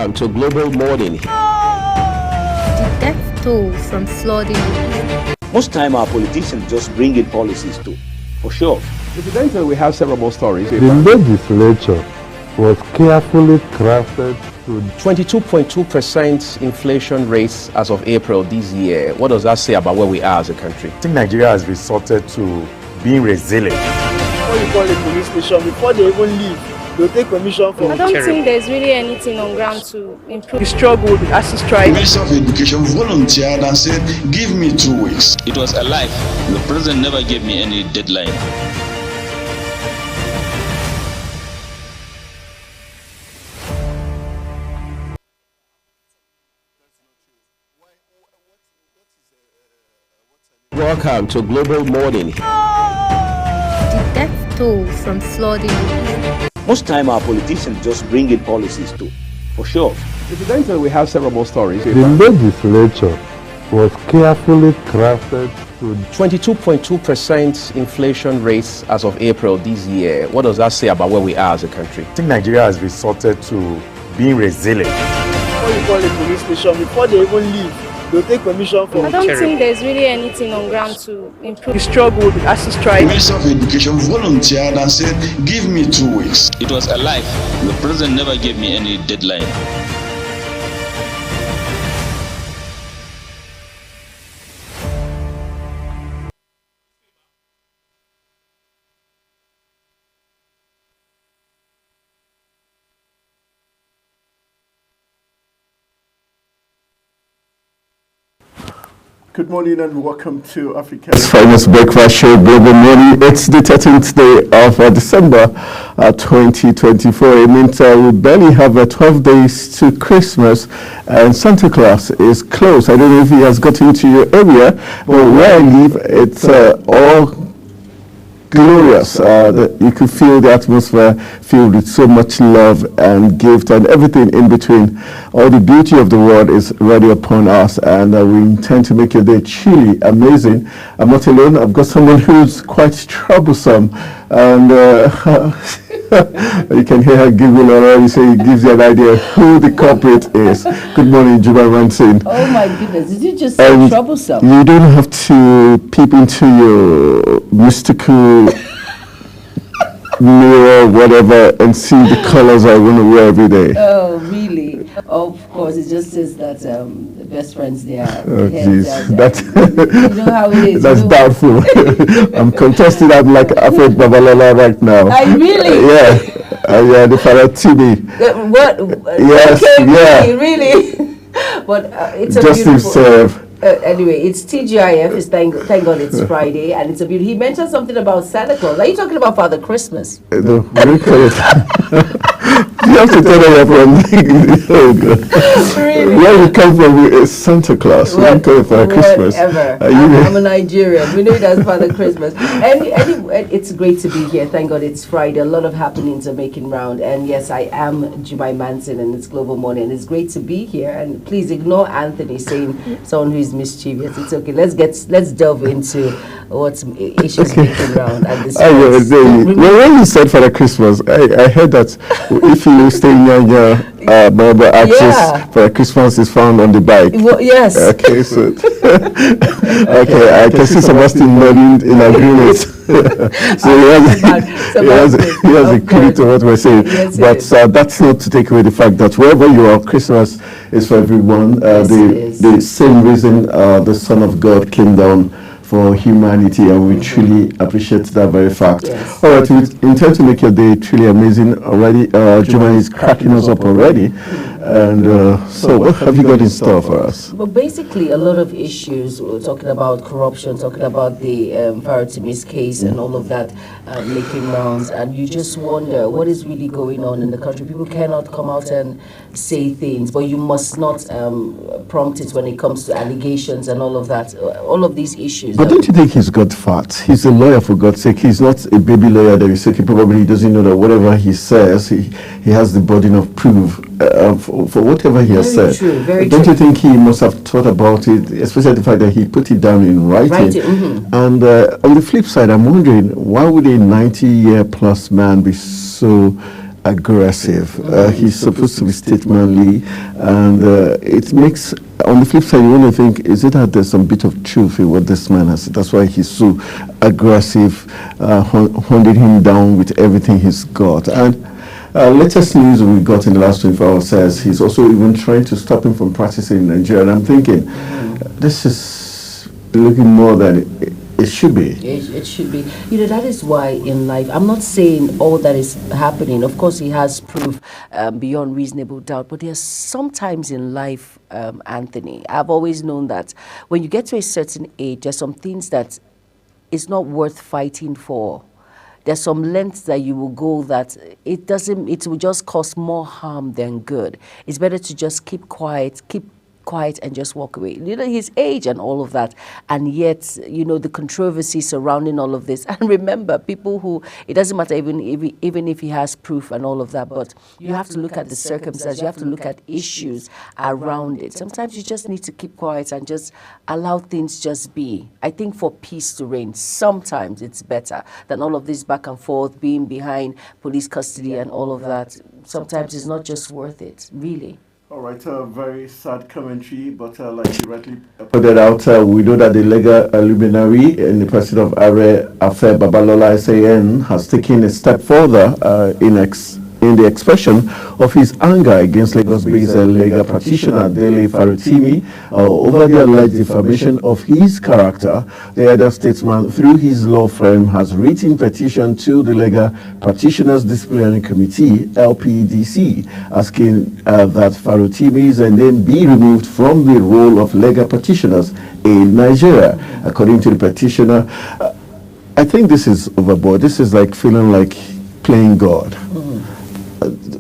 Welcome to Global Morning. The death toll from flooding. Most time our politicians just bring in policies too, for sure. Incidentally, we have several more stories. The legislature was carefully crafted to 22.2% inflation rate as of April this year. What does that say about where we are as a country? I think Nigeria has resorted to being resilient. Before you call a police station, before they even leave, they'll take permission from I don't think there's really anything on ground to improve. the struggle, the ASU The strike. Minister of Education volunteered and said, give me 2 weeks. It was a lie. The president never gave me any deadline. Welcome to Global Morning. The death toll from flooding. Most time our politicians just bring in policies too, for sure. Incidentally, we have several more stories. the legislature was carefully crafted to 22.2% inflation rate as of April this year. What does that say about where we are as a country? I think Nigeria has resorted to being resilient. Before you call a police station, before they even leave, they'll take permission from I don't think there's really anything on ground to improve. the struggle, the ASU The strike. Minister of Education volunteered and said, give me 2 weeks. It was a lie. The president never gave me any deadline. Good morning and welcome to Africa's Finest Breakfast Show, Global Morning. It's the 13th day of December 2024. It means we barely have 12 days to Christmas and Santa Claus is close. I don't know if he has got into your area, but where I live, it's all glorious. You could feel the atmosphere filled with so much love and gift and everything in between. All the beauty of the world is ready upon us, and we intend to make your day truly amazing. I'm not alone. I've got someone who's quite troublesome, and you can hear her giggle already, so it gives you an idea who the culprit is. Good morning, Juba Ransin. Oh my goodness, did you just say troublesome? You don't have to peep into your mystical mirror, whatever, and see the colors I want to wear every day. Oh, really? Of course, it just says that the best friends they are. Oh, jeez. You know how it is. That's doubtful. I'm contesting that like Alfred Babalola right now. I really? Yeah. Yeah, the father TV. What? Yes, okay, yeah. Really? But it's a Justice beautiful... serve. Anyway, it's TGIF. It's thank God it's Friday, and it's a beauty. He mentioned something about Santa Claus. Are you talking about Father Christmas? No, very correct. You have to tell her you're from. Oh God. Really? Where you come from is Santa Claus. We don't call it for Christmas. Whatever. I'm a Nigerian. We know it as Father Christmas. Anyway, it's great to be here. Thank God it's Friday. A lot of happenings are making round. And yes, I am Jumai Manson, and it's Global Morning. And it's great to be here. And please ignore Anthony saying someone who is mischievous. It's okay. Let's delve into what's issues making round at this point. When you said Father Christmas, I heard that if you stay in your Bible access for Christmas is found on the bike. Well, yes. Okay, so okay, I can see Sebastian nodding in agreement. So he has a clue to what we're saying. Yes, but that's not to take away the fact that wherever you are, Christmas is for everyone. The same reason the Son of God came down for humanity, and we truly appreciate that very fact. Yes. All right, we intend to make your day truly amazing already. Juma is cracking us up already. And so what have you got in store for us? Well, basically, a lot of issues. We're talking about corruption, talking about the Faratimis case and all of that making rounds. And you just wonder what is really going on in the country. People cannot come out and say things, but you must not prompt it when it comes to allegations and all of that, all of these issues. But don't you think he's got fat? He's a lawyer, for God's sake. He's not a baby lawyer that is okay. Probably he doesn't know that whatever he says, he has the burden of proof for whatever he has said. True, very don't true. You think he must have thought about it, especially the fact that he put it down in writing? And on the flip side, I'm wondering, why would a 90-year-plus man be so aggressive. He's supposed to be statesmanly, and it makes, on the flip side, you want to think, is it that there's some bit of truth in what this man has said? That's why he's so aggressive, holding him down with everything he's got. And latest news we got in the last 24 hours says he's also even trying to stop him from practicing in Nigeria. And I'm thinking, this is looking more than it should be. It should be. You know, that is why in life, I'm not saying all that is happening. Of course, he has proof beyond reasonable doubt. But there's sometimes in life, Anthony, I've always known that when you get to a certain age, there's some things that it's not worth fighting for. There's some lengths that you will go that it will just cause more harm than good. It's better to just keep quiet and just walk away. You know, his age and all of that, and yet, you know, the controversy surrounding all of this. And remember, people who, it doesn't matter even if he has proof and all of that, but you have to look at the circumstances, you have to look at issues around it. Sometimes you just need to keep quiet and just allow things just be. I think for peace to reign, sometimes it's better than all of this back and forth, being behind police custody and all of that. Sometimes it's not just worth it, really. All right, very sad commentary, but like you rightly Put out, we know that the legal luminary in the president of Are Afe Babalola SAN has taken a step further in the expression of his anger against Lagos-based legal practitioner Dele Farotimi over the alleged defamation of his character. The elder statesman, through his law firm, has written petition to the Legal Practitioners Disciplinary Committee (LPDC), asking that Farotimi's name be removed from the role of legal practitioners in Nigeria. According to the petitioner, I think this is overboard. This is like feeling like playing God.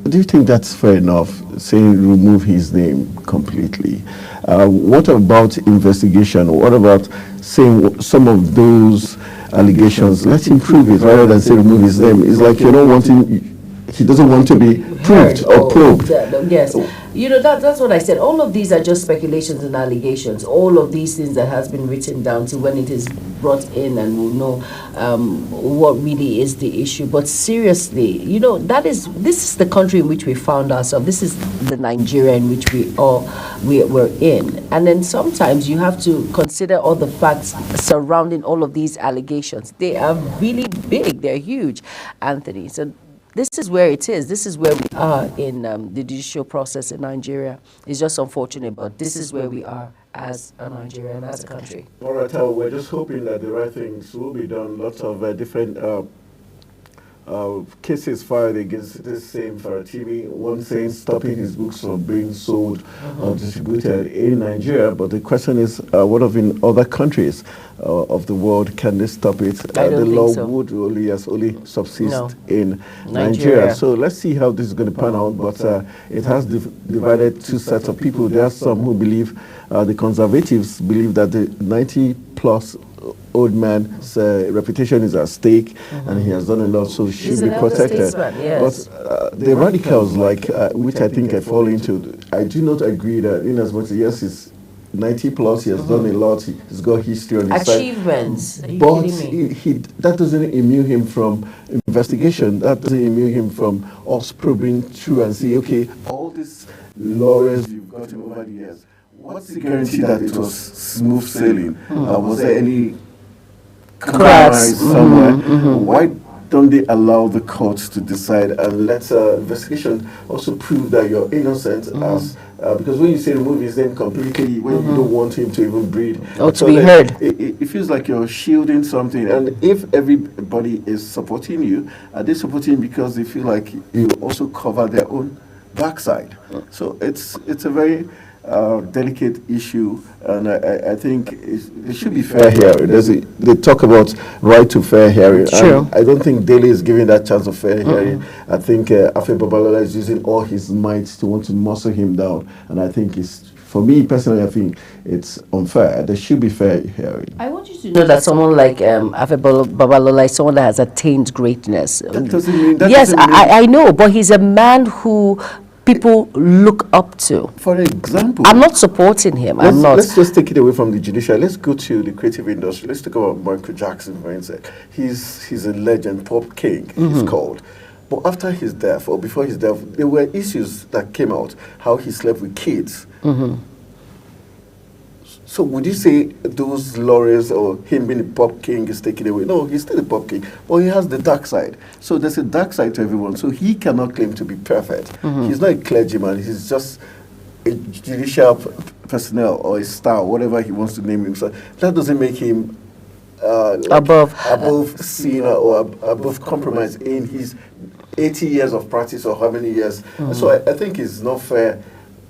Do you think that's fair enough, saying remove his name completely? What about investigation? What about saying some of those allegations, let him prove it rather than say remove his name? It's like you're not wanting, he doesn't want to be proved or probed. Yes. You know, that's what I said. All of these are just speculations and allegations. All of these things that has been written down to when it is brought in, and we'll know what really is the issue. But seriously, you know, this is the country in which we found ourselves. This is the Nigeria in which we're in. And then sometimes you have to consider all the facts surrounding all of these allegations. They are really big. They're huge, Anthony. So this is where it is. This is where we are in the judicial process in Nigeria. It's just unfortunate, but this is where we are as a Nigeria and as a country. All right, we're just hoping that the right things will be done. Lots of different cases filed against this same Farotimi. One saying stopping his books from being sold or distributed in Nigeria. But the question is, what of in other countries of the world? Can they stop it? The law would only subsist in Nigeria. So let's see how this is going to pan out. But it has divided two sets of people. There are some who believe, the conservatives believe that the 90-plus old man's reputation is at stake, and he has done a lot, so he should be protected. Yes. But the radicals, like which I think I fall into, I do not agree that in as much as yes, he's 90 plus, he has done a lot, he's got history on his achievements. Side. But that doesn't immune him from investigation. That doesn't immune him from us probing through and say, okay, all these laurels you've gotten over the years, what's the guarantee that it was smooth sailing? Was there any cracks somewhere? Why don't they allow the courts to decide and let investigation also prove that you're innocent? As because when you say remove his name completely, when you don't want him to even breathe or to be heard, it feels like you're shielding something. And if everybody is supporting you, are they supporting because they feel like you also cover their own backside? So it's a very delicate issue, and I think it should be fair hearing. They talk about right to fair hearing. True. I don't think Dele is giving that chance of fair hearing. I think Afe Babalola is using all his might to want to muscle him down, and I think for me personally, I think it's unfair. There should be fair hearing. I want you to know that someone like Afe Babalola is someone that has attained greatness. That doesn't mean that. Yes, I know, but he's a man who people look up to. For example, I'm not supporting him. Let's just take it away from the judiciary. Let's go to the creative industry. Let's talk about Michael Jackson, for instance. He's a legend, pop king, he's called. But after his death, or before his death, there were issues that came out, how he slept with kids. So would you say those laurels or him being a pop king is taken away? No, he's still a pop king, but he has the dark side. So there's a dark side to everyone. So he cannot claim to be perfect. He's not a clergyman. He's just a judicial personnel or a star, whatever he wants to name himself. That doesn't make him above sin or above compromise in his 80 years of practice or how many years. So I think it's not fair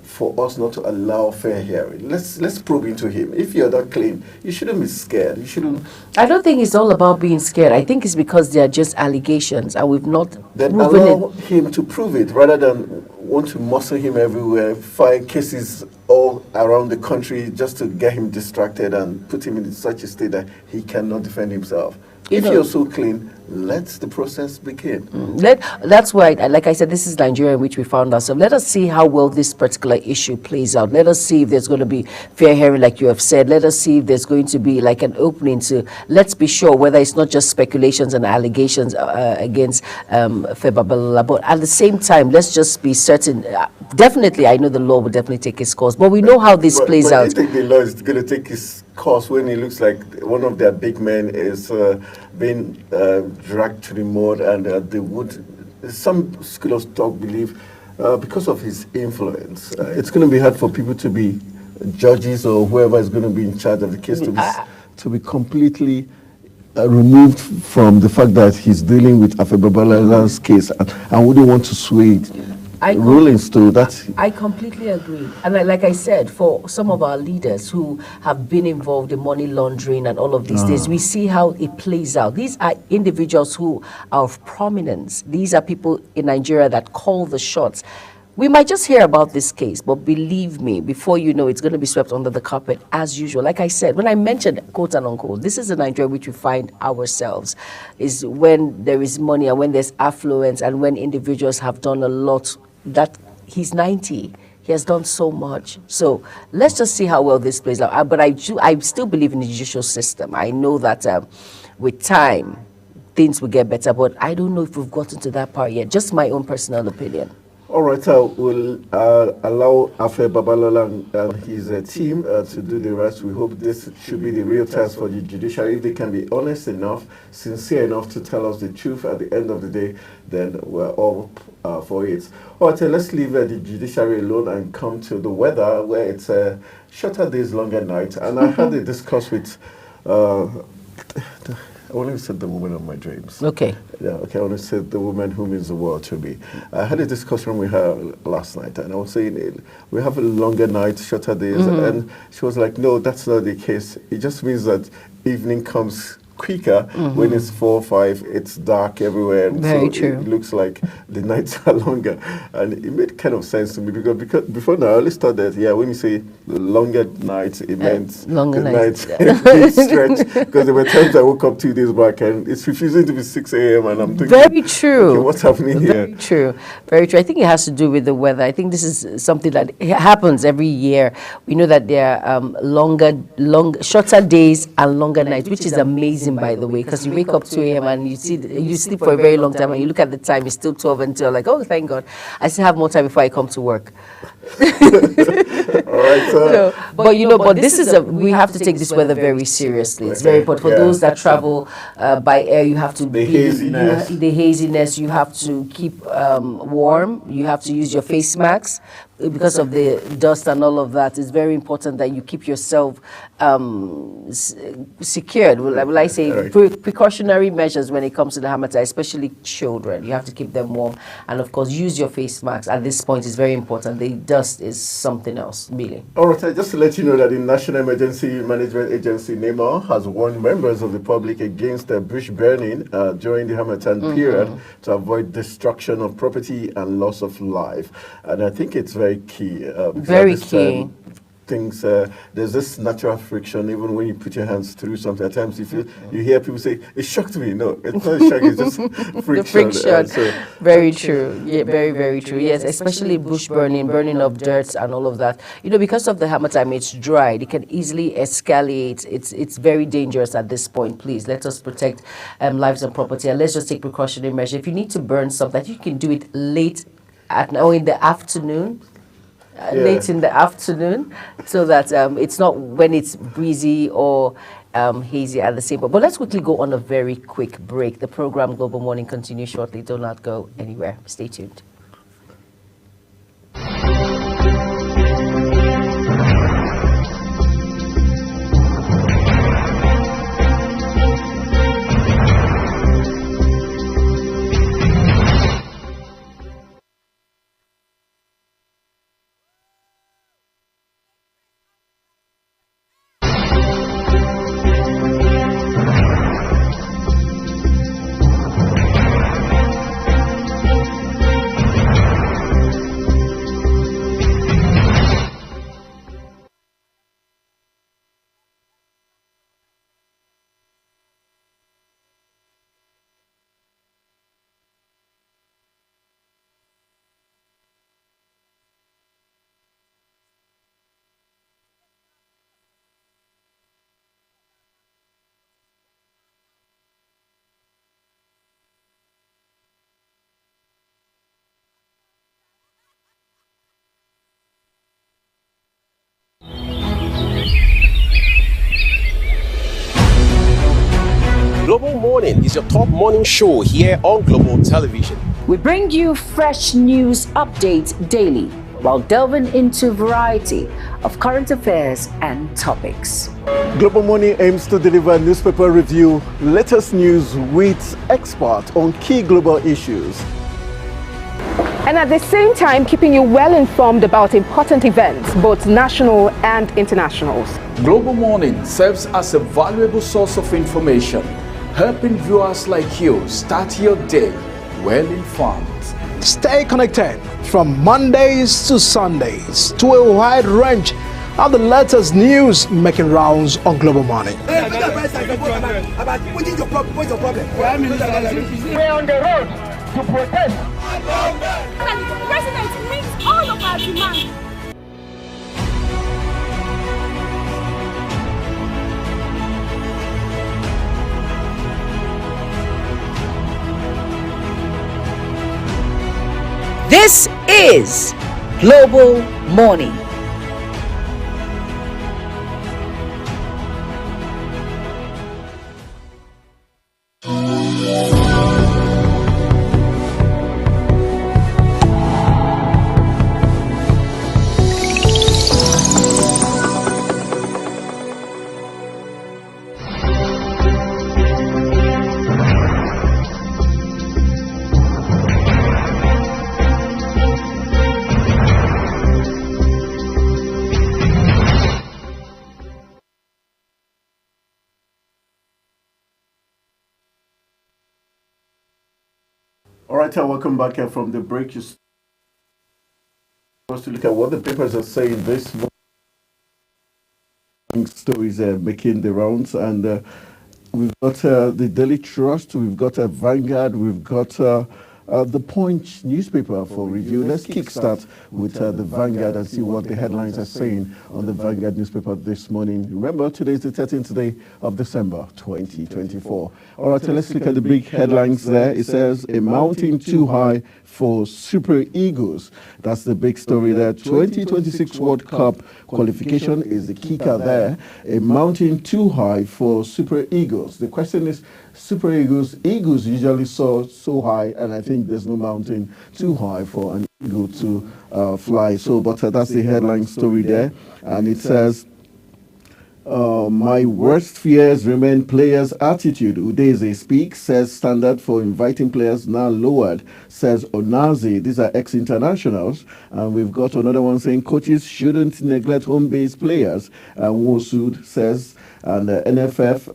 for us not to allow fair hearing. Let's probe into him. If you're that clean, you shouldn't be scared. You shouldn't. I don't think it's all about being scared. I think it's because they are just allegations, and we've not then proven allow him to prove it rather than want to muscle him everywhere, file cases all around the country just to get him distracted and put him in such a state that he cannot defend himself. If you're so clean, let the process begin. That's why, like I said, this is Nigeria in which we found ourselves. Let us see how well this particular issue plays out. Let us see if there's going to be fair hearing, like you have said. Let us see if there's going to be like an opening to, let's be sure whether it's not just speculations and allegations against Febabalola, but at the same time, let's just be certain. Definitely, I know the law will definitely take its course, but we know how this plays out. I think the law is going to take its course when it looks like one of their big men is being dragged to the mud, and they would, some school of thought believe, because of his influence, it's going to be hard for people to be judges or whoever is going to be in charge of the case to be completely removed from the fact that he's dealing with Afebabalola's case and wouldn't want to sway it. Rulings too. I completely agree. And like I said, for some of our leaders who have been involved in money laundering and all of these things, we see how it plays out. These are individuals who are of prominence. These are people in Nigeria that call the shots. We might just hear about this case, but believe me, before you know, it's going to be swept under the carpet as usual. Like I said, when I mentioned quote and unquote, this is the Nigeria which we find ourselves, is when there is money and when there's affluence and when individuals have done a lot. That he's 90, he has done so much. So let's just see how well this plays out. But I still believe in the judicial system. I know that with time, things will get better, but I don't know if we've gotten to that part yet. Just my own personal opinion. All right, we'll allow Afebabalola and his team to do the rest. We hope this should be the real test for the judiciary. If they can be honest enough, sincere enough to tell us the truth at the end of the day, then we're all for it. All right, let's leave the judiciary alone and come to the weather, where it's shorter days, longer nights. And I had a discuss with... I want to say the woman of my dreams. Okay. Yeah, okay, I want to say the woman who means the world to me. I had a discussion with her last night, and I was saying we have a longer night, shorter days, and she was like, no, that's not the case. It just means that evening comes quicker. When it's 4 or 5, it's dark everywhere. Very so true. It looks like the nights are longer. And it made kind of sense to me because before now, I always thought that, when you say longer nights, it meant longer nights. Stretch. Because there were times I woke up 2 days back and it's refusing to be 6 a.m. and I'm thinking, very true. Okay, what's happening here? Very true. Very true. I think it has to do with the weather. I think this is something that happens every year. We know that there are shorter days and longer nights, which is amazing, by the way, because you wake up 2 a.m. and you sleep for a very long time and you look at the time, it's still 12 until like, oh, thank God, I still have more time before I come to work. All right, but this is we have to take this weather very seriously. It's very important. For those that travel by air, you have to the haziness. You have to keep warm. You have to use your face masks because of the dust and all of that. It's very important that you keep yourself secured. Will I say precautionary measures when it comes to the Harmattan, especially children. You have to keep them warm, and of course, use your face masks. At this point, is very important. The dust is something else, really. All right, just to let you know that the National Emergency Management Agency, NEMA, has warned members of the public against bush burning during the Harmattan period to avoid destruction of property and loss of life. And I think it's very key. Very key. things, there's this natural friction even when you put your hands through something. At times you hear people say, it shocked me. No, it's not a shock, it's just friction. The friction. Very true. Yeah, very, very true. Yes, especially bush burning of dirt and all of that. You know, because of the harmattan, it's dried. It can easily escalate. It's very dangerous at this point. Please, let us protect lives and property, and let's just take precautionary measures. If you need to burn something, you can do it late or in the afternoon. Late in the afternoon, so that it's not when it's breezy or hazy at the same point. But let's quickly go on a very quick break. The program Global Morning continues shortly. Do not go anywhere. Stay tuned. Global Morning is your top morning show here on Global Television. We bring you fresh news updates daily while delving into a variety of current affairs and topics. Global Morning aims to deliver newspaper review, latest news with experts on key global issues. And at the same time, keeping you well informed about important events, both national and internationals. Global Morning serves as a valuable source of information, helping viewers like you start your day well informed. Stay connected from Mondays to Sundays to a wide range of the latest news making rounds on Global Morning. We're on the road to protest. And the president meets all of our demands. This is Global Morning. All right, welcome back from the break. You supposed to look at what the papers are saying this morning. Stories making the rounds, and we've got the Daily Trust, we've got Vanguard, we've got the Punch newspaper for review. Let's kickstart with the Vanguard and see what the headlines are saying on the Vanguard newspaper this morning. Remember, today is the 13th day of December 2024. All right, let's look at the big headlines there. It says, a mountain too high for Super Eagles. That's the big story there. 2026 World Cup qualification is the kicker there. A mountain too high for Super Eagles. The question is, Super Eagles usually soar so high, and I think there's no mountain too high for an eagle to fly. So, but that's the headline story there. And it says, my worst fears remain players' attitude. Udeze speaks, says standard for inviting players now lowered, says Onazi. These are ex-internationals. And we've got another one saying coaches shouldn't neglect home-based players. And Wosud says, and the NFF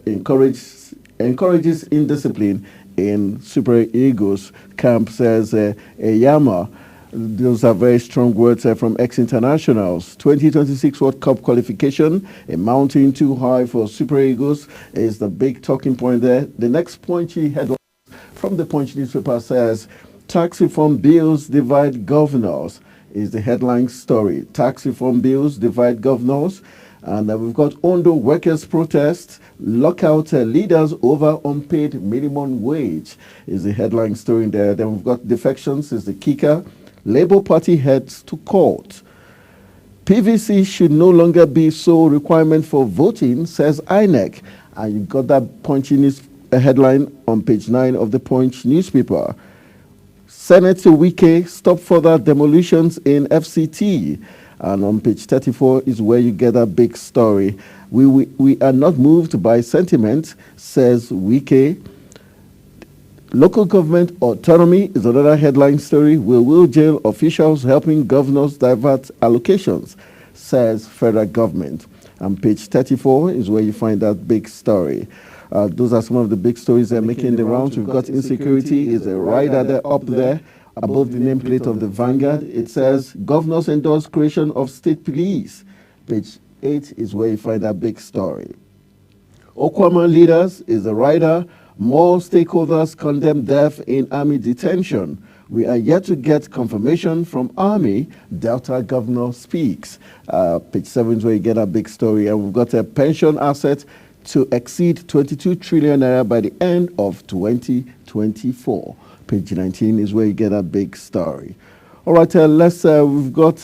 encourages indiscipline in Super Eagles camp, says Eyama. Those are very strong words from ex-internationals. 2026 World Cup qualification, a mountain too high for Super Eagles, is the big talking point there. The next punchy headline from the Punch newspaper says, tax reform bills divide governors, is the headline story. Tax reform bills divide governors. And we've got Ondo workers' protest, lockout leaders over unpaid minimum wage, is the headline story there. Then we've got defections, is the kicker. Labour Party heads to court. PVC should no longer be sole requirement for voting, says INEC. And you've got that punchy news headline on page 9 of the Punch newspaper. Senator Wike stop further demolitions in FCT. And on page 34 is where you get a big story. We are not moved by sentiment, says Wike. Local government autonomy is another headline story. Will jail officials helping governors divert allocations, says federal government. And page 34 is where you find that big story. Those are some of the big stories that are making the rounds. We've got insecurity is a rider there up there above the nameplate of the Vanguard. It says governors endorse creation of state police. Page 8 is where you find that big story. Okwaman leaders is a rider. More stakeholders condemn death in army detention. We are yet to get confirmation from Army. Delta governor speaks. Page 7 is where you get a big story. And we've got a pension asset to exceed 22 trillion naira by the end of 2024. Page 19 is where you get a big story. All right, we've got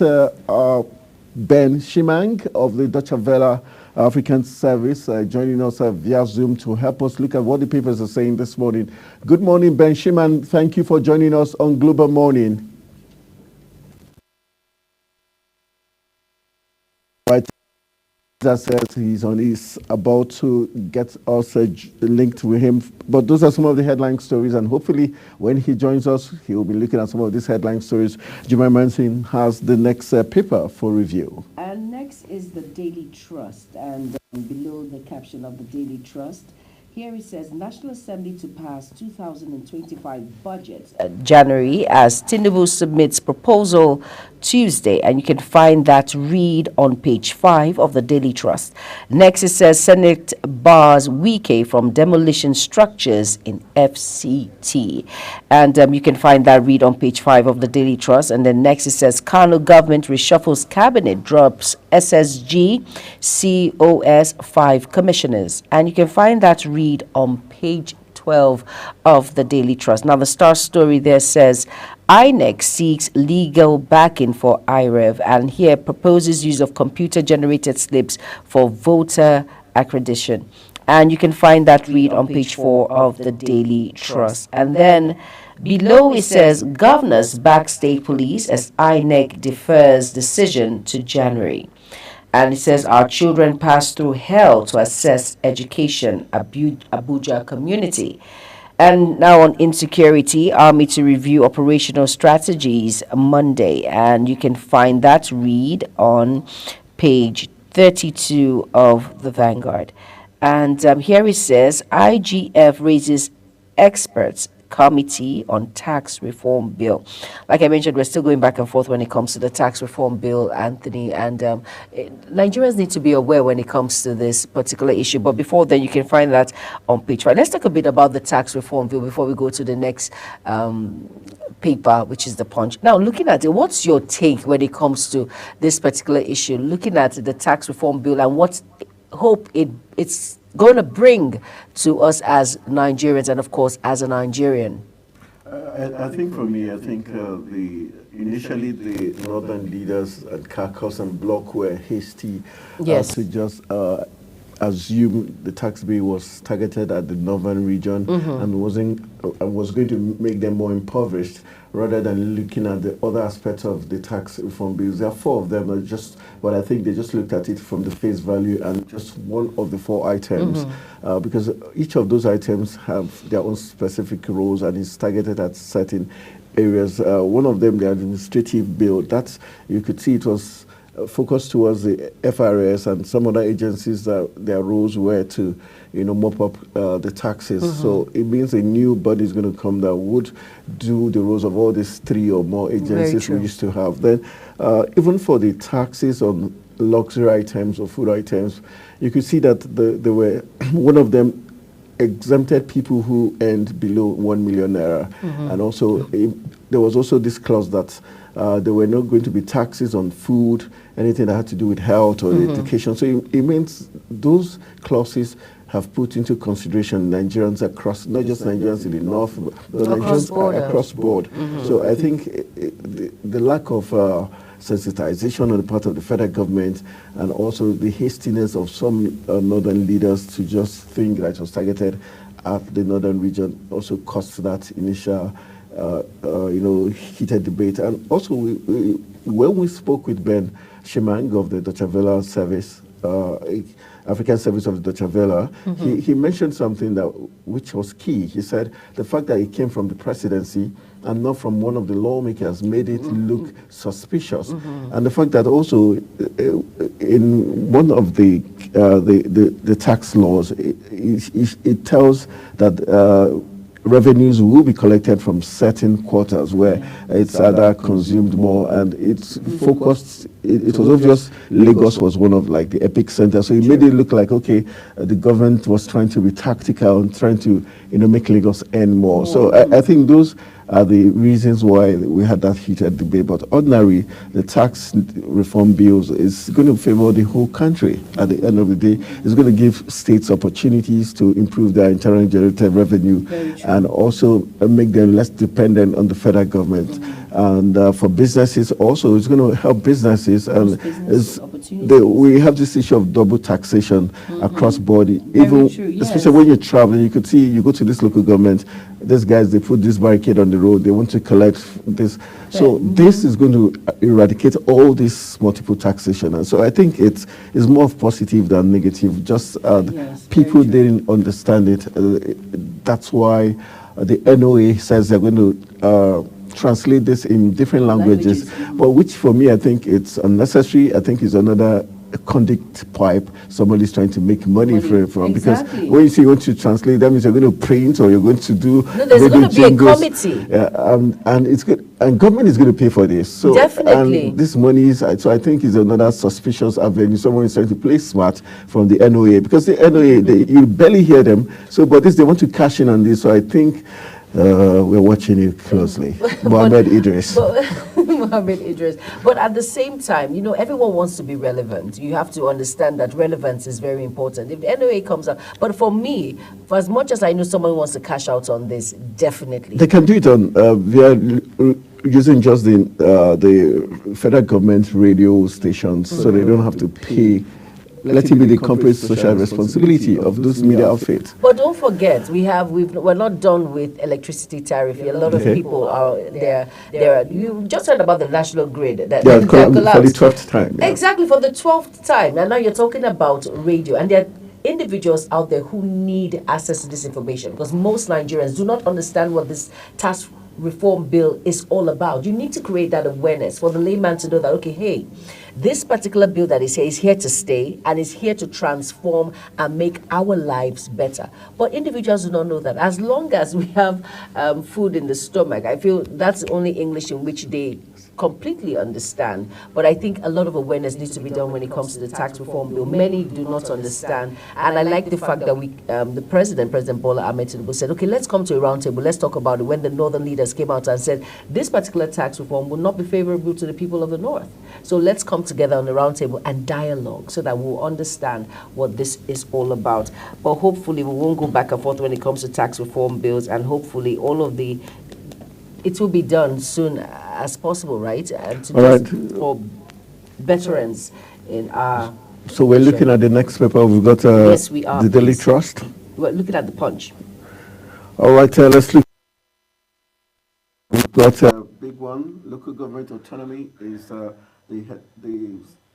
Ben Shimang of the Deutsche Welle African Service joining us via Zoom to help us look at what the papers are saying this morning. Good morning, Ben Shimang. Thank you for joining us on Global Morning. Right. That said, he's about to get us linked with him. But those are some of the headline stories, and hopefully when he joins us, he will be looking at some of these headline stories. Jumai Manson has the next paper for review. And next is the Daily Trust, and below the caption of the Daily Trust, here it says, National Assembly to pass 2025 budget. January, as Tinubu submits proposal Tuesday, and you can find that read on page 5 of the Daily Trust. Next, it says, Senate bars Wike from demolition structures in FCT. And you can find that read on page 5 of the Daily Trust. And then next, it says, Kano government reshuffles cabinet, drops SSG, COS 5 commissioners. And you can find that read on page 12 of the Daily Trust. Now, the star story there says, INEC seeks legal backing for IREV, and here proposes use of computer-generated slips for voter accreditation. And you can find that read on page 4 of the Daily Trust. And then below it says, governors back state police as INEC defers decision to January. And it says, our children pass through hell to assess education, Abuja community. And now on insecurity, Army to review operational strategies Monday. And you can find that read on page 32 of the Vanguard. And here it says, IGF raises experts committee on tax reform bill. Like I mentioned, we're still going back and forth when it comes to the tax reform bill, Anthony, and Nigerians need to be aware when it comes to this particular issue. But before then, you can find that on page 5. Let's talk a bit about the tax reform bill before we go to the next paper, which is the Punch. Now, looking at it, what's your take when it comes to this particular issue? Looking at the tax reform bill and what hope it's going to bring to us as Nigerians and, of course, as a Nigerian? I think for me, initially the northern leaders at caucus and bloc were hasty to just assume the tax bill was targeted at the northern region and was going to make them more impoverished, rather than looking at the other aspects of the tax reform bills. There are 4 of them, but I think they just looked at it from the face value and just one of the 4 items, because each of those items have their own specific roles and is targeted at certain areas. One of them, the administrative bill, you could see it was focused towards the FRS and some other agencies that their roles were to, mop up the taxes. So it means a new body is going to come that would do the roles of all these 3 or more agencies we used to have. Then, even for the taxes on luxury items or food items, you could see that there were one of them exempted people who earned below 1 million naira, and also there was also this clause that there were not going to be taxes on food, anything that had to do with health or education. So it means those clauses have put into consideration Nigerians across, not just Nigerians in the north, but Nigerians across board. So I think the lack of sensitization on the part of the federal government and also the hastiness of some northern leaders to just think that it was targeted at the northern region also caused that initial heated debate. And also, when we spoke with Ben Shemang of the Deutsche Welle service, African service of the Deutsche Welle, he mentioned something which was key. He said the fact that it came from the presidency and not from one of the lawmakers made it look suspicious. And the fact that also in one of the tax laws, it tells that revenues will be collected from certain quarters where it's either consumed more, and it's focused. It was obvious Lagos was one of like the epic centers, so it made it look like the government was trying to be tactical and trying to make Lagos earn more. So I think those are the reasons why we had that heated debate. But ordinarily, the tax reform bills is going to favor the whole country. At the end of the day, it's going to give states opportunities to improve their internally generated revenue and also make them less dependent on the federal government. And for businesses also, it's going to help businesses. And we have this issue of double taxation across board. Even especially when you're traveling, you could see, you go to this local government, these guys, they put this barricade on the road, they want to collect this. So this is going to eradicate all this multiple taxation. And so I think it's more positive than negative. Just people didn't understand it. That's why the NOA says they're going to translate this in different languages, but which for me I think it's unnecessary. I think it's another conduit pipe somebody's trying to make money from, because when you say you want to translate, that means you're going to print or you're going to do there's going to be a committee, and it's good, and government is going to pay for this. So definitely, and this money is, so I think is another suspicious avenue. Someone is trying to play smart from the NOA, because the NOA, you barely hear them. So but this, they want to cash in on this. So I think we're watching it closely. Mohammed Idris. Mohammed Idris. But at the same time, everyone wants to be relevant. You have to understand that relevance is very important. If the NOA comes out, but for me, for as much as I know someone wants to cash out on this, definitely. They can do it on via using just the federal government radio stations, so they don't have to pay. Let it be the corporate social responsibility of those media outfits. But don't forget, we're not done with electricity tariff. A lot of people are there. You just heard about the national grid that for the 12th time. Yeah. Exactly, for the 12th time. And now you're talking about radio, and there are individuals out there who need access to this information, because most Nigerians do not understand what this tax reform bill is all about. You need to create that awareness for the layman to know that, okay, hey, this particular bill that is here to stay and is here to transform and make our lives better. But individuals do not know that. As long as we have food in the stomach, I feel that's the only English in which they completely understand. But I think a lot of awareness needs to be done when it comes to the tax reform bill. Many do not understand. And I like the fact that the President Bola Ahmed Tinubu said, okay, let's come to a round table. Let's talk about it. When the northern leaders came out and said, this particular tax reform will not be favorable to the people of the north. So let's come together on the round table and dialogue so that we'll understand what this is all about. But hopefully we won't go back and forth when it comes to tax reform bills, and hopefully it will be done soon as possible, right? And for veterans in our... So we're looking at the next paper. We've got yes, we are, the Daily Trust. We're looking at the Punch. All right, let's look. We've got a big one. Local government autonomy is the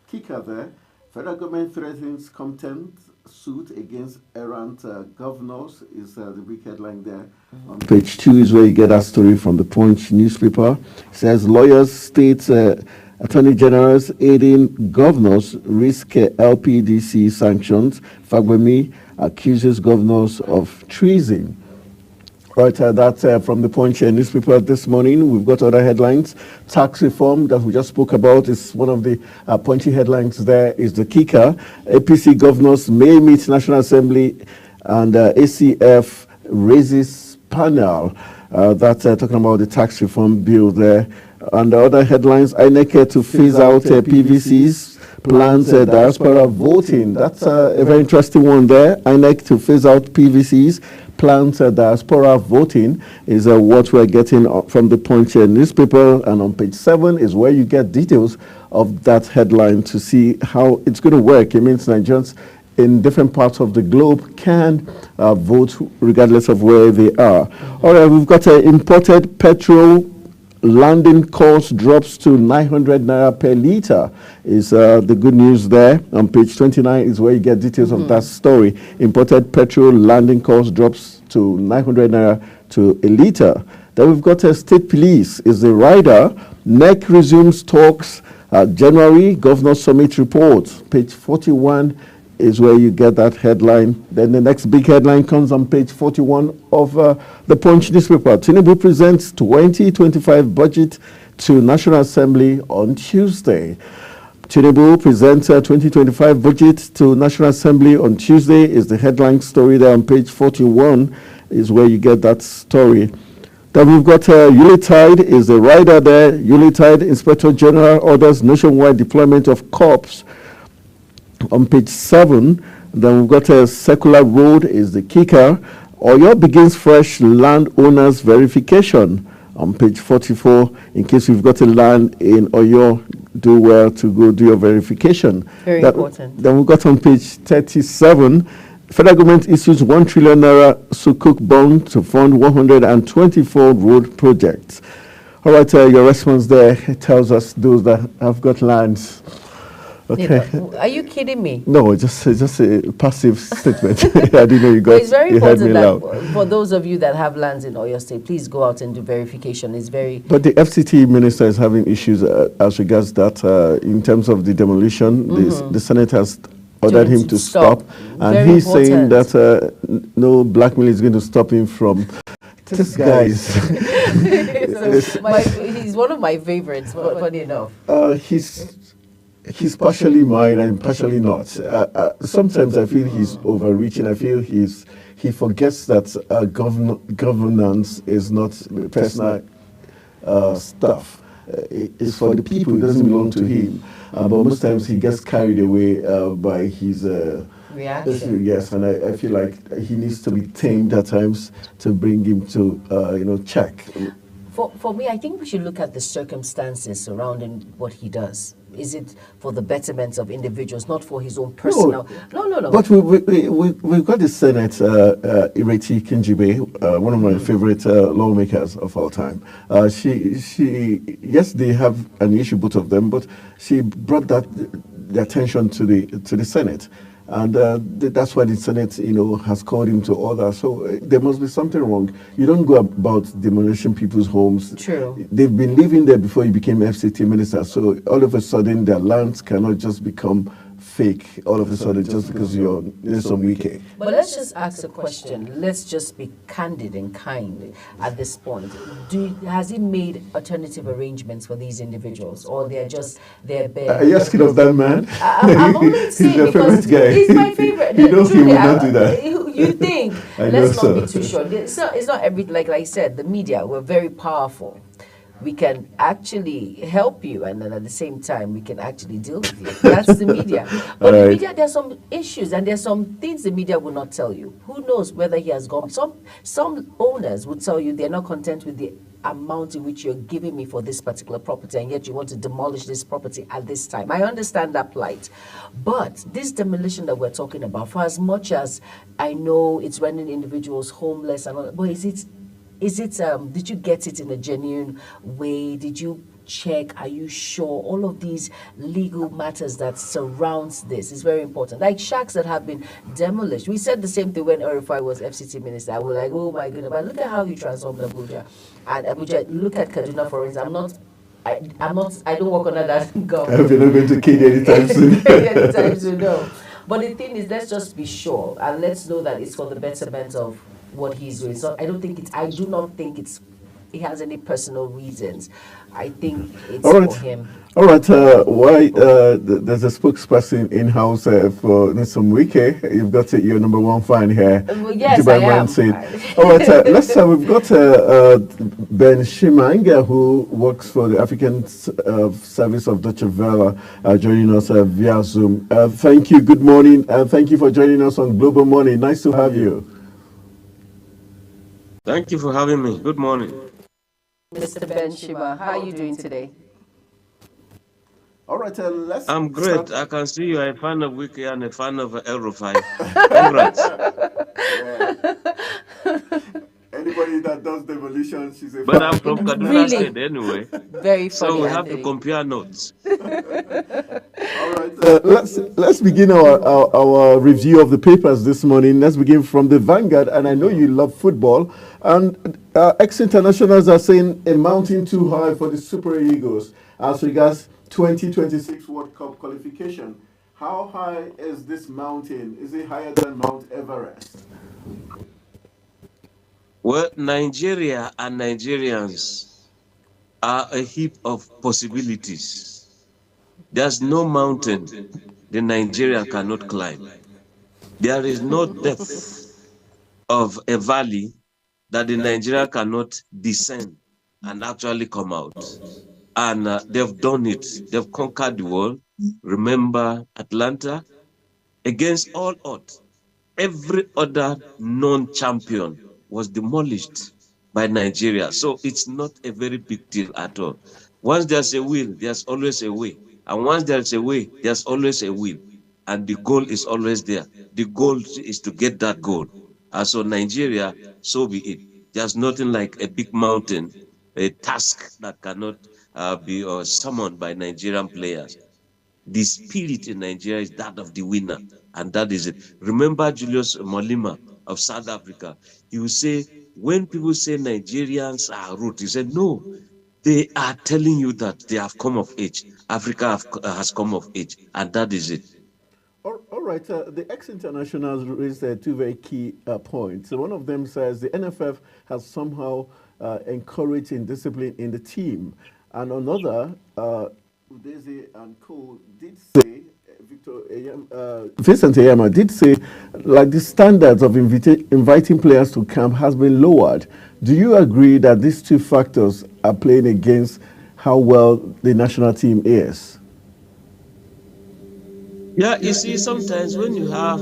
kicker there. Federal government threatens contempt suit against errant governors is the big headline there. On page 2 is where you get that story from the Punch newspaper. It says lawyers state Attorney Generals aiding governors risk LPDC sanctions. Fagbemi accuses governors of treason. Right, that's from the Punch newspaper this morning. We've got other headlines. Tax reform that we just spoke about is one of the punchy headlines. There is the kicker. APC governors may meet National Assembly, and ACF raises panel. That's talking about the tax reform bill there. And the other headlines, INEC to phase out PVCs, plans diaspora voting. That's a very interesting one there. INEC to phase out PVCs, plans diaspora voting is what we're getting from the Punch newspaper. And on page 7 is where you get details of that headline to see how it's going to work. It means Nigerians in different parts of the globe can vote regardless of where they are. All right, we've got imported petrol landing cost drops to 900 naira per litre is the good news there. On page 29 is where you get details of that story. Imported petrol landing cost drops to 900 naira to a litre. Then we've got state police is the rider. NEC resumes talks January Governor Summit report. Page 41 is where you get that headline. Then the next big headline comes on page 41 of the Punch newspaper. Tinubu presents 2025 budget to National Assembly on Tuesday. Tinubu presents 2025 budget to National Assembly on Tuesday is the headline story there on page 41 is where you get that story. Then we've got Unitide is the rider there. Unitide Inspector General orders nationwide deployment of corps. On page 7, then we've got a Circular Road is the kicker. Oyo begins fresh landowners verification. On page 44, in case you've got a land in Oyo, do well to go do your verification. Very important. Then we've got on page 37, federal government issues 1 trillion naira Sukuk bond to fund 124 road projects. All right, your response there tells us those that have got lands. Okay. Are you kidding me? No, just a passive statement. I didn't know you got. It's very important that for those of you that have lands in Oyo State, please go out and do verification. It's very. But the FCT minister is having issues as regards that in terms of the demolition. The Senate has ordered him to stop, and Very he's saying important. that no blackmail is going to stop him from. This guy is. He's one of my favorites. Funny enough. He's partially mine and partially not. Sometimes I feel he's overreaching. I feel he forgets that governance is not personal stuff. It's for the people. It doesn't belong to him. But most times he gets carried away by his reaction. Yes, and I feel like he needs to be tamed at times to bring him to check. For me, I think we should look at the circumstances surrounding what he does. Is it for the betterment of individuals, not for his own personal? No. But we've got the Senate, Ireti Kinjibe, one of my favorite lawmakers of all time. Yes, they have an issue, both of them, but she brought the attention to the Senate. And that's why the Senate, has called him to order. So there must be something wrong. You don't go about demolishing people's homes. True. They've been living there before you became FCT minister. So all of a sudden, their lands cannot just become fake all of a sudden just because you're in some weekend. But let's just ask a question. Let's just be candid and kind at this point. Has he made alternative arrangements for these individuals, or they're bare? Are you asking of that man? I'm only saying He's your because favorite guy. he's my favorite. You know he will not do that. You think? Let's not be too short. It's not every, like I said, the media, we're very powerful. We can actually help you, and then at the same time, we can actually deal with you. That's the media. But the media, there's some issues, and there's some things the media will not tell you. Who knows whether he has gone? Some owners would tell you they're not content with the amount in which you're giving me for this particular property, and yet you want to demolish this property at this time. I understand that plight. But this demolition that we're talking about, for as much as I know it's rendering individuals homeless and all that, but did you get it in a genuine way? Did you check? Are you sure? All of these legal matters that surrounds this is very important. Like shacks that have been demolished. We said the same thing when Erifai was FCT minister. I was like, oh my goodness, but look at how you transformed Abuja. And Abuja, look at Kaduna, for instance. I'm not I don't work under that I government. hope you're not going to kid anytime soon. Anytime soon, no. But the thing is, let's just be sure and let's know that it's for the betterment of what he's doing. So I do not think he has any personal reasons. I think it's for him. All right. There's a spokesperson in house for Nyesom Wike. You've got your number one fan here. Yes, I am. All right. We've got Ben Shimanga, who works for the African Service of Deutsche Welle, joining us via Zoom. Thank you. Good morning. Thank you for joining us on Global Morning. Nice to have you. Thank you for having me. Good morning. Mr. Ben Shima, how are you doing today? All right, I'm great. I can see you are a fan of Wiki and a fan of El-Rufai. Congrats. Anybody that does demolition, she's a But I'm from Kaduna State anyway. Very funny. So we have to compare notes. All right. Let's begin our review of the papers this morning. Let's begin from the Vanguard, and I know you love football. And ex-internationals are saying a mountain too high for the Super Eagles as regards 2026 World Cup qualification. How high is this mountain? Is it higher than Mount Everest? Well, Nigeria and Nigerians are a heap of possibilities. There's no mountain the Nigeria cannot climb. There is no depth of a valley that the Nigeria cannot descend and actually come out. And they've done it. They've conquered the world. Remember Atlanta? Against all odds, every other non-champion was demolished by Nigeria. So it's not a very big deal at all. Once there's a will, there's always a way. And once there's a way, there's always a will. And the goal is always there. The goal is to get that goal. And so Nigeria, so be it. There's nothing like a big mountain, a task that cannot be summoned by Nigerian players. The spirit in Nigeria is that of the winner, and that is it. Remember Julius Malema of South Africa. He will say, when people say Nigerians are rude, he said, no, they are telling you that they have come of age. Africa has come of age, and that is it. All right, the ex-internationals raised two very key points. So one of them says the NFF has somehow encouraged indiscipline in the team. And another, Udeze and Co. did say, Vincent Eyama did say, like the standards of inviting players to camp has been lowered. Do you agree that these two factors are playing against how well the national team is? Yeah, you see, sometimes when you have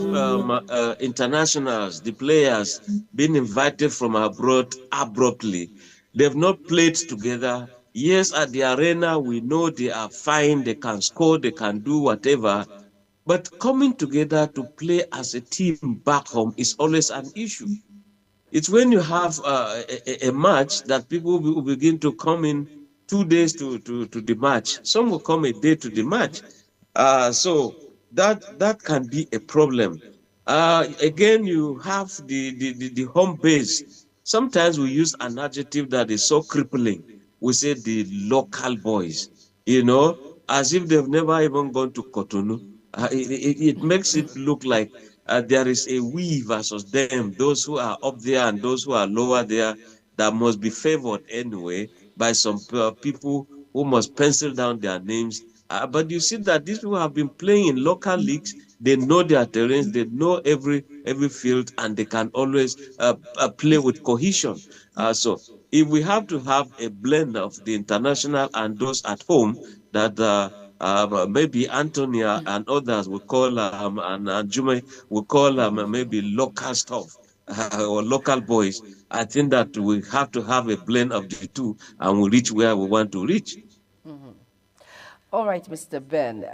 internationals, the players being invited from abroad abruptly, they've not played together. Yes, at the arena, we know they are fine, they can score, they can do whatever. But coming together to play as a team back home is always an issue. It's when you have a match that people will begin to come in 2 days to the match. Some will come a day to the match. So that can be a problem. Again, you have the home base. Sometimes we use an adjective that is so crippling. We say the local boys, you know, as if they've never even gone to Cotonou. It makes it look like there is a we versus them, those who are up there and those who are lower there, that must be favored anyway by some people who must pencil down their names. But you see that these people have been playing in local leagues. They know their terrains, they know every field, and they can always play with cohesion. So if we have to have a blend of the international and those at home, that maybe Antonia and others will call, and Jume will call maybe local stuff or local boys, I think that we have to have a blend of the two, and we'll reach where we want to reach. All right, Mr. Ben,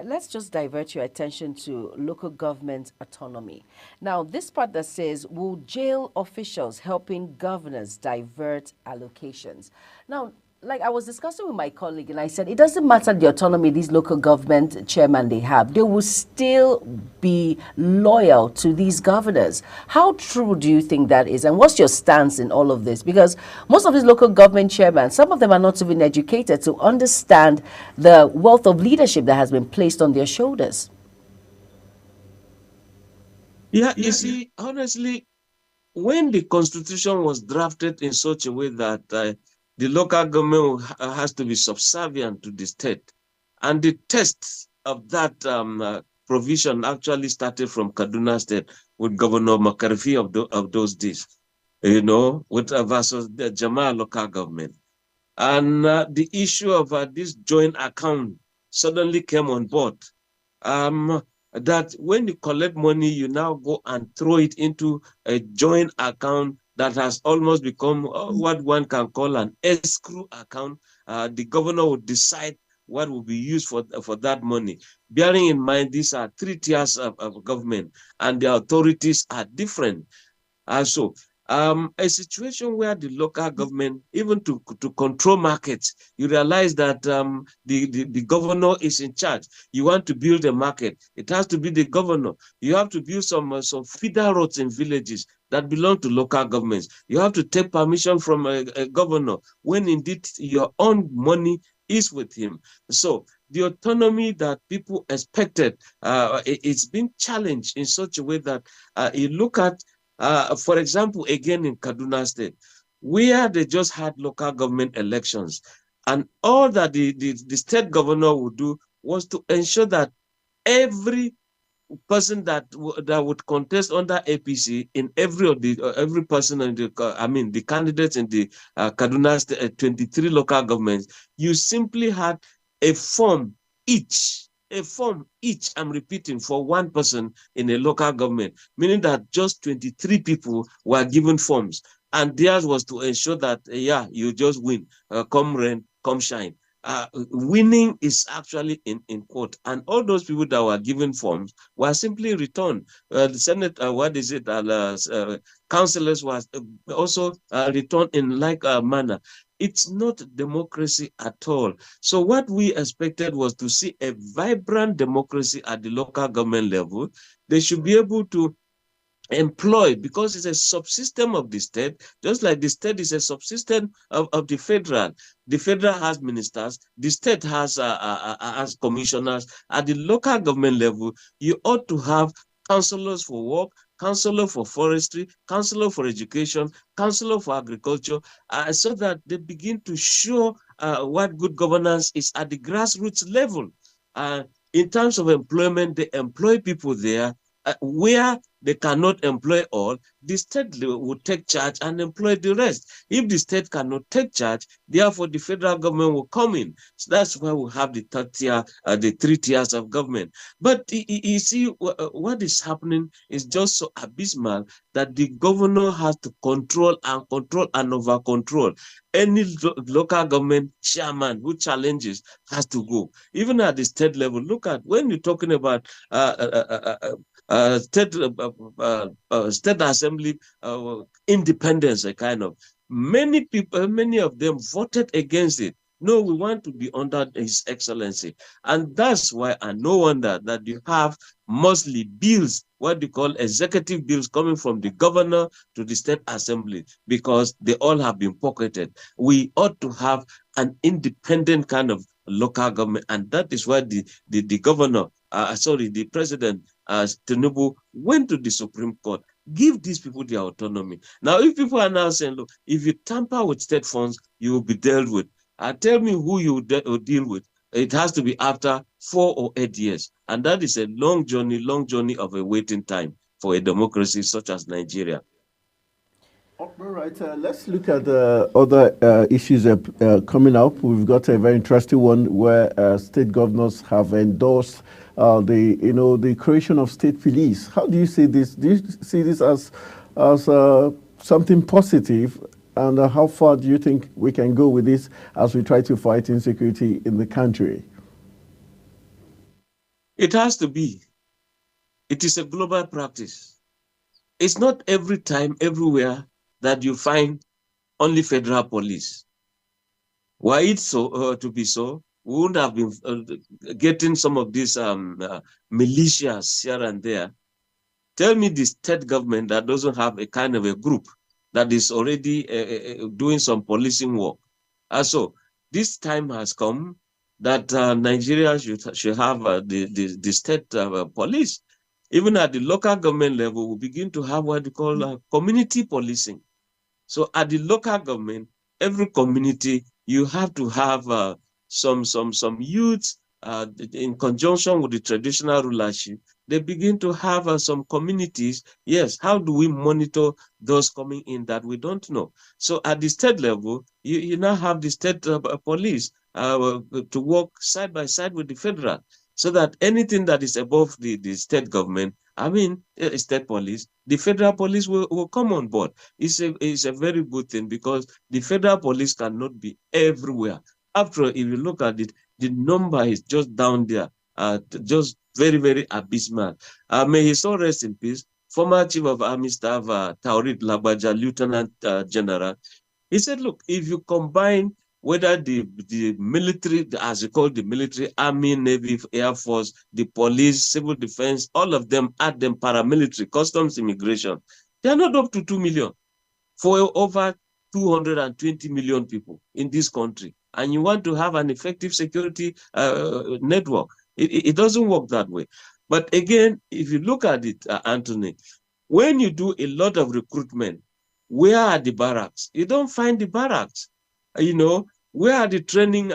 let's just divert your attention to local government autonomy. Now, this part that says, will jail officials helping governors divert allocations? Now, like I was discussing with my colleague, and I said it doesn't matter the autonomy these local government chairmen they have, they will still be loyal to these governors. How true do you think that is, and what's your stance in all of this? Because most of these local government chairmen, some of them are not even educated to understand the wealth of leadership that has been placed on their shoulders. Yeah, you see, honestly, when the constitution was drafted in such a way that the local government has to be subservient to the state, and the test of that provision actually started from Kaduna State with Governor Makarfi of those days, you know, with versus the Jamaa local government. And the issue of this joint account suddenly came on board. That when you collect money, you now go and throw it into a joint account that has almost become what one can call an escrow account. The governor would decide what will be used for that money. Bearing in mind, these are 3 tiers of government and the authorities are different. So a situation where the local government, even to control markets, you realize that the governor is in charge. You want to build a market, it has to be the governor. You have to build some feeder roads in villages that belong to local governments. You have to take permission from a governor when indeed your own money is with him. So the autonomy that people expected, it's been challenged in such a way that you look at, for example, again in Kaduna State, where they just had local government elections, and all that the state governor would do was to ensure that every person that would contest under APC in every person in the the candidates in the Kaduna State 23 local governments, you simply had a form each. I'm repeating, for one person in a local government, meaning that just 23 people were given forms, and theirs was to ensure that, yeah, you just win, come rain, come shine. Winning is actually in quote, and all those people that were given forms were simply returned. The Senate, councillors was also returned in like manner. It's not democracy at all. So what we expected was to see a vibrant democracy at the local government level. They should be able to employ, because it's a subsystem of the state, just like the state is a subsystem of the federal. The federal has ministers, the state has commissioners. At the local government level, you ought to have councillors for work, councillor for forestry, councillor for education, councillor for agriculture, so that they begin to show what good governance is at the grassroots level. In terms of employment, they employ people there. Where they cannot employ all, the state will take charge and employ the rest. If the state cannot take charge, therefore the federal government will come in. So that's why we have the 3 tier, the 3 tiers of government. But you see, what is happening is just so abysmal that the governor has to control and over control. Any local government chairman who challenges has to go. Even at the state level, look at when you're talking about state assembly independence, a kind of, many people, many of them voted against it. No, we want to be under His Excellency. And that's why, and no wonder that you have mostly bills, what they call executive bills, coming from the governor to the state assembly, because they all have been pocketed. We ought to have an independent kind of local government, and that is why the governor, the president, Tinubu, went to the Supreme Court. Give these people their autonomy. Now, if people are now saying, look, if you tamper with state funds, you will be dealt with. Tell me who you will deal with. It has to be after 4 or 8 years. And that is a long journey of a waiting time for a democracy such as Nigeria. All right, let's look at the other issues coming up. We've got a very interesting one where state governors have endorsed the creation of state police. How do you see this? Do you see this as something positive? And how far do you think we can go with this as we try to fight insecurity in the country? It has to be. It is a global practice. It's not every time, everywhere, that you find only federal police. Were it so to be so, we wouldn't have been getting some of these militias here and there. Tell me the state government that doesn't have a kind of a group that is already doing some policing work. So this time has come that Nigeria should have the state police. Even at the local government level, we begin to have what we call community policing. So at the local government, every community, you have to have some youths in conjunction with the traditional rulership. They begin to have some communities. Yes, how do we monitor those coming in that we don't know? So at the state level, you now have the state police to work side by side with the federal, so that anything that is above the state government, I mean, state police, the federal police will come on board. It's a very good thing, because the federal police cannot be everywhere. After all, if you look at it, the number is just down there, just very, very abysmal. May his soul rest in peace. Former Chief of Army Staff, Taurid Lagbaja, Lieutenant General, he said, look, if you combine whether the military, as you call the military, army, navy, air force, the police, civil defense, all of them, add them paramilitary, customs, immigration, they are not up to 2 million for over 220 million people in this country. And you want to have an effective security network. It doesn't work that way. But again, if you look at it, Anthony, when you do a lot of recruitment, where are the barracks? You don't find the barracks. You know, where are the training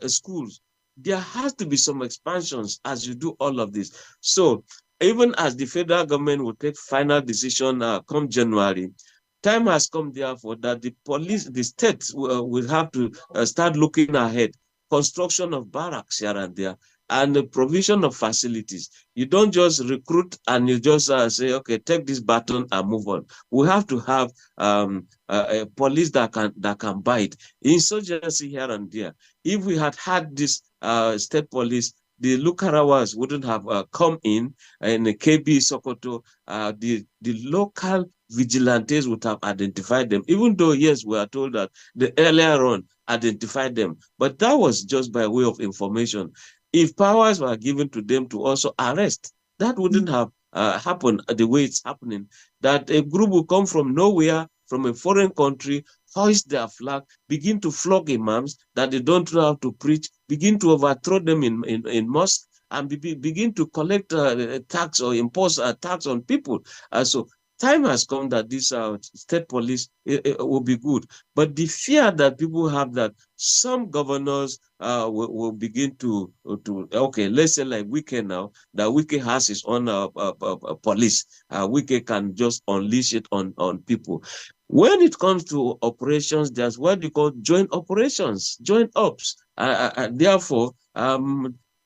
schools? There has to be some expansions as you do all of this. So even as the federal government will take final decision come January, time has come, therefore, that the police, the states will have to start looking ahead. Construction of barracks here and there, and the provision of facilities. You don't just recruit and you just say, okay, take this baton and move on. We have to have a police that can bite. Insurgency here and there. If we had this state police, the Lukarawas wouldn't have come in the KB Sokoto. The local vigilantes would have identified them, even though, yes, we are told that the earlier on identified them, but that was just by way of information. If powers were given to them to also arrest, that wouldn't have happened the way it's happening, that a group will come from nowhere, from a foreign country, hoist their flag, begin to flog imams that they don't know how to preach, begin to overthrow them in mosques, and begin to collect tax or impose a tax on people. So time has come that this state police will be good. But the fear that people have that some governors will begin to okay, let's say like Wike now, that Wike has his own police. Wike can just unleash it on people. When it comes to operations, there's what you call joint operations, joint ops. Therefore,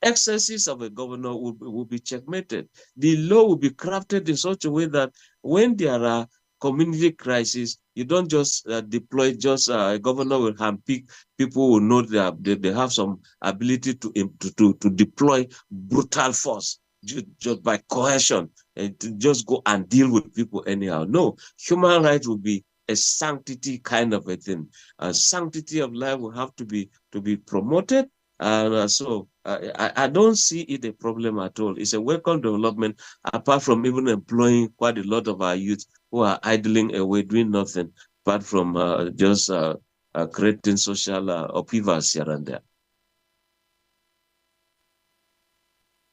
excesses of a governor will be checkmated. The law will be crafted in such a way that when there are community crises, you don't just deploy just a governor will handpick people who know that they have some ability to deploy brutal force just by coercion and to just go and deal with people anyhow. No, human rights will be a sanctity kind of a thing. Sanctity of life will have to be promoted. So I don't see it a problem at all. It's a welcome development, apart from even employing quite a lot of our youth who are idling away, doing nothing, apart from just creating social upheavals here and there.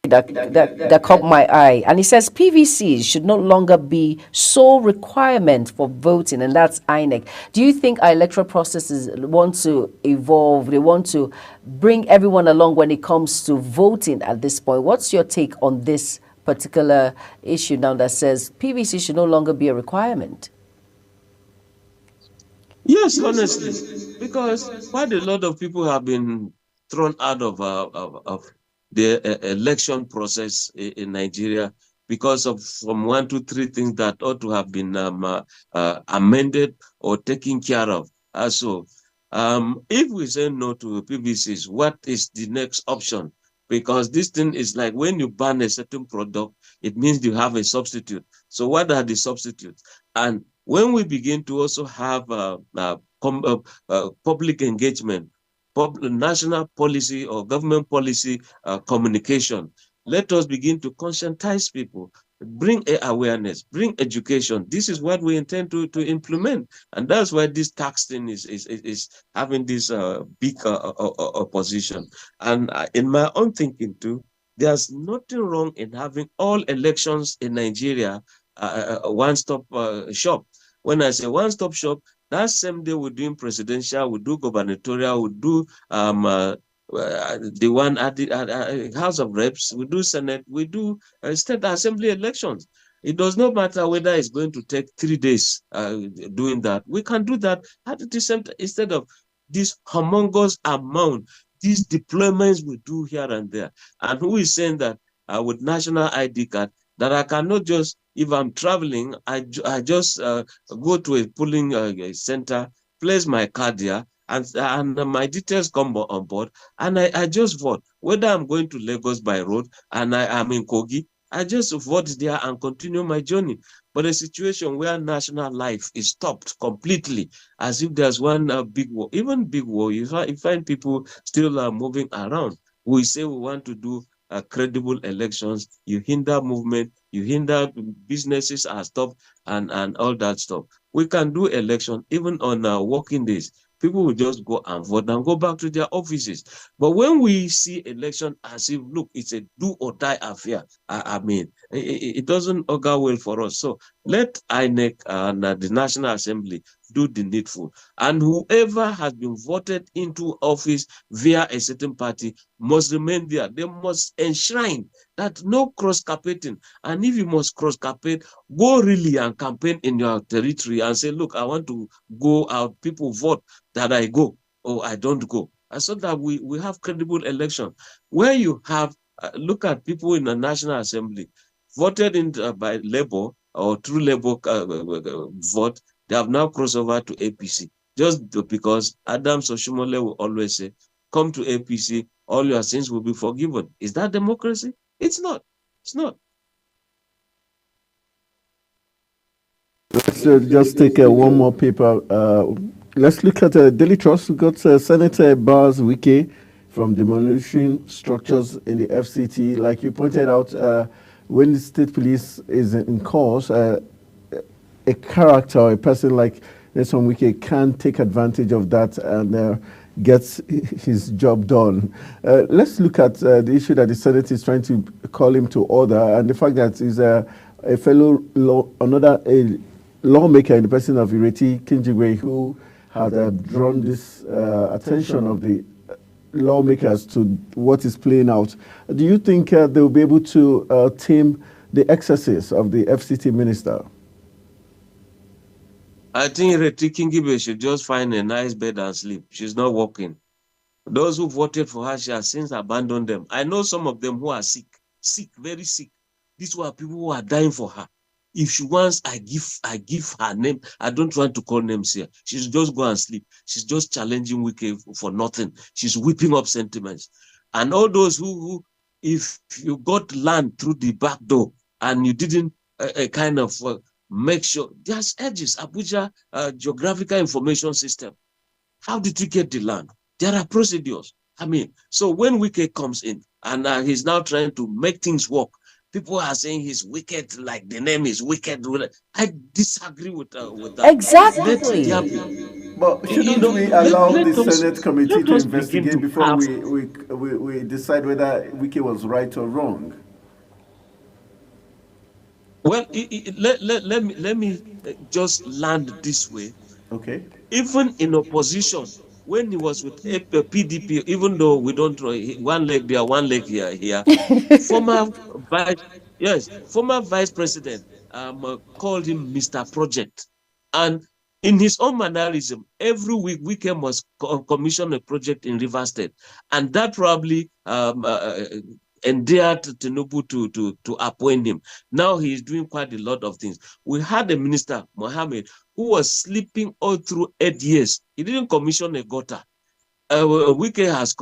That caught my eye, and it says PVCs should no longer be sole requirement for voting, and that's INEC. Do you think our electoral processes want to evolve? They want to bring everyone along when it comes to voting at this point? What's your take on this particular issue now that says PVC should no longer be a requirement? Yes, honestly, because quite a lot of people have been thrown out of the election process in Nigeria because of some 1, 2, 3 things that ought to have been amended or taken care of. So if we say no to PVCs, what is the next option? Because this thing is like when you ban a certain product, it means you have a substitute. So what are the substitutes? And when we begin to also have public engagement, national policy or government policy communication. Let us begin to conscientize people, bring awareness, bring education. This is what we intend to implement. And that's why this tax thing is having this big opposition. And in my own thinking too, there's nothing wrong in having all elections in Nigeria one-stop shop. When I say one-stop shop, that same day we're doing presidential, we do gubernatorial, we do the one at the House of Reps, we do Senate, we do state assembly elections. It does not matter whether it's going to take 3 days doing that. We can do that at the same time instead of this humongous amount, these deployments we do here and there. And who is saying that with national ID card, that I cannot just, if I'm traveling, I just go to a polling center, place my card there, and my details come on board, and I just vote. Whether I'm going to Lagos by road and I am in Kogi, I just vote there and continue my journey. But a situation where national life is stopped completely, as if there's one big war, even big war, you find people still moving around. We say we want to do credible elections, you hinder movement, you hinder businesses are stopped and all that stuff. We can do election even on working days. People will just go and vote and go back to their offices. But when we see election as if, look, it's a do or die affair, I mean, it doesn't augur well for us. So let INEC and the National Assembly do the needful. And whoever has been voted into office via a certain party must remain there. They must enshrine that no cross-carpeting. And if you must cross-carpet, go really and campaign in your territory and say, look, I want to go out, people vote that I go or I don't go. And so that we have credible election. Where you have, look at people in the National Assembly, voted in by Labour or through Labour vote, they have now crossed over to APC. Just because Adams Oshomole will always say, come to APC, all your sins will be forgiven. Is that democracy? It's not. It's not. Let's just take one more paper. Let's look at Daily Trust. We've got Senator Bars Wike from demolishing structures in the FCT. Like you pointed out, when the state police is in cause, a character or a person like Nyesom Wike can take advantage of that and gets his job done. Let's look at the issue that the Senate is trying to call him to order, and the fact that he's a fellow lawmaker in the person of Ireti Kinjigwe, who had drawn this attention of the lawmakers to what is playing out. Do you think they will be able to tame the excesses of the FCT minister? I think Ireti Kinjigwe should just find a nice bed and sleep. She's not working. Those who voted for her, she has since abandoned them. I know some of them who are sick, very sick. These were people who are dying for her. If she wants, I give her name. I don't want to call names here. She should just go and sleep. She's just challenging Wike for nothing. She's whipping up sentiments. And all those who if you got land through the back door and you didn't kind of make sure, there's edges. Abuja Geographical Information System. How did you get the land? There are procedures. I mean, so when Wike comes in and he's now trying to make things work, people are saying he's wicked, like the name is wicked. I disagree with that. Exactly. But shouldn't we allow the Senate committee to investigate before we decide whether Wike was right or wrong? Well, let me just land this way. Okay. Even in opposition, when he was with PDP, even though we don't throw one leg there, one leg here, former vice president called him Mr. Project. And in his own mannerism, every week Wike must commission a project in Rivers State. And that probably endeared Tinubu to appoint him. Now he is doing quite a lot of things. We had a minister, Mohammed, who was sleeping all through 8 years. He didn't commission a gutter. Wike has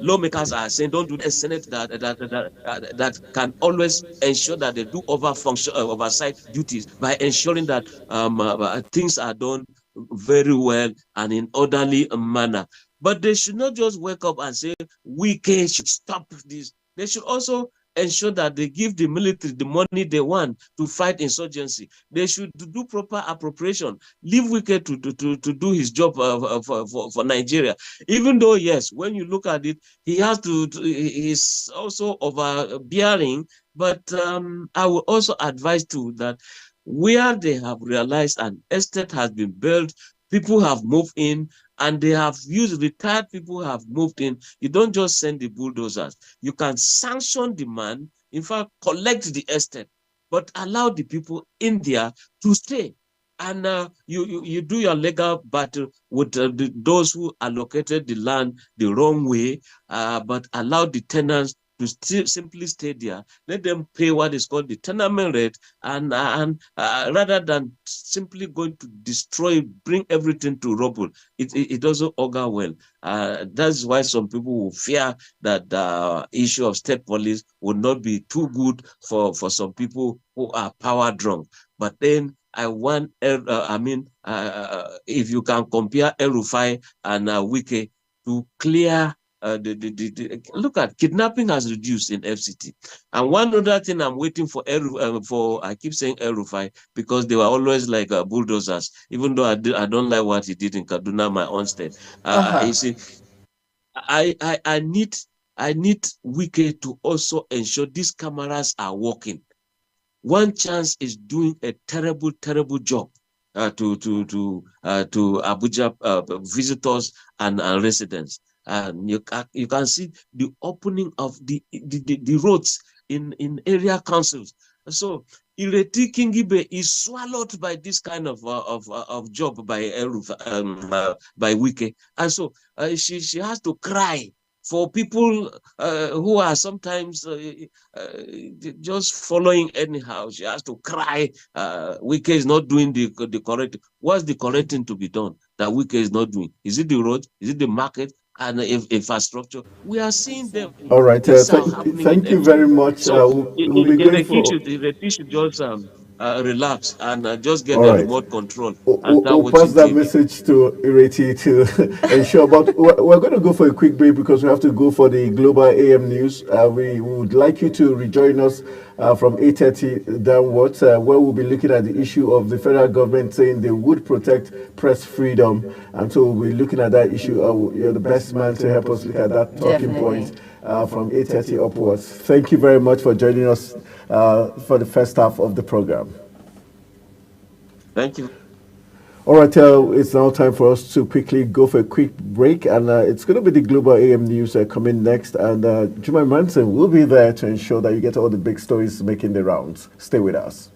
lawmakers are saying don't do the Senate that can always ensure that they do oversight duties by ensuring that things are done very well and in orderly manner. But they should not just wake up and say we should stop this. They should also ensure that they give the military the money they want to fight insurgency. They should do proper appropriation. Leave Wike to do his job for Nigeria. Even though, yes, when you look at it, he's also overbearing. But I will also advise too that where they have realized an estate has been built, people have moved in, and they have used retired people who have moved in. You don't just send the bulldozers. You can sanction the man, in fact, collect the estate, but allow the people in there to stay. And you do your legal battle with those who allocated the land the wrong way, but allow the tenants to simply stay there. Let them pay what is called the tenement rate, and rather than simply going to destroy, bring everything to rubble, it doesn't augur well. That's why some people will fear that the issue of state police will not be too good for some people who are power drunk. But then I want, if you can compare El-Rufai and Wike to clear. Look at kidnapping has reduced in FCT, and one other thing I'm waiting for I keep saying El-Rufai because they were always like bulldozers. Even though I don't like what he did in Kaduna, my own state. You see, I need Wike to also ensure these cameras are working. One Chance is doing a terrible job to Abuja visitors and residents. And you can see the opening of the roads in area councils. So Ireti Kingibe is swallowed by this kind of job by Wike, and so she has to cry for people who are sometimes just following anyhow. She has to cry. Wike is not doing the correct. What's the correct thing to be done that Wike is not doing? Is it the road? Is it the market? And infrastructure? We are seeing them. All right. Thank you very much. So we'll be grateful. The should just relax and just get the remote control. We'll pass that message to Ireti to ensure. But we're going to go for a quick break because we have to go for the Global AM News. We would like you to rejoin us from 8:30 downwards, where we'll be looking at the issue of the federal government saying they would protect press freedom. And so we'll be looking at that issue. You're the best man to help us look at that talking point from 8:30 upwards. Thank you very much for joining us for the first half of the program. Thank you. All right, it's now time for us to quickly go for a quick break, and it's going to be the Global AM News coming next, and Jumai Manson will be there to ensure that you get all the big stories making the rounds. Stay with us.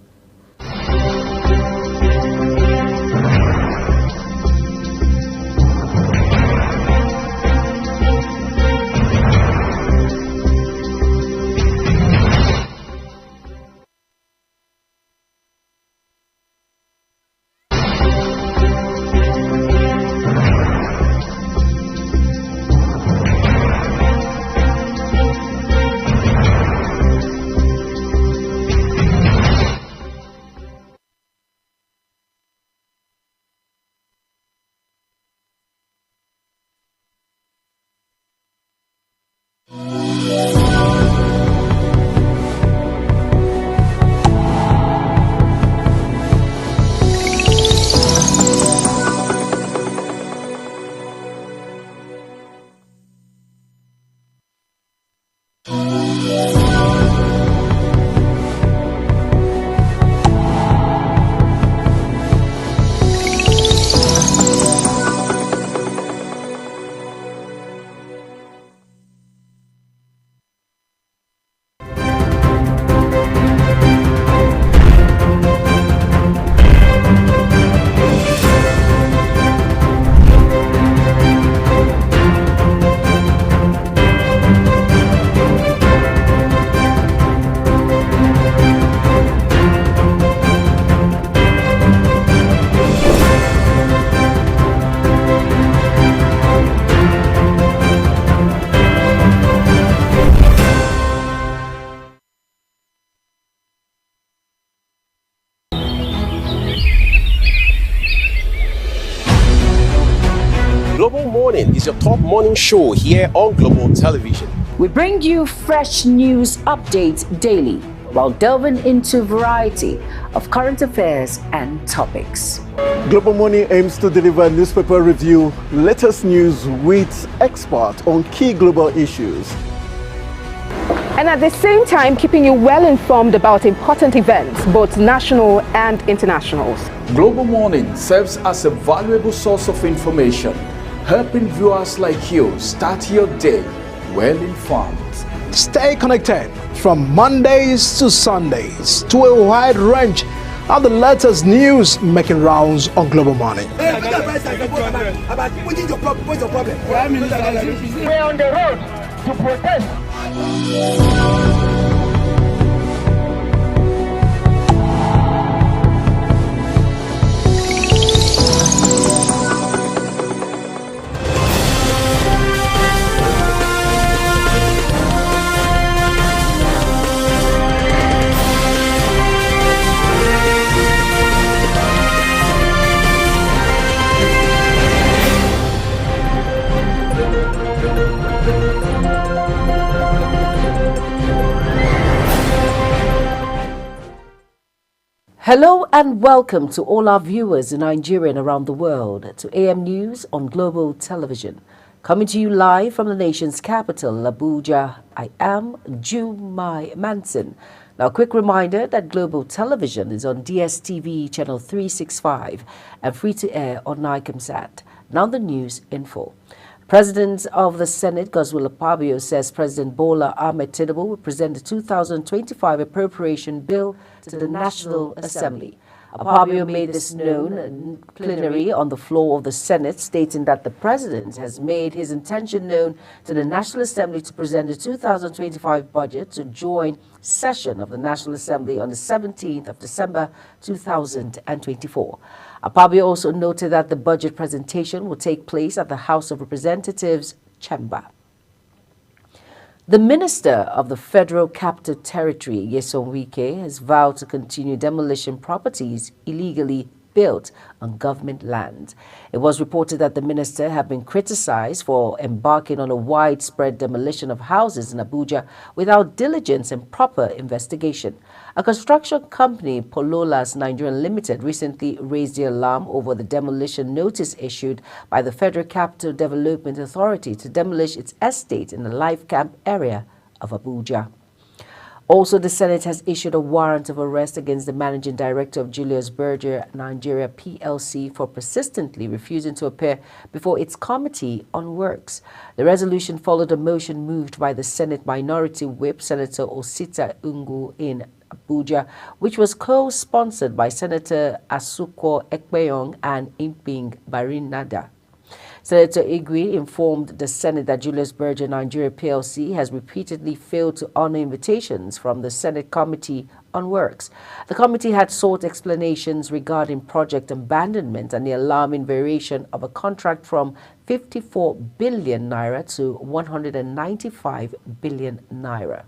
is your top morning show here on Global Television. We bring you fresh news updates daily while delving into a variety of current affairs and topics. Global Morning aims to deliver newspaper review, latest news with experts on key global issues. And at the same time, keeping you well informed about important events, both national and internationals. Global Morning serves as a valuable source of information, helping viewers like you start your day well informed. Stay connected from Mondays to Sundays to a wide range of the latest news making rounds on Global Morning. We're on the road to protest. Hello and welcome to all our viewers in Nigeria and around the world to AM News on Global Television. Coming to you live from the nation's capital, Abuja, I am Jumai Manson. Now, a quick reminder that Global Television is on DSTV channel 365 and free to air on Nicomsat. Now the news info. President of the Senate, Godswill Akpabio, says President Bola Ahmed Tinubu will present the 2025 appropriation bill to the National Assembly. Akpabio made this known in plenary on the floor of the Senate, stating that the president has made his intention known to the National Assembly to present the 2025 budget to joint session of the National Assembly on the 17th of December 2024. Akpabio also noted that the budget presentation will take place at the House of Representatives chamber. The Minister of the Federal Capital Territory, Nyesom Wike, has vowed to continue demolition properties illegally built on government land. It was reported that the minister had been criticized for embarking on a widespread demolition of houses in Abuja without diligence and proper investigation. A construction company, Pololas Nigeria Limited, recently raised the alarm over the demolition notice issued by the Federal Capital Development Authority to demolish its estate in the Life Camp area of Abuja. Also, the Senate has issued a warrant of arrest against the managing director of Julius Berger Nigeria PLC for persistently refusing to appear before its Committee on Works. The resolution followed a motion moved by the Senate Minority Whip, Senator Osita Ungu in Abuja, which was co-sponsored by Senator Asuko Ekpeyong and Imping Barinada. Senator Igwe informed the Senate that Julius Berger Nigeria PLC has repeatedly failed to honor invitations from the Senate Committee on Works. The committee had sought explanations regarding project abandonment and the alarming variation of a contract from 54 billion naira to 195 billion naira.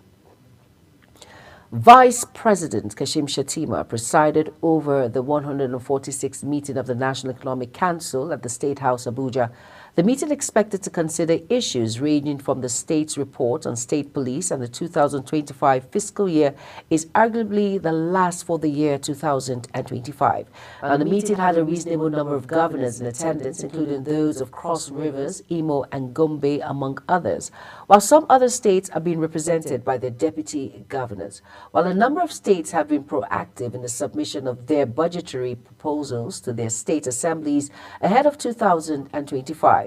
Vice President Kashim Shettima presided over the 146th meeting of the National Economic Council at the State House, Abuja. The meeting expected to consider issues ranging from the state's report on state police and the 2025 fiscal year is arguably the last for the year 2025. And the meeting had a reasonable number of governors in attendance, including those of Cross Rivers, Imo, and Gombe, among others, while some other states are being represented by their deputy governors. While a number of states have been proactive in the submission of their budgetary proposals to their state assemblies ahead of 2025,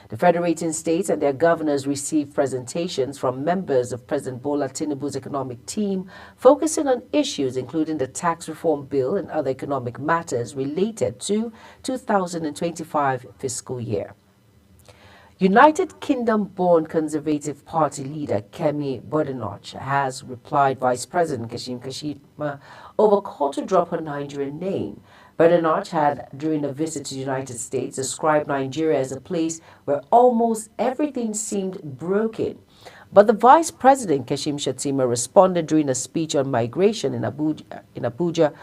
the federating states and their governors received presentations from members of President Bola Tinubu's economic team, focusing on issues including the tax reform bill and other economic matters related to 2025 fiscal year. United Kingdom-born Conservative Party leader Kemi Badenoch has replied Vice President Kashim Shettima over call to drop her Nigerian name. Badenoch had, during a visit to the United States, described Nigeria as a place where almost everything seemed broken. But the Vice President Kashim Shettima responded during a speech on migration in Abuja,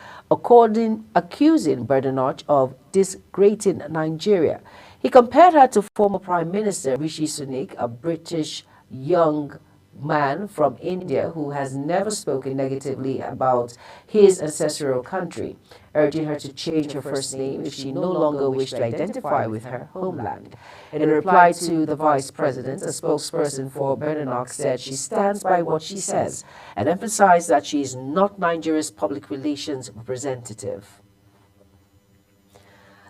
accusing Badenoch of disgracing Nigeria. He compared her to former Prime Minister Rishi Sunak, a British young man from India who has never spoken negatively about his ancestral country, urging her to change her first name if she no longer wished to identify with her homeland. In a reply to the Vice President, a spokesperson for Beninox said she stands by what she says and emphasized that she is not Nigeria's public relations representative.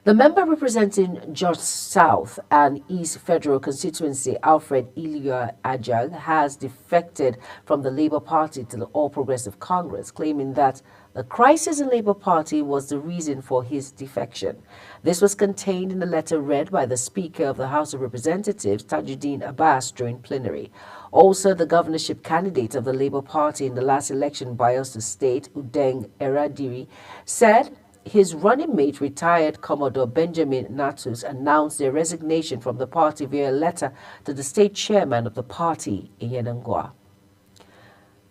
The member representing Jos South and East Federal Constituency, Alfred Ilya Ajag, has defected from the Labour Party to the All Progressive Congress, claiming that the crisis in Labour Party was the reason for his defection. This was contained in a letter read by the Speaker of the House of Representatives, Tajuddin Abbas, during plenary. Also, the governorship candidate of the Labour Party in the last election, Bayelsa State, Udeng Eradiri, said his running mate, retired Commodore Benjamin Natus, announced their resignation from the party via a letter to the state chairman of the party, Iyenangwa.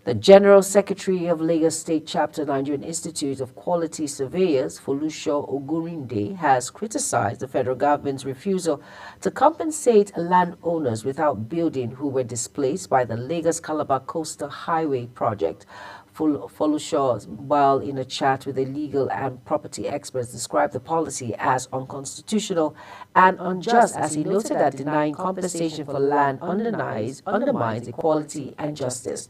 The General Secretary of Lagos State Chapter Nigerian Institute of Quality Surveyors, Folusho Ogurinde, has criticized the federal government's refusal to compensate landowners without building who were displaced by the Lagos-Calabar Coastal Highway project. Folusho, while in a chat with the legal and property experts, described the policy as unconstitutional and unjust, as he noted that denying compensation for land undermines equality and justice.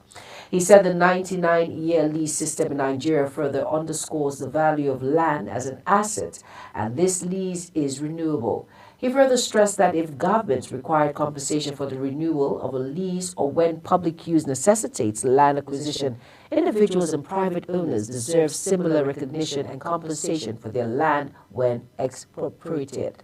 He said the 99-year lease system in Nigeria further underscores the value of land as an asset, and this lease is renewable. He further stressed that if governments required compensation for the renewal of a lease or when public use necessitates land acquisition, individuals and private owners deserve similar recognition and compensation for their land when expropriated.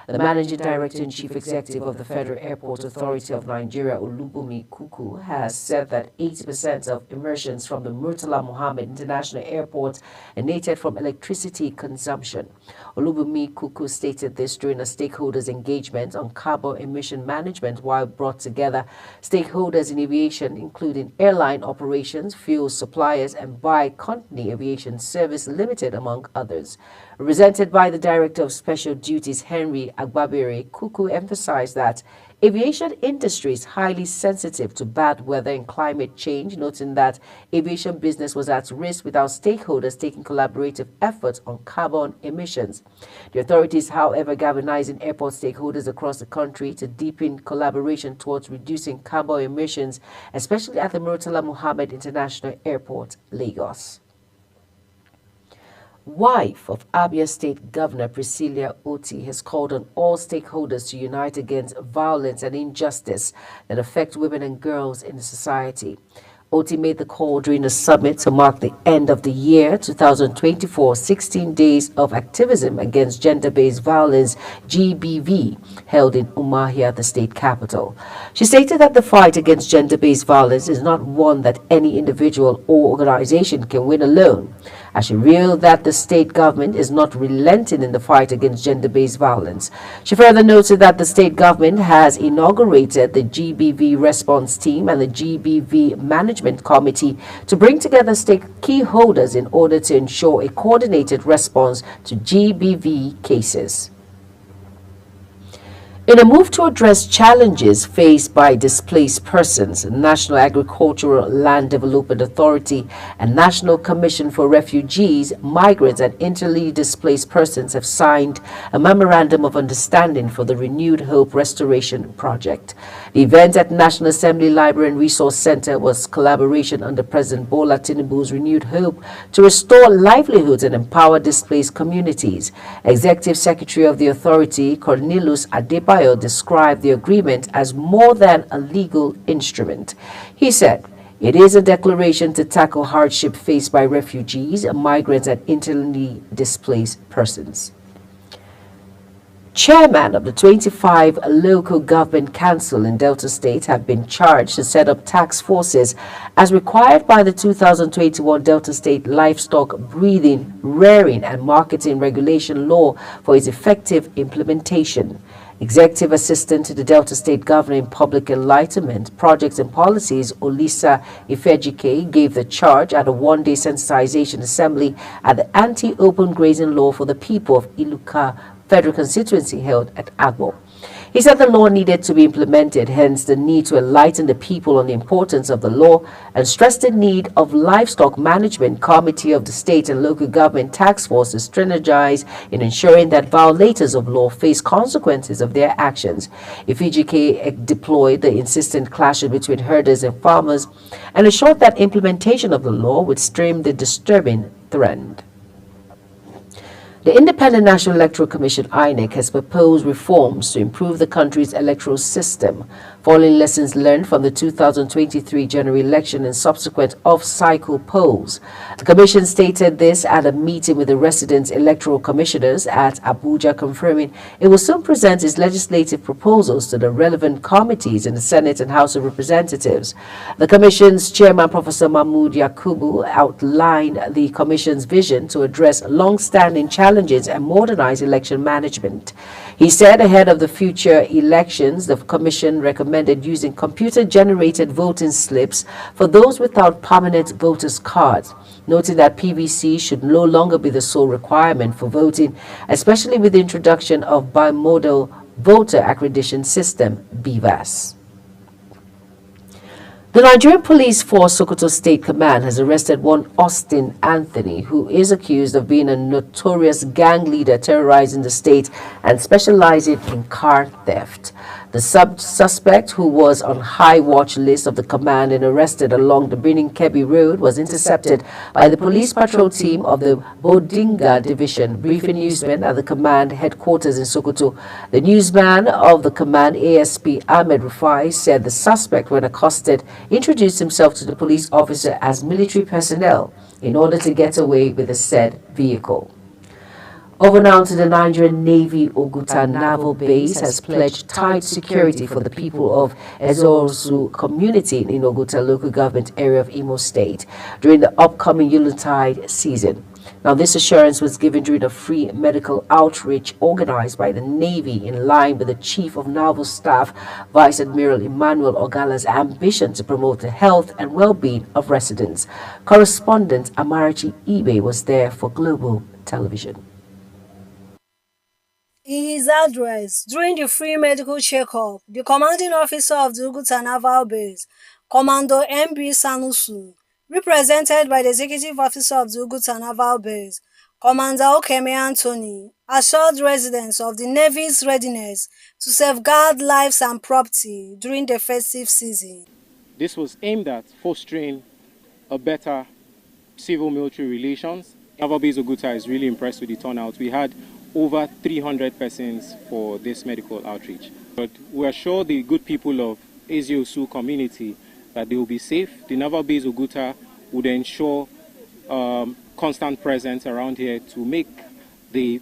The Managing Director and Chief Executive of the Federal Airport Authority of Nigeria, Olubunmi Kuku, has said that 80% of emissions from the Murtala Muhammad International Airport emanated from electricity consumption. Olubunmi Kuku stated this during a stakeholders engagement on carbon emission management, while brought together stakeholders in aviation, including airline operations, fuel suppliers, and By Company Aviation Service Limited, among others. Represented by the Director of Special Duties, Henry Agbabere, Kuku emphasized that aviation industry is highly sensitive to bad weather and climate change, noting that aviation business was at risk without stakeholders taking collaborative efforts on carbon emissions. The authorities, however, galvanizing airport stakeholders across the country to deepen collaboration towards reducing carbon emissions, especially at the Murtala Muhammad International Airport, Lagos. Wife of Abia State Governor Priscilla Oti has called on all stakeholders to unite against violence and injustice that affect women and girls in society. Oti made the call during a summit to mark the end of the year 2024, 16 days of activism against gender-based violence, GBV, held in Umuahia, the state capital. She stated that the fight against gender-based violence is not one that any individual or organization can win alone, as she revealed that the state government is not relenting in the fight against gender-based violence. She further noted that the state government has inaugurated the GBV response team and the GBV management committee to bring together stake key holders in order to ensure a coordinated response to GBV cases. In a move to address challenges faced by displaced persons, National Agricultural Land Development Authority and National Commission for Refugees, Migrants and Internally Displaced Persons have signed a Memorandum of Understanding for the Renewed Hope Restoration Project. The event at National Assembly Library and Resource Center was collaboration under President Bola Tinubu's Renewed Hope to restore livelihoods and empower displaced communities. Executive Secretary of the authority, Cornelius Adebayo, described the agreement as more than a legal instrument. He said, "It is a declaration to tackle hardship faced by refugees, migrants, and internally displaced persons." Chairman of the 25 local government council in Delta State have been charged to set up task forces as required by the 2021 Delta State Livestock Breeding, Rearing and Marketing Regulation Law for its effective implementation. Executive Assistant to the Delta State Governor in Public Enlightenment, Projects and Policies, Olisa Ifejike, gave the charge at a one-day sensitization assembly at the Anti-Open Grazing Law for the people of Iluka Federal constituency held at Agbo. He said the law needed to be implemented, hence the need to enlighten the people on the importance of the law, and stressed the need of Livestock Management Committee of the State and Local Government Task Force to strategize in ensuring that violators of law face consequences of their actions. FGK deployed the insistent clashes between herders and farmers and assured that implementation of the law would stem the disturbing trend. The Independent National Electoral Commission (INEC) has proposed reforms to improve the country's electoral system, following lessons learned from the 2023 general election and subsequent off-cycle polls. The Commission stated this at a meeting with the resident electoral commissioners at Abuja, confirming it will soon present its legislative proposals to the relevant committees in the Senate and House of Representatives. The Commission's chairman, Professor Mahmood Yakubu, outlined the Commission's vision to address long-standing challenges and modernize election management. He said ahead of the future elections, the Commission recommended using computer-generated voting slips for those without permanent voters' cards, noting that PVC should no longer be the sole requirement for voting, especially with the introduction of bimodal voter accreditation system, BVAS. The Nigerian Police Force Sokoto State Command has arrested one Austin Anthony, who is accused of being a notorious gang leader terrorizing the state and specializing in car theft. The suspect, who was on high watch list of the command and arrested along the Birnin Kebbi Road, was intercepted by the police patrol team of the Bodinga Division, briefing newsmen at the command headquarters in Sokoto. The newsman of the command, ASP Ahmed Rufai, said the suspect, when accosted, introduced himself to the police officer as military personnel in order to get away with the said vehicle. Over now to the Nigerian Navy. Oguta Naval Base has pledged tight security for the people of Ezosu community in Oguta local government area of Imo State during the upcoming Yuletide season. Now, this assurance was given during a free medical outreach organized by the Navy in line with the Chief of Naval Staff, Vice Admiral Emmanuel Ogala's ambition to promote the health and well-being of residents. Correspondent Amarachi Ibe was there for Global Television. In his address during the free medical checkup, the commanding officer of the Oguta Naval Base, Commando M.B. Sanusi, represented by the executive officer of the Oguta Naval Base, Commander Okeme Anthony, assured residents of the Navy's readiness to safeguard lives and property during the festive season. This was aimed at fostering a better civil-military relations. Naval Base Oguta is really impressed with the turnout. We had over 300 persons for this medical outreach. But we assure the good people of Eziosu community that they will be safe. The Naval Base Oguta would ensure constant presence around here to make the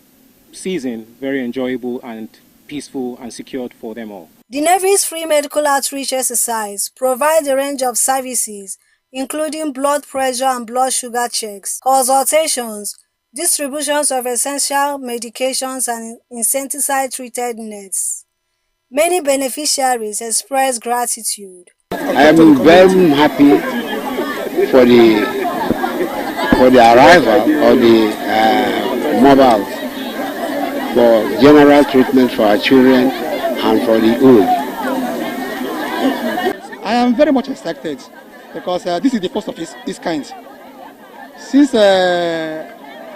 season very enjoyable and peaceful and secured for them all. The Navy's free medical outreach exercise provides a range of services, including blood pressure and blood sugar checks, consultations, distributions of essential medications and insecticide-treated nets. Many beneficiaries expressed gratitude. I am very happy for the arrival of the mobiles for general treatment for our children and for the old. I am very much excited because this is the first of its kind. Since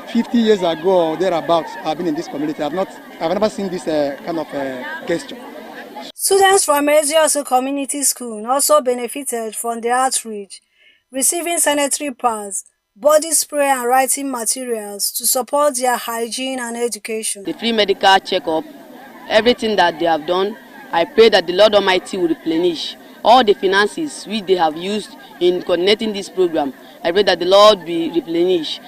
50 years ago or thereabouts, I've been in this community. I've never seen this kind of gesture. Students from Eziosu Community School also benefited from the outreach, receiving sanitary pads, body spray and writing materials to support their hygiene and education. The free medical checkup, everything that they have done, I pray that the Lord Almighty will replenish all the finances which they have used in coordinating this program. I pray that the Lord will replenish.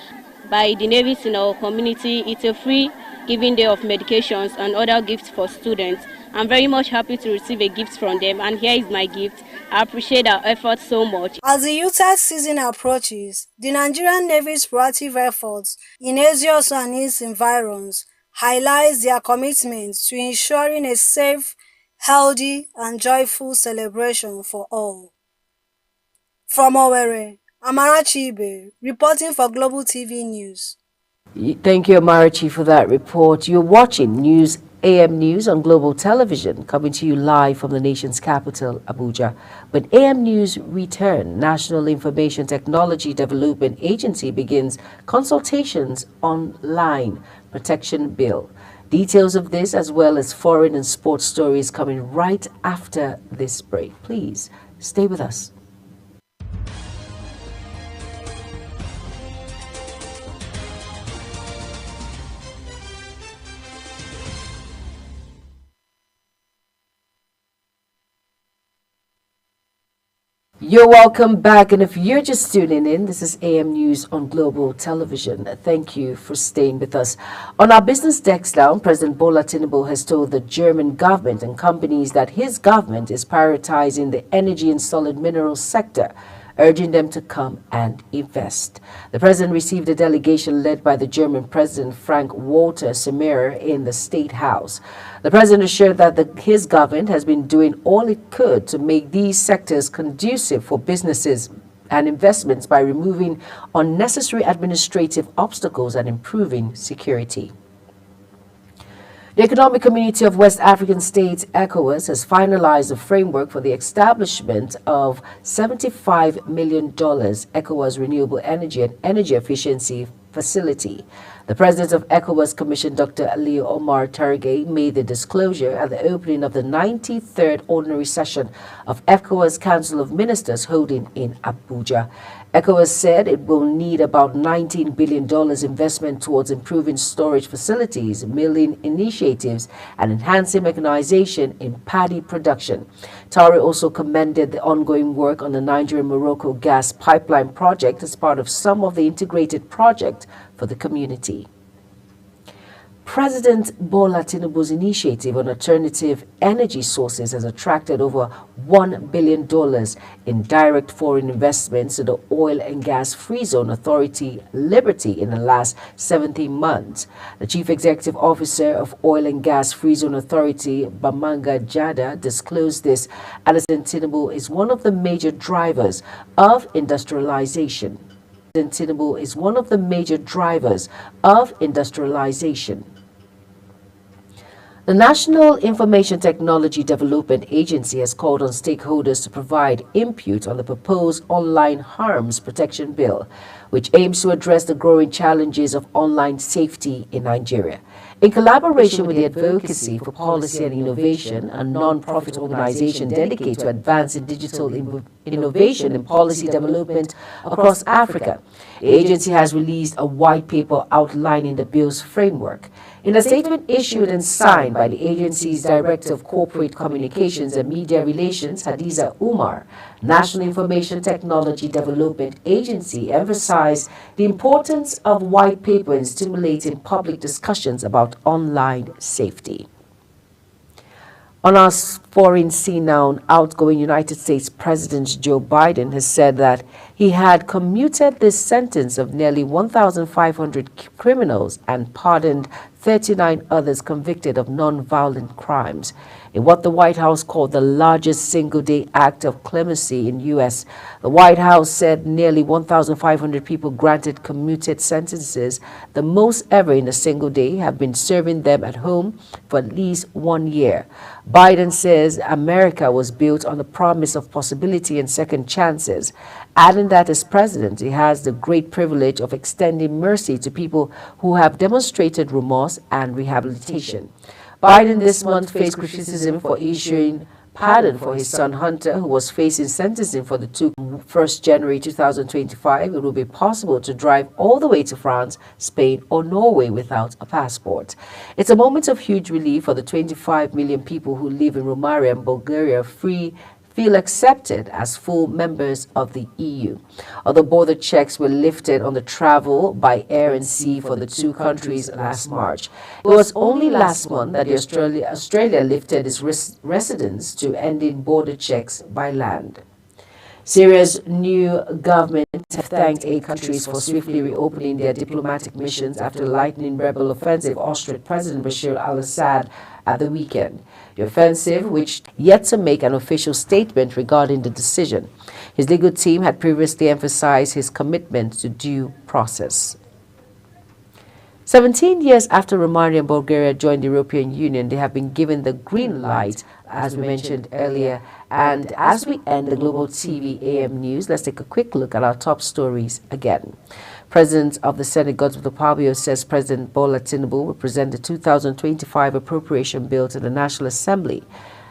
By the Navy's in our community, it's a free giving day of medications and other gifts for students. I'm very much happy to receive a gift from them, and here is my gift. I appreciate our efforts so much. As the Yuletide season approaches, the Nigerian Navy's proactive efforts in Eziosu and its environs highlights their commitment to ensuring a safe, healthy, and joyful celebration for all. From Owerri, Amarachi Ibe, reporting for Global TV News. Thank you, Amarachi, for that report. You're watching AM News on Global Television, coming to you live from the nation's capital, Abuja. When AM News return, National Information Technology Development Agency begins consultations on Line Protection Bill. Details of this, as well as foreign and sports stories, coming right after this break. Please stay with us. You're welcome back, and if you're just tuning in, this is AM News on Global Television. Thank you for staying with us. On our business desk now, President Bola Tinubu has told the German government and companies that his government is prioritizing the energy and solid minerals sector, urging them to come and invest. The president received a delegation led by the German President Frank-Walter Steinmeier in the State House. The president assured that his government has been doing all it could to make these sectors conducive for businesses and investments by removing unnecessary administrative obstacles and improving security. The Economic Community of West African States, ECOWAS, has finalized a framework for the establishment of $75 million ECOWAS Renewable Energy and Energy Efficiency Facility. The president of ECOWAS Commission, Dr. Leo Omar Targay, made the disclosure at the opening of the 93rd Ordinary Session of ECOWAS Council of Ministers holding in Abuja. ECOWAS said it will need about $19 billion investment towards improving storage facilities, milling initiatives, and enhancing mechanization in paddy production. Tari also commended the ongoing work on the Nigeria-Morocco gas pipeline project as part of some of the integrated project for the community. President Bola Tinubu's initiative on alternative energy sources has attracted over $1 billion in direct foreign investments to the Oil and Gas Free Zone Authority, Liberty, in the last 17 months. The Chief Executive Officer of Oil and Gas Free Zone Authority, Bamanga Jada, disclosed this, and Tinubu is one of the major drivers of industrialization. Tinubu is one of the major drivers of industrialization. The National Information Technology Development Agency has called on stakeholders to provide input on the proposed Online Harms Protection Bill, which aims to address the growing challenges of online safety in Nigeria. In collaboration with the Advocacy for Policy and Innovation, a non-profit organization dedicated to advancing digital innovation and policy development across Africa, the agency has released a white paper outlining the bill's framework. In a statement issued and signed by the agency's Director of Corporate Communications and Media Relations, Hadiza Umar, National Information Technology Development Agency emphasized the importance of white paper in stimulating public discussions about online safety. On our foreign scene now, outgoing United States President Joe Biden has said that he had commuted the sentence of nearly 1,500 criminals and pardoned 39 others convicted of non-violent crimes in what the White House called the largest single-day act of clemency in U.S. The White House said nearly 1,500 people granted commuted sentences, the most ever in a single day, have been serving them at home for at least 1 year. Biden says America was built on the promise of possibility and second chances, adding that as president, he has the great privilege of extending mercy to people who have demonstrated remorse and rehabilitation. Biden this month faced criticism for issuing pardon for his son Hunter, who was facing sentencing for the 1st January 2025. It will be possible to drive all the way to France, Spain, or Norway without a passport. It's a moment of huge relief for the 25 million people who live in Romania and Bulgaria feel accepted as full members of the EU. Although border checks were lifted on the travel by air and sea for the two countries last March, it was only last month that Australia lifted its residents to ending border checks by land. Syria's new government have thanked 8 countries for swiftly reopening their diplomatic missions after the lightning rebel offensive ousted President Bashar al-Assad at the weekend. The offensive, which yet to make an official statement regarding the decision. His legal team had previously emphasized his commitment to due process. 17 years after Romania and Bulgaria joined the European Union, they have been given the green light, as we mentioned earlier. And as we end the Global TV AM news, let's take a quick look at our top stories again. President of the Senate, Godswill Akpabio, says President Bola Tinubu will present the 2025 appropriation bill to the National Assembly.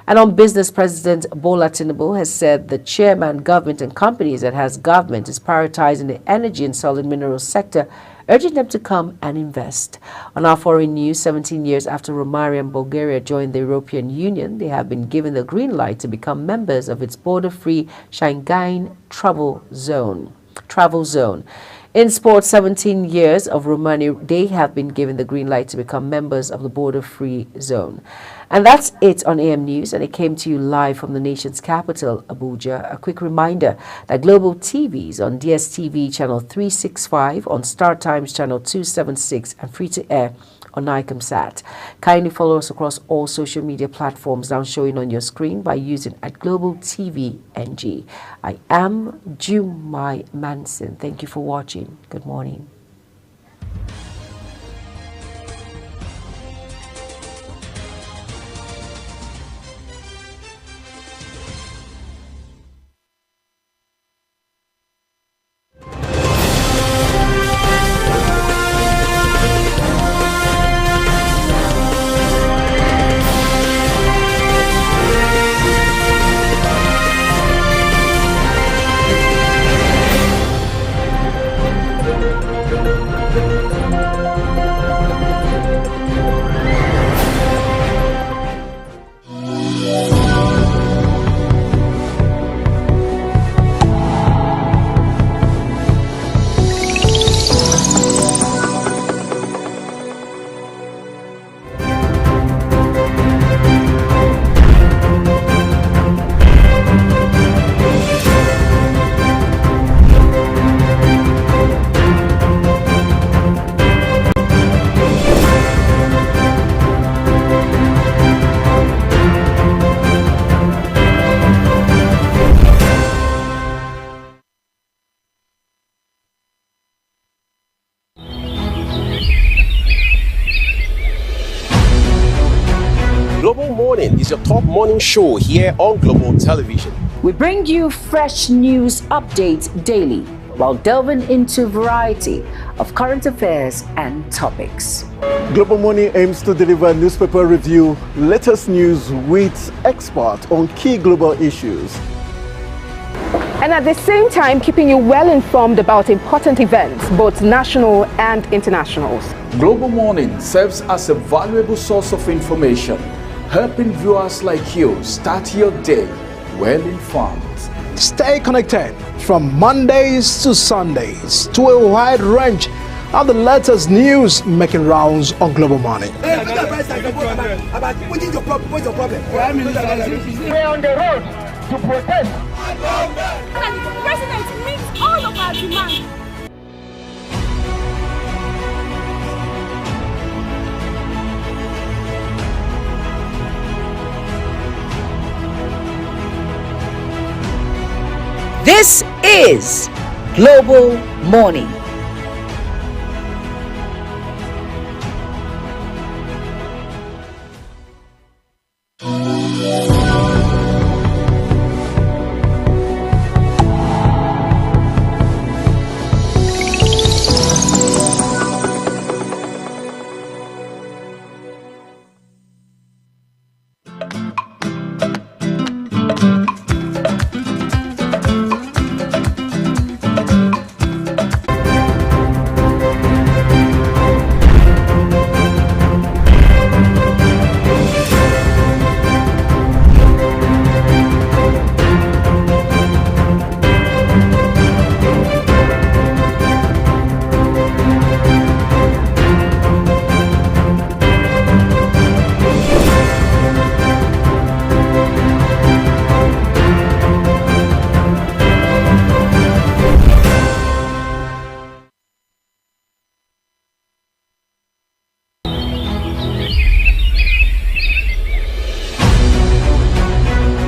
And on business, President Bola Tinubu has said the chairman, government and companies that has government is prioritizing the energy and solid minerals sector, urging them to come and invest. On our foreign news, 17 years after Romania and Bulgaria joined the European Union, they have been given the green light to become members of its border-free Schengen travel zone. In sports, 17 years of Romania, they have been given the green light to become members of the border-free zone. And that's it on AM News, and it came to you live from the nation's capital, Abuja. A quick reminder that Global TV is on DSTV channel 365, on Star Times channel 276, and free-to-air on Nicomsat. Kindly follow us across all social media platforms now showing on your screen by using @GlobalTVNG. I am Jumai Manson. Thank you for watching. Good morning. Global Morning is your top morning show here on Global Television. We bring you fresh news updates daily while delving into a variety of current affairs and topics. Global Morning aims to deliver newspaper review, latest news with experts on key global issues. And at the same time, keeping you well informed about important events, both national and internationals. Global Morning serves as a valuable source of information, helping viewers like you start your day well informed. Stay connected from Mondays to Sundays to a wide range of the latest news making rounds on Global Morning. We're on the road to protest. The president meets all of our demands. This is Global Morning.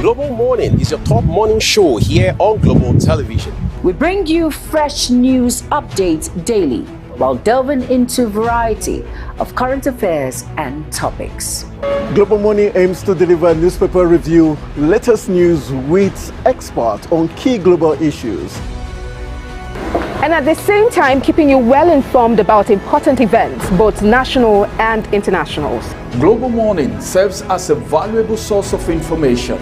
Global Morning is your top morning show here on Global Television. We bring you fresh news updates daily while delving into a variety of current affairs and topics. Global Morning aims to deliver newspaper review, latest news with experts on key global issues. And at the same time, keeping you well informed about important events, both national and internationals. Global Morning serves as a valuable source of information,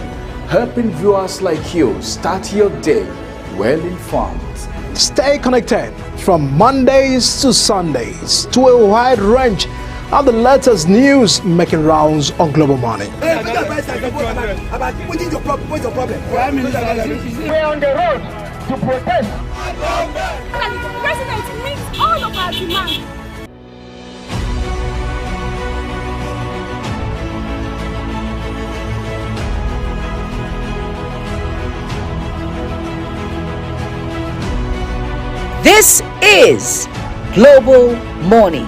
helping viewers like you start your day well informed. Stay connected from Mondays to Sundays to a wide range of the latest news making rounds on Global Morning. We're on the road to protest. The president meets all of our demands. This is Global Morning.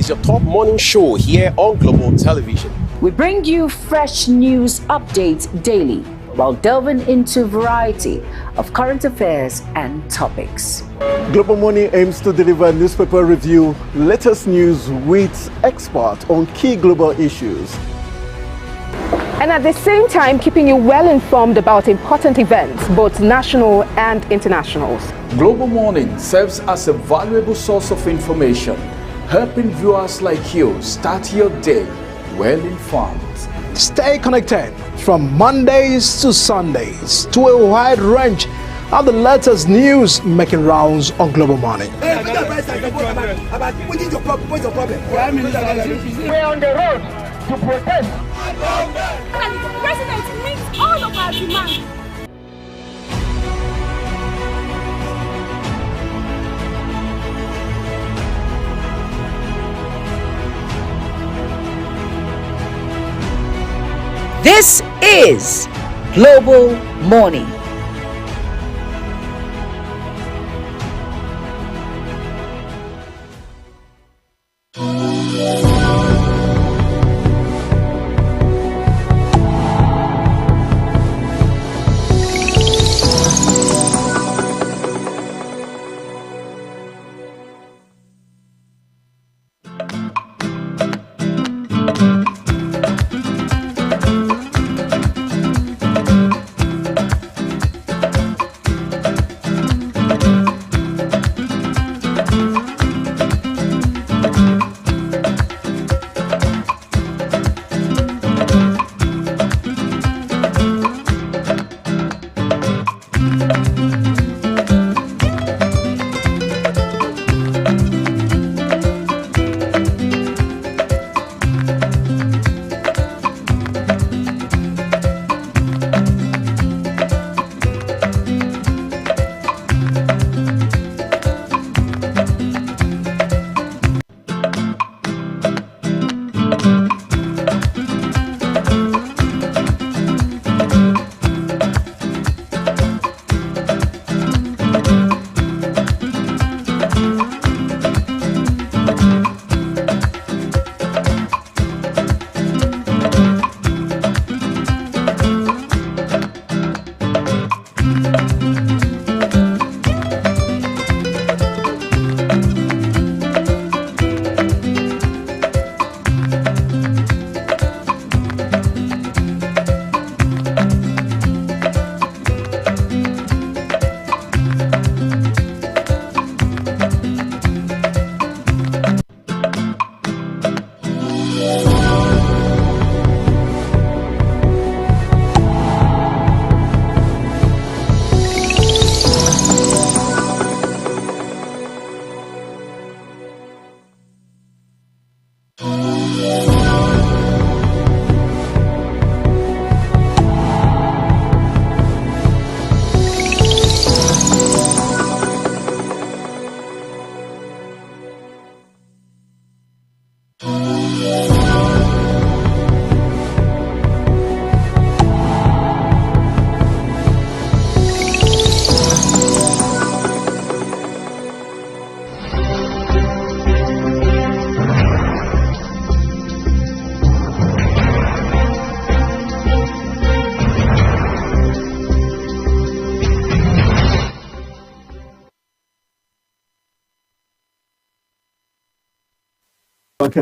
is your top morning show here on Global Television. We bring you fresh news updates daily while delving into a variety of current affairs and topics. Global Morning aims to deliver newspaper review, latest news with experts on key global issues. And at the same time, keeping you well informed about important events, both national and international. Global Morning serves as a valuable source of information, helping viewers like you start your day well informed. Stay connected from Mondays to Sundays to a wide range of the latest news making rounds on Global Morning. We're on the road to protest. The president meets all of our demands. This is Global Morning.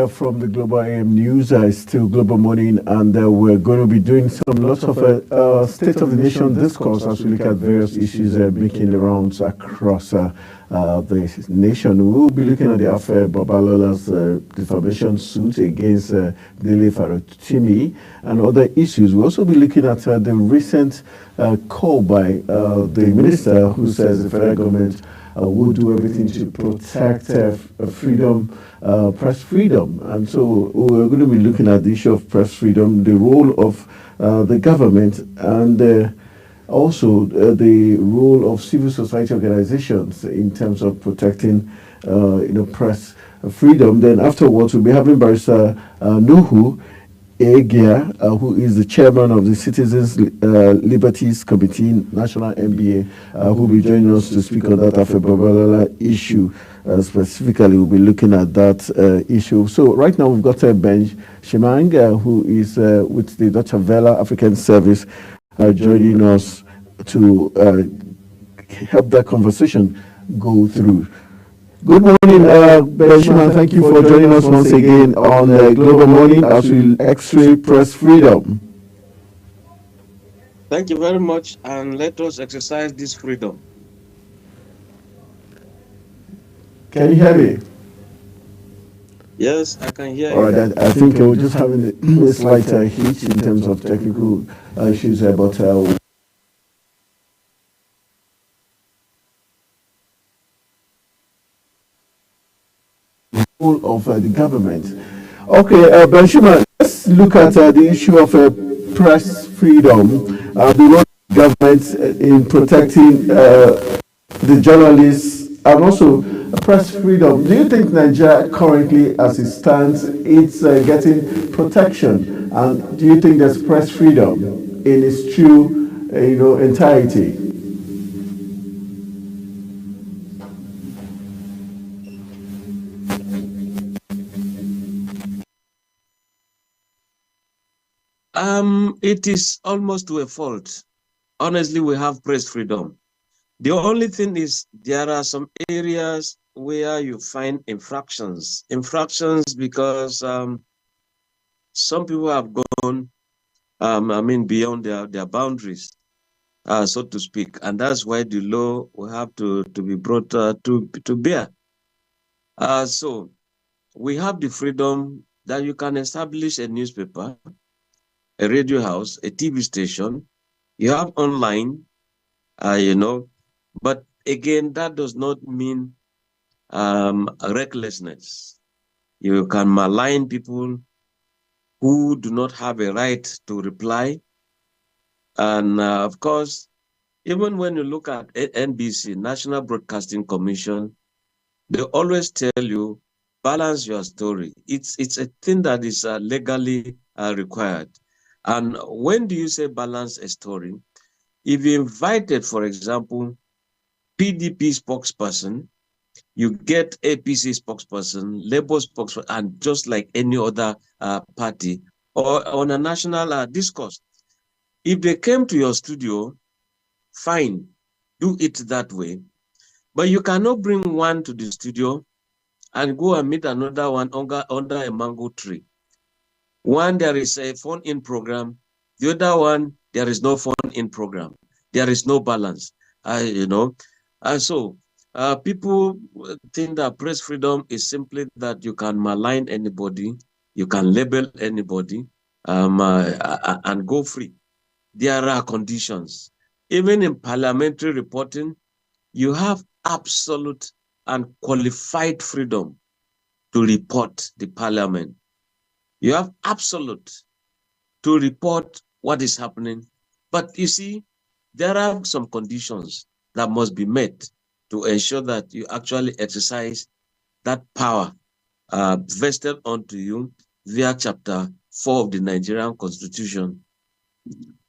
From the Global AM News, still Global Morning, and we're going to be doing lots of State of the Nation discourse as we look at various issues making the rounds across the nation. We'll be looking at the affair Babalola's defamation suit against Dele Farotimi and other issues. We'll also be looking at the recent call by the minister who says the federal government will do everything to protect freedom, press freedom. And so we're going to be looking at the issue of press freedom, the role of the government, and also the role of civil society organizations in terms of protecting press freedom. Then afterwards, we'll be having Barrister Nuhu Egia, who is the chairman of the Citizens Liberties Committee, National MBA, who will be joining us to speak on that Afro-Babalola issue. Specifically, we'll be looking at that issue. So right now we've got Ben Shimang, who is with the Deutsche Welle African Service, joining us to help that conversation go through. Good morning, Ben Shimang. Thank you for joining us once again on Global Morning as we X-ray press freedom. Thank you very much, and let us exercise this freedom. Can you hear me? Yes, I can hear you. All right, I think we're just having a slight hitch in terms of technical issues here, but of the government. Okay, Ben Shimang, let's look at the issue of press freedom. The role of the government in protecting the journalists and also press freedom. Do you think Nigeria currently, as it stands, it's getting protection? And do you think there's press freedom in its true, entirety? It is almost to a fault. Honestly, we have press freedom. The only thing is there are some areas where you find infractions. Infractions because some people have gone, beyond their boundaries, so to speak. And that's why the law will have to be brought to bear. So we have the freedom that you can establish a newspaper, a radio house, a TV station. You have online, but again, that does not mean recklessness. You can malign people who do not have a right to reply. And of course, even when you look at NBC, National Broadcasting Commission, they always tell you, balance your story. It's a thing that is legally required. And when do you say balance a story? If you invited, for example, PDP spokesperson, you get APC spokesperson, Labour spokesperson, and just like any other party, or on a national discourse. If they came to your studio, fine, do it that way. But you cannot bring one to the studio and go and meet another one under a mango tree. One, there is a phone-in program. The other one, there is no phone-in program. There is no balance, So people think that press freedom is simply that you can malign anybody, you can label anybody, and go free. There are conditions. Even in parliamentary reporting, you have absolute and qualified freedom to report the parliament. You have absolute to report what is happening. But you see, there are some conditions that must be met to ensure that you actually exercise that power vested onto you via Chapter 4 of the Nigerian Constitution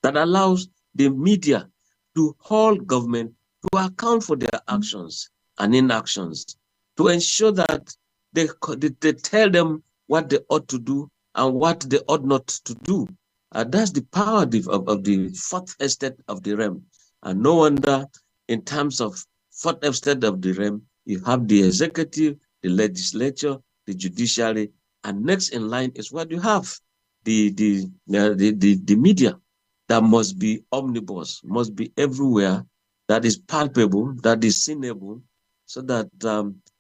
that allows the media to hold government to account for their actions and inactions, to ensure that they tell them what they ought to do and what they ought not to do. That's the power of the fourth estate of the realm. And no wonder, in terms of fourth estate of the realm, you have the executive, the legislature, the judiciary, and next in line is what you have, the media that must be omnibus, must be everywhere, that is palpable, that is seeable, so that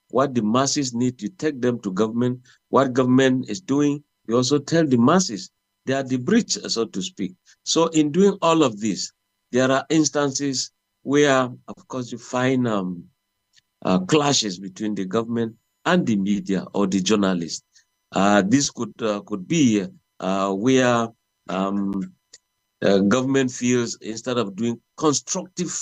what the masses need, you take them to government. What government is doing, you also tell the masses. They are the bridge, so to speak. So in doing all of this, there are instances where, of course, you find clashes between the government and the media or the journalists. This could be where government feels instead of doing constructive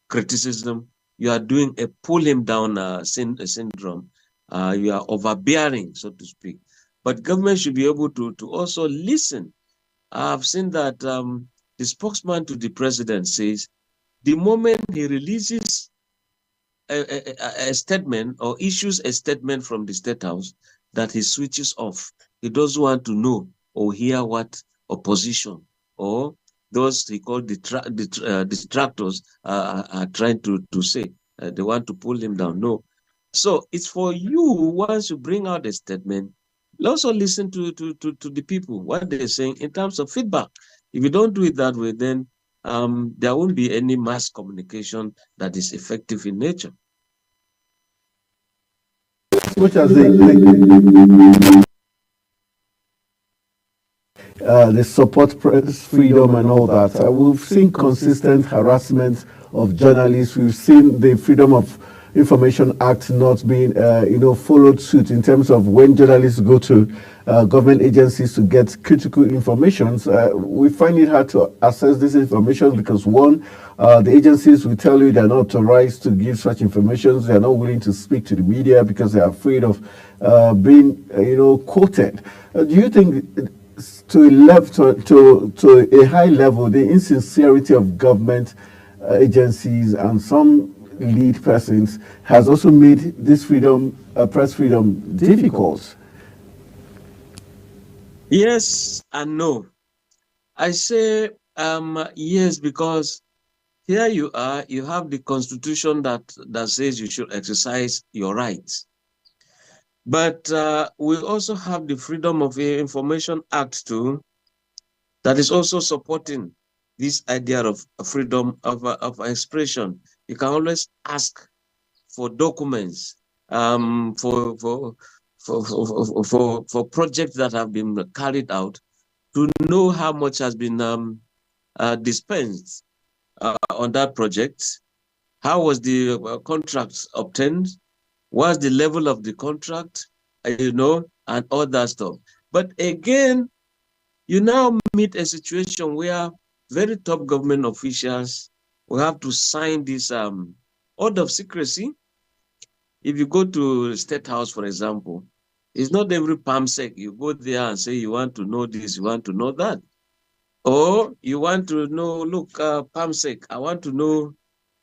criticism, you are doing a pull him down syndrome. You are overbearing, so to speak. but government should be able to also listen. I've seen that the spokesman to the president says the moment he releases a statement or issues a statement from the State House, that he switches off. He doesn't want to know or hear what opposition or those he called distractors are trying to say. They want to pull him down. No. So it's for you, once you bring out a statement, also listen to the people, what they're saying in terms of feedback. If you don't do it that way, then there won't be any mass communication that is effective in nature. Which as they support press freedom and all that. We've seen consistent harassment of journalists. We've seen the Freedom of Information Act not being, followed suit in terms of when journalists go to government agencies to get critical information. We find it hard to access this information because, one, the agencies will tell you they're not authorized to give such information. They're not willing to speak to the media because they're afraid of being, quoted. Do you think, to a high level, the insincerity of government agencies and some lead persons has also made this press freedom difficult? Yes and no. I say yes, because here you are, you have the constitution that says you should exercise your rights. But we also have the Freedom of Information Act too, that is also supporting this idea of freedom of expression. You can always ask for documents for projects that have been carried out to know how much has been dispensed on that project. How was the contract obtained? What's the level of the contract? And all that stuff. But again, you now meet a situation where very top government officials will have to sign this order of secrecy. If you go to the State House, for example, it's not every PAMSEC you go there and say you want to know this, you want to know that. Or you want to know, look, PAMSEC, I want to know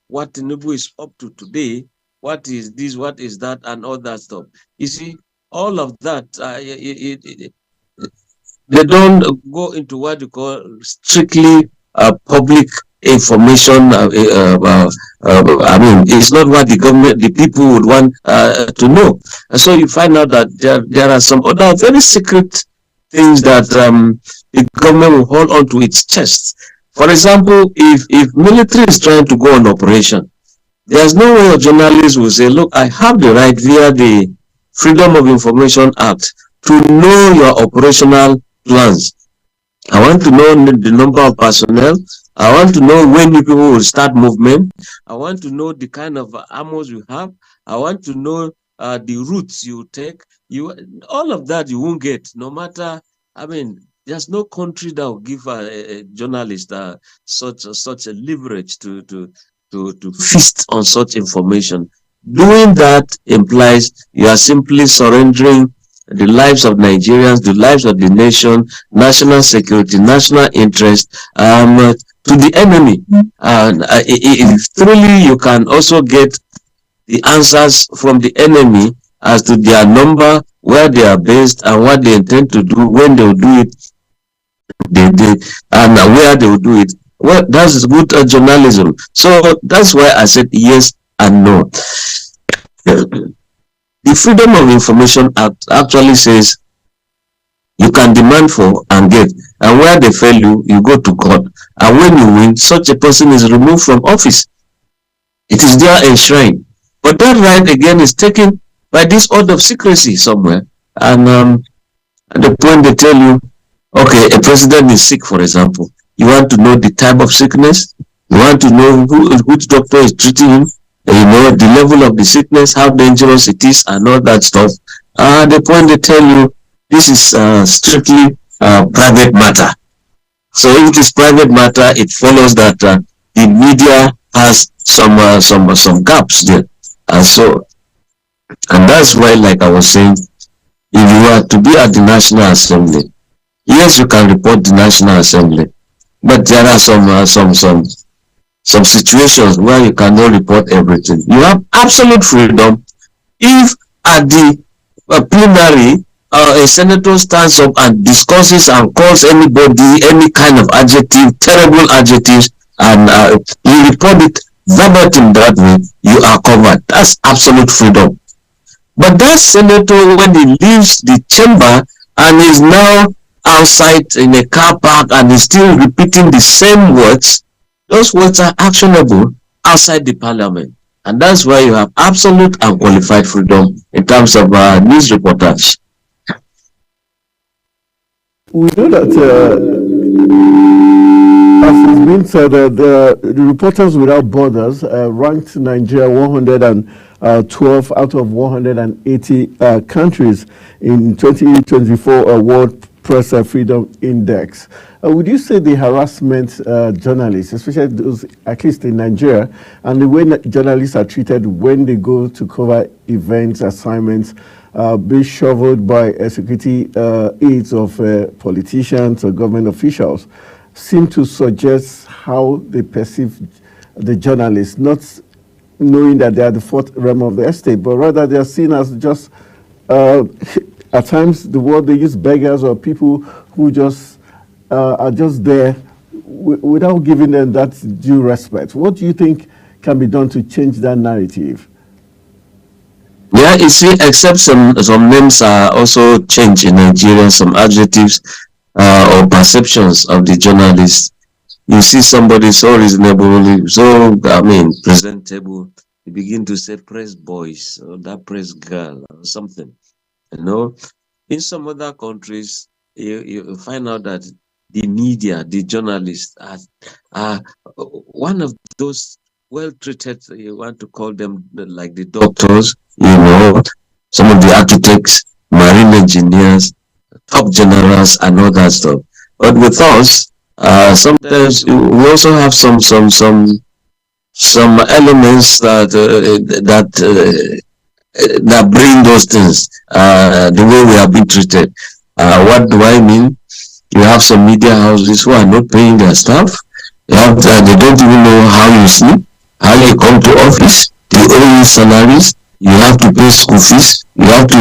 what Tinubu is up to today. What is this, what is that, and all that stuff. You see, all of that, they don't go into what you call strictly public information. I mean, it's not what the people would want to know. And so you find out that there are some other very secret things that the government will hold on to its chest. For example, if military is trying to go on operation, there's no way a journalist will say, look, I have the right via the Freedom of Information Act to know your operational plans. I want to know the number of personnel. I want to know when you people will start movement. I want to know the kind of armors you have. I want to know the routes you take. All of that you won't get, no matter, I mean, there's no country that will give a journalist such a leverage to feast on such information. Doing that implies you are simply surrendering the lives of Nigerians, the lives of the nation, national security, national interest to the enemy. And if truly you can also get the answers from the enemy as to their number, where they are based, and what they intend to do, when they will do it, and where they will do it. Well, that's good journalism. So that's why I said yes and no. The Freedom of Information Act actually says you can demand for and get, and where they fail you, you go to court. And when you win, such a person is removed from office. It is there enshrined. But that right again is taken by this order of secrecy somewhere. And at the point they tell you, okay, a president is sick, for example. You want to know the type of sickness. You want to know which doctor is treating him. You know, the level of the sickness, how dangerous it is, and all that stuff. At the point they tell you, this is strictly private matter. So if it is private matter, it follows that the media has some gaps there. And that's why, like I was saying, if you are to be at the National Assembly, yes, you can report the National Assembly, but there are some situations where you cannot report everything. You have absolute freedom. If at the plenary, a senator stands up and discusses and calls anybody any kind of adjective, terrible adjectives, and you report it verbatim that way, you are covered. That's absolute freedom. But that senator, when he leaves the chamber and is now outside in a car park and is still repeating the same words, those words are actionable outside the parliament. And that's why you have absolute and qualified freedom in terms of news reporters. We know that, as has been said, the Reporters Without Borders ranked Nigeria 112 out of 180 countries in 2024 World Press Freedom Index. Would you say the harassment journalists, especially those, at least in Nigeria, and the way journalists are treated when they go to cover events, assignments, be shoveled by security aides of politicians or government officials, seem to suggest how they perceive the journalists, not knowing that they are the fourth realm of the estate, but rather they are seen as just, at times, the word they use, beggars or people who just are just there without giving them that due respect. What do you think can be done to change that narrative? Yeah, you see, except some names are also changed in Nigeria, some adjectives or perceptions of the journalists. You see somebody so reasonable, so, presentable, you begin to say press boys or that press girl or something. You know, in some other countries, you find out that the media, the journalists are one of those well-treated, you want to call them like the doctors, you know, some of the architects, marine engineers, top generals, and all that stuff. But with us, sometimes we also have some elements that bring those things, the way we have been treated. What do I mean? You have some media houses who are not paying their staff. They don't even know how you sleep, how you come to office. They owe you salaries. You have to pay school fees. You have to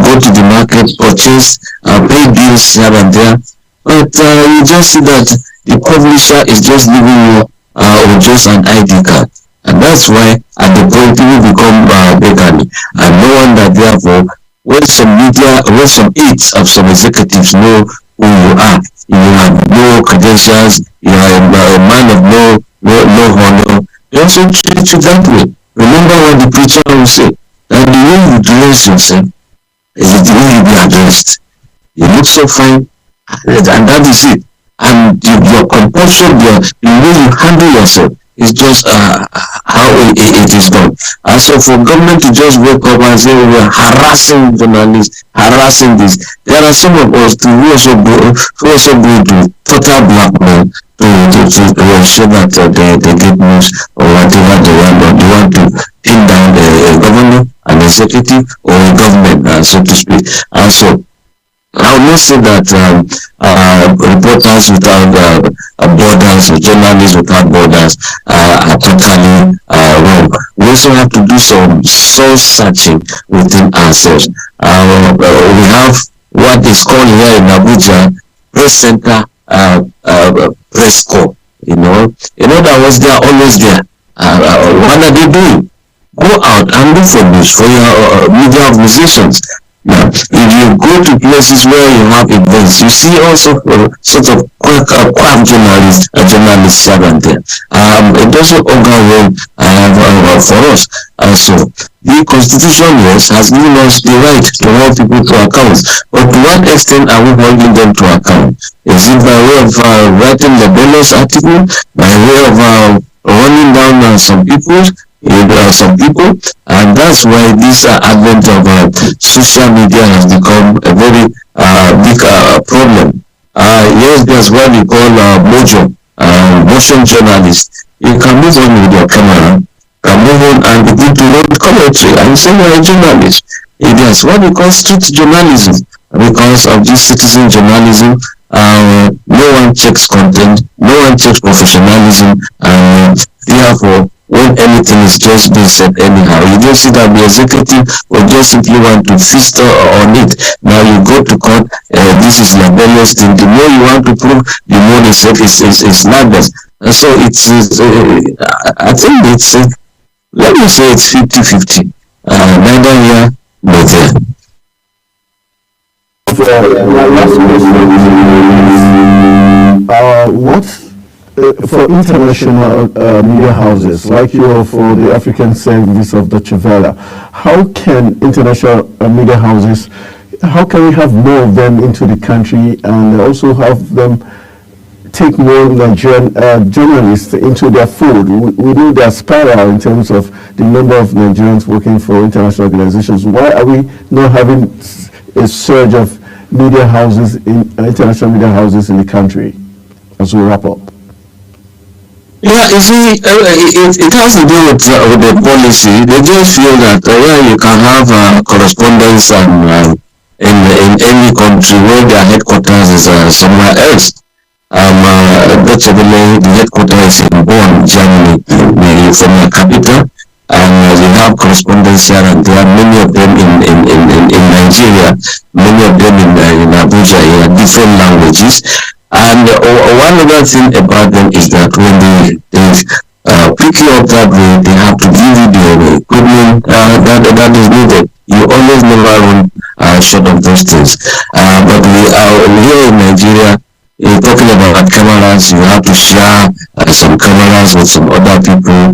go to the market, purchase, pay bills here and there. But you just see that the publisher is just giving you just an ID card. And that's why at the point people become beggary. And no wonder, therefore, when some aides of some executives know who you are, you have no credentials, you are a man of no honor, they also treat you that way. Remember what the preacher will say, that the way you dress yourself is the way you be addressed. You look so fine, and that is it. And your compulsion, the way you handle yourself is just how it is done. And so for government to just wake up and say we are harassing journalists, harassing this, there are some of us who also go to total blackmail to ensure that they get news or whatever they want. They want to pin down a governor, an executive, or a government, so to speak. And so I will not say that reporters without borders or journalists without borders are totally wrong. We also have to do some soul searching within ourselves. We have what is called here in Abuja Press Center Press Corps. In other words, they are always there. What are they doing? Go out and look for news for your media organizations. Now, if you go to places where you have events, you see also sort of quack journalists here and there. It doesn't augur well for us. So the Constitution, yes, has given us the right to hold people to account. But to what extent are we holding them to account? Is it by way of writing libelous article, by way of running down some people, and that's why this advent of social media has become a very big problem. Yes, that's what we call motion journalists. You can move on with your camera, can move on and begin to run commentary and say you're a journalist. areas, what we call street journalism. Because of this citizen journalism, no one checks content, no one checks professionalism, and therefore, when anything is just being said anyhow, you just see that the executive will just simply want to feast on it. Now you go to court, this is libelous thing. The more you want to prove, the more they say it's libelous. And so it's, I think it's, let me say it's 50-50. Neither here nor there. My last question is, what for international media houses like you or for the African service of Deutsche Welle, how can international media houses, how can we have more of them into the country and also have them take more Nigerian journalists into their fold? We know they are spiral in terms of the number of Nigerians working for international organizations. Why are we not having a surge of media houses, international media houses in the country as we wrap up? Yeah, you see, it has to do with the policy. They just feel that you can have correspondence and in any country where their headquarters is somewhere else. Deutsche Welle, the headquarters is in Bonn, Germany, from the capital, and they have correspondence here and there. Many of them in Nigeria, many of them in Abuja, in different languages. And one other thing about them is that when they pick you up that way, they have to give you the equipment that is needed. You always never run short of those things. But we are here in Nigeria, talking about cameras, you have to share some cameras with some other people.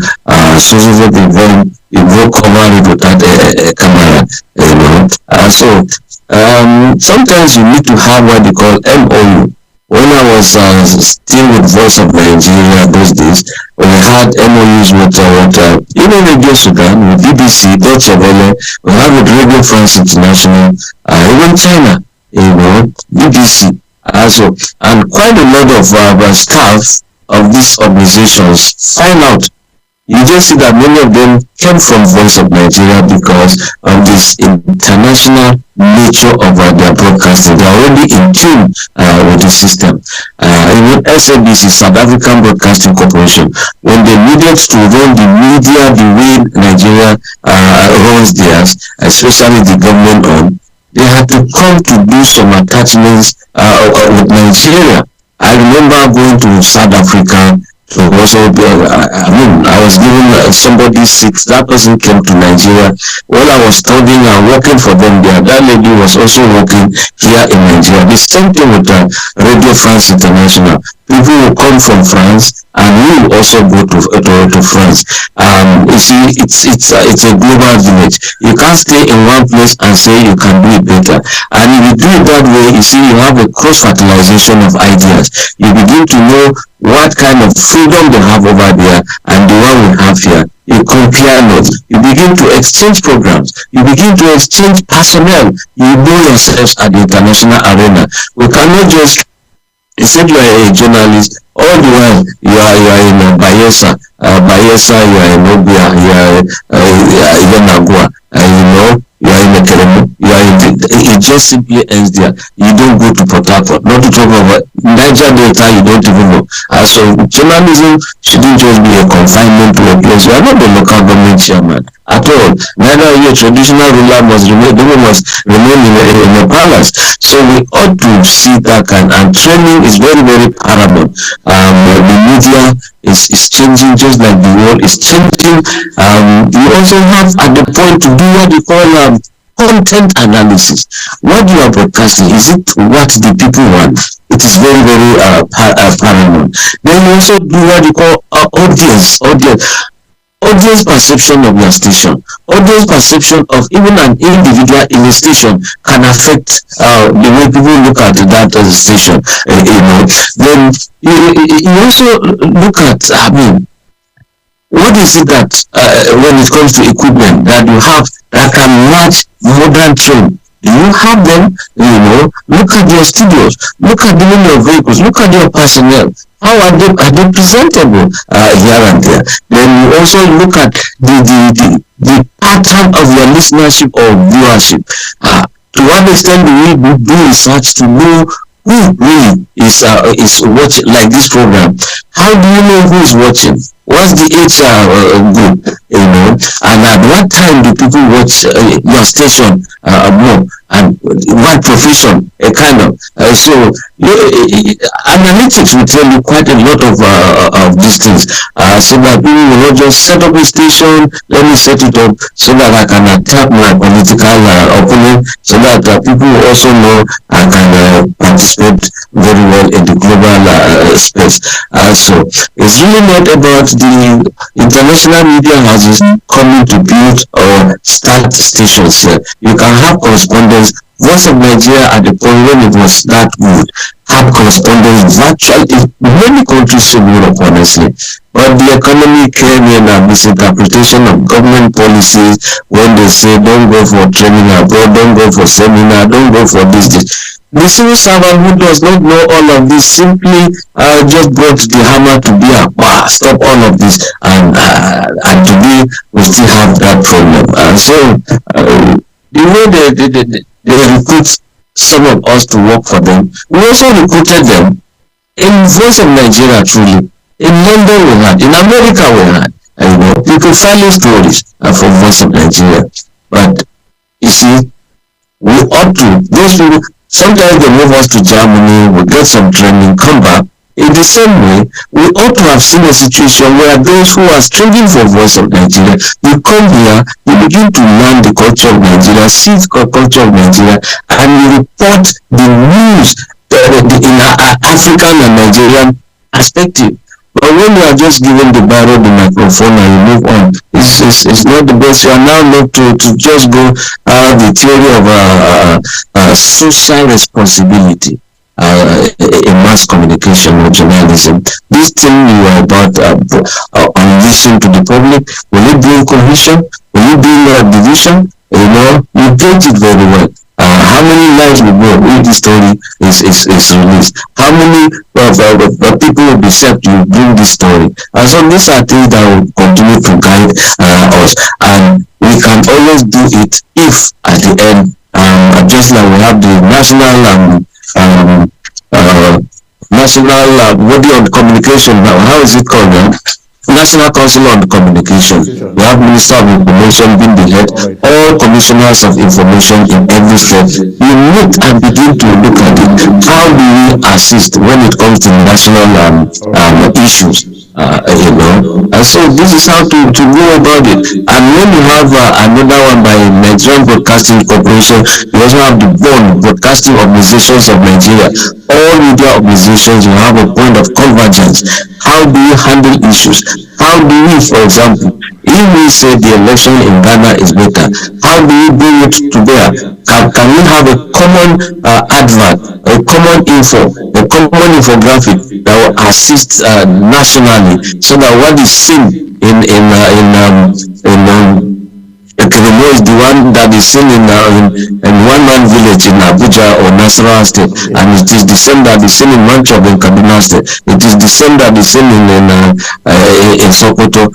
So that you go cover it without a camera, you know. So sometimes you need to have what they call MOU. When I was still with Voice of Nigeria those days, we had MOUs with Radio Sudan, with BBC, Deutsche Welle, we had with Radio France International, even China, you know, BBC. Also, and quite a lot of staff of these organizations find out. You just see that many of them came from Voice of Nigeria because of this international nature of their broadcasting. They are already in tune with the system. Even SABC, South African Broadcasting Corporation, when they needed to run the media the way Nigeria runs theirs, especially the government on, they had to come to do some attachments with Nigeria. I remember going to South Africa. So also, I was given somebody sick. That person came to Nigeria. While I was studying and working for them there, that lady was also working here in Nigeria. The same thing with Radio France International. People will come from France and we will also go to France. You see, it's a global village. You can't stay in one place and say you can do it better. And if you do it that way, you see, you have a cross-fertilization of ideas. You begin to know what kind of freedom they have over there and the one we have here. You compare notes. You begin to exchange programs. You begin to exchange personnel. You know yourselves at the international arena. We cannot just, you said you are a journalist, all the while you are in Bayelsa, you are in Obia, you are in Nagua, you know, you are in Ekeremu, you are in it just simply ends there. You don't go to Port Harcourt, not to talk about Niger Delta, you don't even know. So journalism shouldn't just be a confinement to a place. You are not the local government chairman at all. Neither your traditional ruler must remain in a palace. So we ought to see that kind, and training is very, very paramount. The media is changing just like the world is changing. You also have at the point to do what you call content analysis. What you are broadcasting, is it what the people want? It is very, very paramount. Then you also do what you call audience perception of your station. Audience perception of even an individual in a station can affect the way people look at that station. You know, then you also look at, what is it that when it comes to equipment that you have that can match modern train? Do you have them? Look at your studios, look at the number of vehicles, look at your personnel. How are they presentable here and there? Then you also look at the pattern of your listenership or viewership. To what extent do we do research to know who really is watching like this program? How do you know who is watching? What's the age group? And at what time do people watch your station more? And what profession? So analytics will tell you quite a lot of these things. So that people will not just set up a station. Let me set it up so that I can attack my political opponent. So that people will also know I can participate very well in the global space. So it's really not about the international media houses coming to build or start stations here. You can have correspondence. Voice of Nigeria at the point when it was that good had correspondence virtually in many countries in Europe, honestly. But the economy came in a misinterpretation of government policies when they say don't go for training abroad, don't go for seminar, don't go for this. The civil servant who does not know all of this simply just brought the hammer to be a bar, stop all of this, and today we still have that problem. The way they recruit some of us to work for them, we also recruited them in Voice of Nigeria, truly. In London we had, in America we had, people filing stories for Voice of Nigeria. But you see, we ought to, those people, sometimes they move us to Germany, we get some training, come back. In the same way, we ought to have seen a situation where those who are struggling for Voice of Nigeria, they come here, they begin to learn the culture of Nigeria, see the culture of Nigeria, and we report the news in an African and Nigerian perspective. But when you are just given the barrel, the microphone, and you move on, it's not the best. You are now not to just go the theory of social responsibility. In mass communication or journalism. This thing you are about unleashing to the public, will it bring cohesion? Will it bring division? You get it very well. How many lives will go if the story is released? How many people will be set to bring this story? And so these are things that will continue to guide us. And we can always do it if at the end, just like we have the national body on communication now. How is it called now? National Council on Communication. We have Minister of Information being the head, all commissioners of information in every state. We meet and begin to look at it. How do we assist when it comes to national issues? And so this is how to go about it. And when you have another one by Nigerian Broadcasting Corporation, you also have the BON, Broadcasting Organizations of Nigeria. All media organizations, you have a point of convergence. How do you handle issues? How do we, for example, if we say the election in Ghana is better, how do we bring it to bear? Can we have a common advert, a common info, a common infographic that will assist nationally, so that what is seen in Ekirimo is the one that is seen in one man village in Abuja or Nasarawa State, and it is the same that is seen in Manchob in Kaduna State. It is the same that is seen in Sokoto,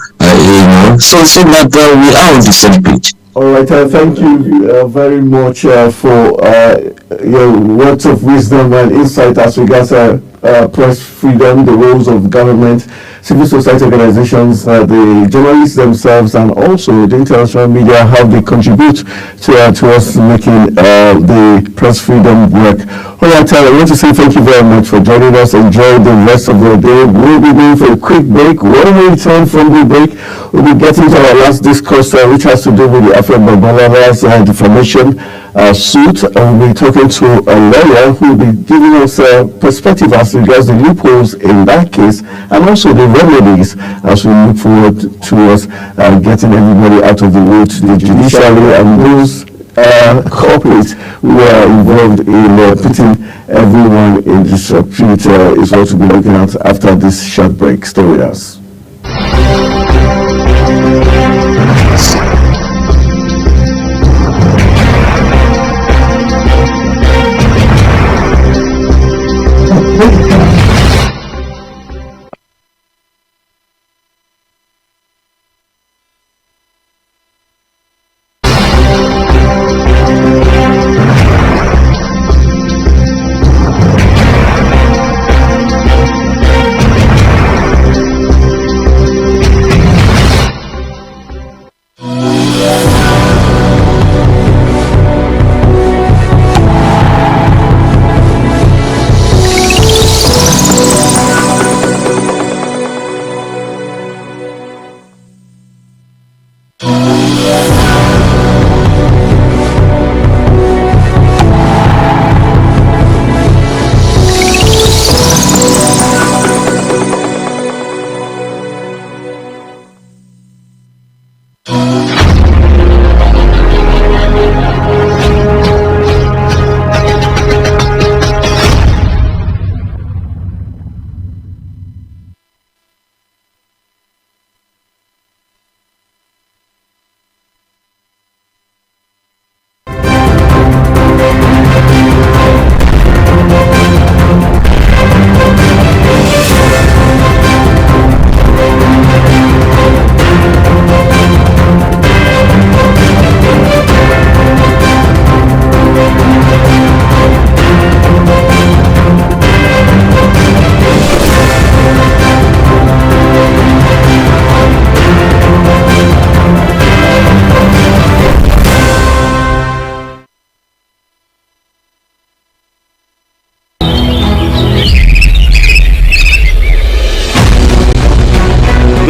so that we are on the same page. All right, thank you very much for your words of wisdom and insight as regards press freedom, the roles of government, civil society organizations, the journalists themselves, and also the international media, how they contribute to us making the press freedom work. All right, I want to say thank you very much for joining us. Enjoy the rest of the day. We'll be going for a quick break. When we return from the break, we'll be getting to our last discourse, which has to do with the Afro Babala's defamation suit. We'll be talking to a lawyer who will be giving us a perspective as regards the loopholes in that case, and also the remedies as we look forward to us getting everybody out of the road, the judiciary and those corporates who are involved in putting everyone in disrepute is what we'll be looking at after this short break. Stay with us.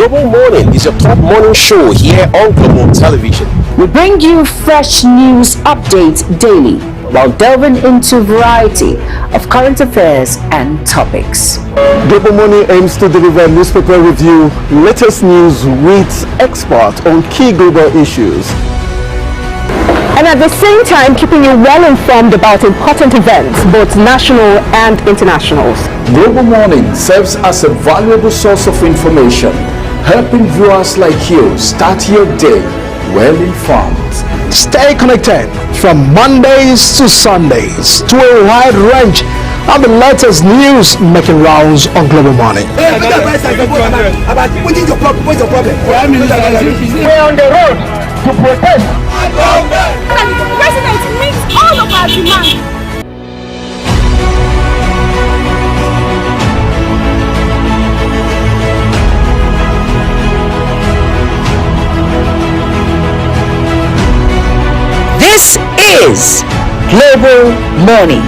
Global Morning is your top morning show here on Global Television. We bring you fresh news updates daily while delving into a variety of current affairs and topics. Global Morning aims to deliver newspaper review, latest news with experts on key global issues. And at the same time, keeping you well informed about important events, both national and internationals. Global Morning serves as a valuable source of information, helping viewers like you start your day well informed. Stay connected from Mondays to Sundays to a wide range of the latest news making rounds on Global Morning. We're on the road to protest. The president meets all of our demands. This is Global Morning.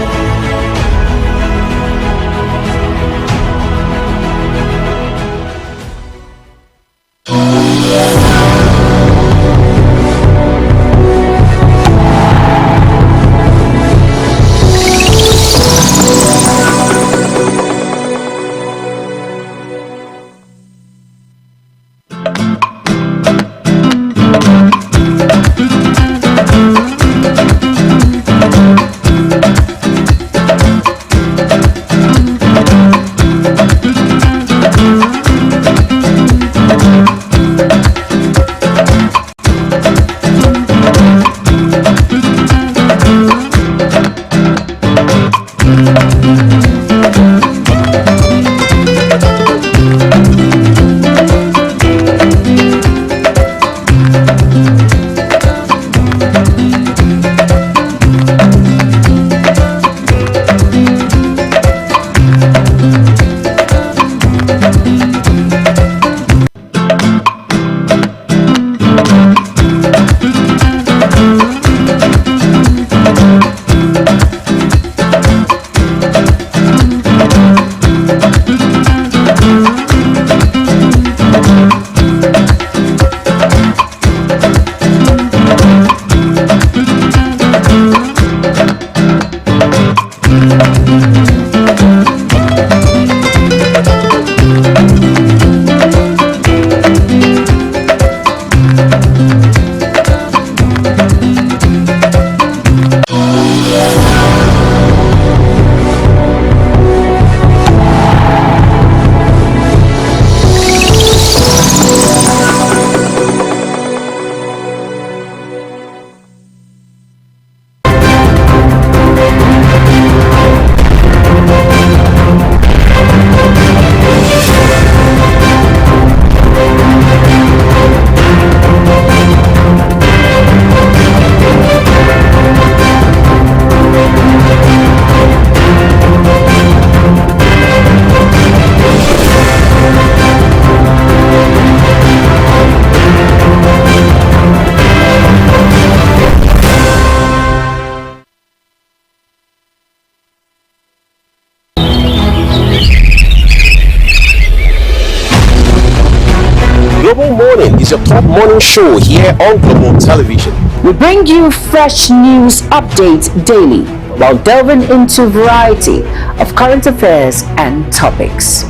Global Morning is your top morning show here on Global Television. We bring you fresh news updates daily while delving into a variety of current affairs and topics.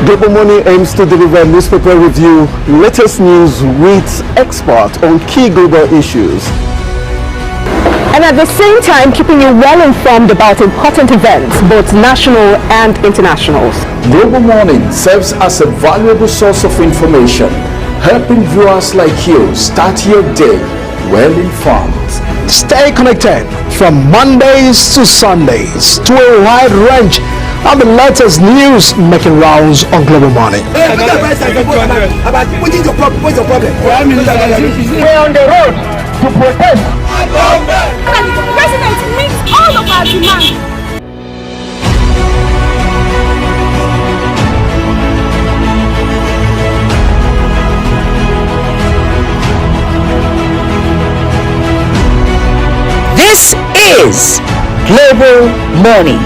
Global Morning aims to deliver newspaper review, latest news with experts on key global issues. And at the same time, keeping you well informed about important events, both national and internationals. Global Morning serves as a valuable source of information, helping viewers like you start your day well informed. Stay connected from Mondays to Sundays to a wide range of the latest news making rounds on Global Morning. We're on the road to protest. The president meets all of our demands. This is Global Morning.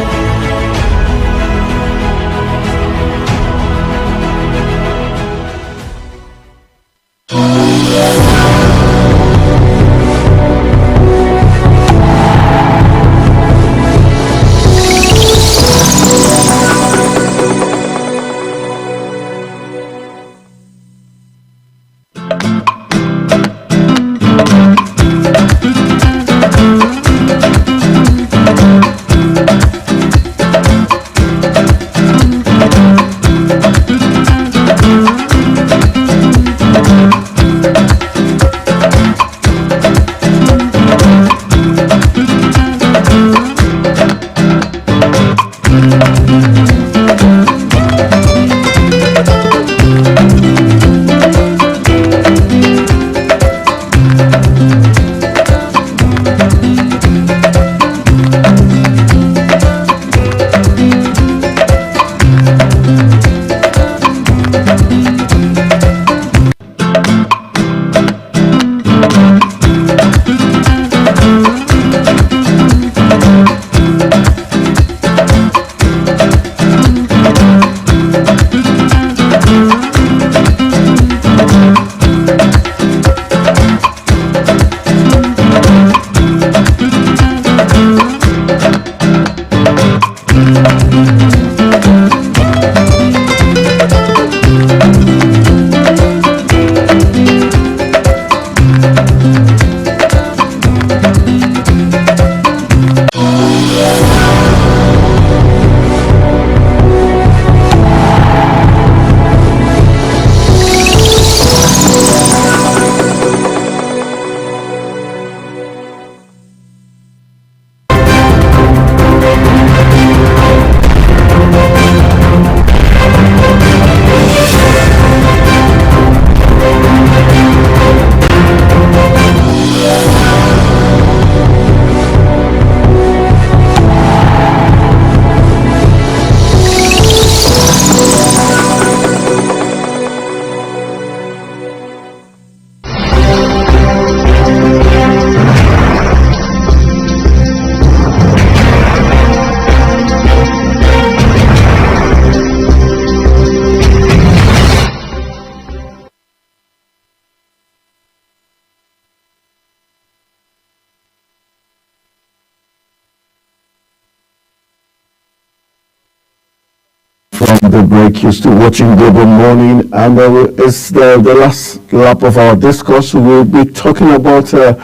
the break. You're still watching Global Morning, and it's the last lap of our discourse. We'll be talking about the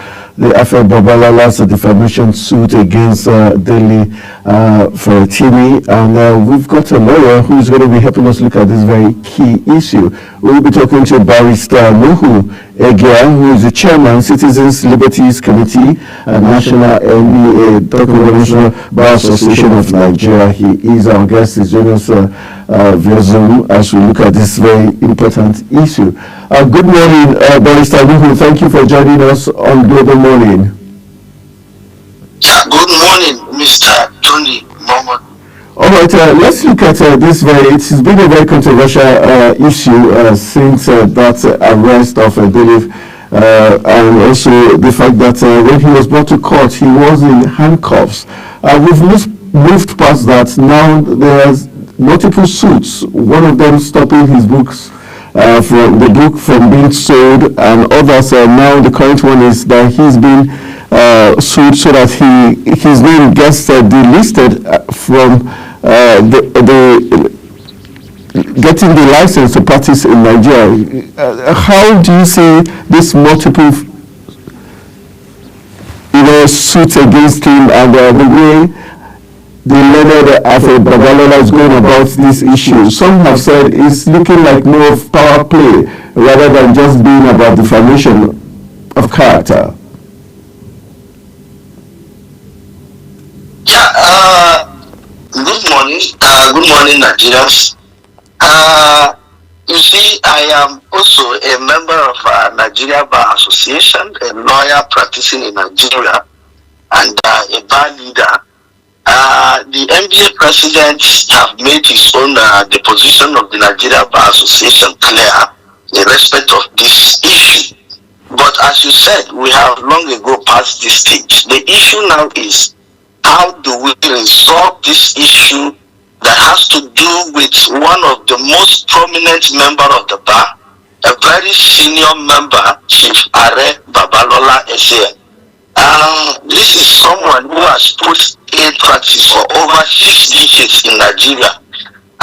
Afe Babalola's defamation suit against Dele Fayotimi, and we've got a lawyer who's going to be helping us look at this very key issue. We'll be talking to Barrister Nuhu Egea, who is the chairman, Citizens Liberties Committee, National NBA, National Bar Association of Nigeria. He is our guest. He's joining us via Zoom as we look at this very important issue. Good morning, Barrister Nuhu. Thank you for joining us on Global Morning. Good morning, Mr. Tony Momo. All right, let's look at this it's been a very controversial issue since that arrest of Dele, and also the fact that when he was brought to court, he was in handcuffs. We've moved past that. Now there's multiple suits, one of them stopping his books from the book from being sold, and others. Now the current one is that he's been sued so that his name gets delisted from getting the license to practice in Nigeria. How do you see this multiple suits against him, and the way the learned Afe Babalola is going about this issue? Some have said it's looking like more of power play rather than just being about defamation of character. Good morning. Good morning, Nigerians. You see, I am also a member of Nigeria Bar Association, a lawyer practicing in Nigeria, and a bar leader. The NBA president have made his own the position of the Nigeria Bar Association clear in respect of this issue. But as you said, we have long ago passed this stage. The issue now is, how do we resolve this issue that has to do with one of the most prominent member of the bar, a very senior member, Chief Are Babalola Ese. This is someone who has put in practice for over 6 decades in Nigeria.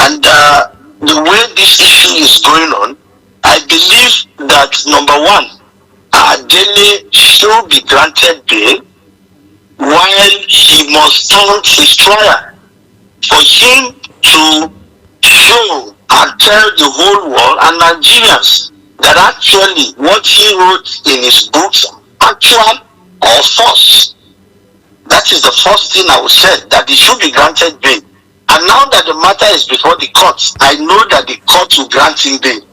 And the way this issue is going on, I believe that number one, Dele should be granted bail, while he must stand his trial. For him to show and tell the whole world and Nigerians that actually what he wrote in his books are actual or false. That is the first thing I would say, that he should be granted bail. And now that the matter is before the courts, I know that the court will grant him bail.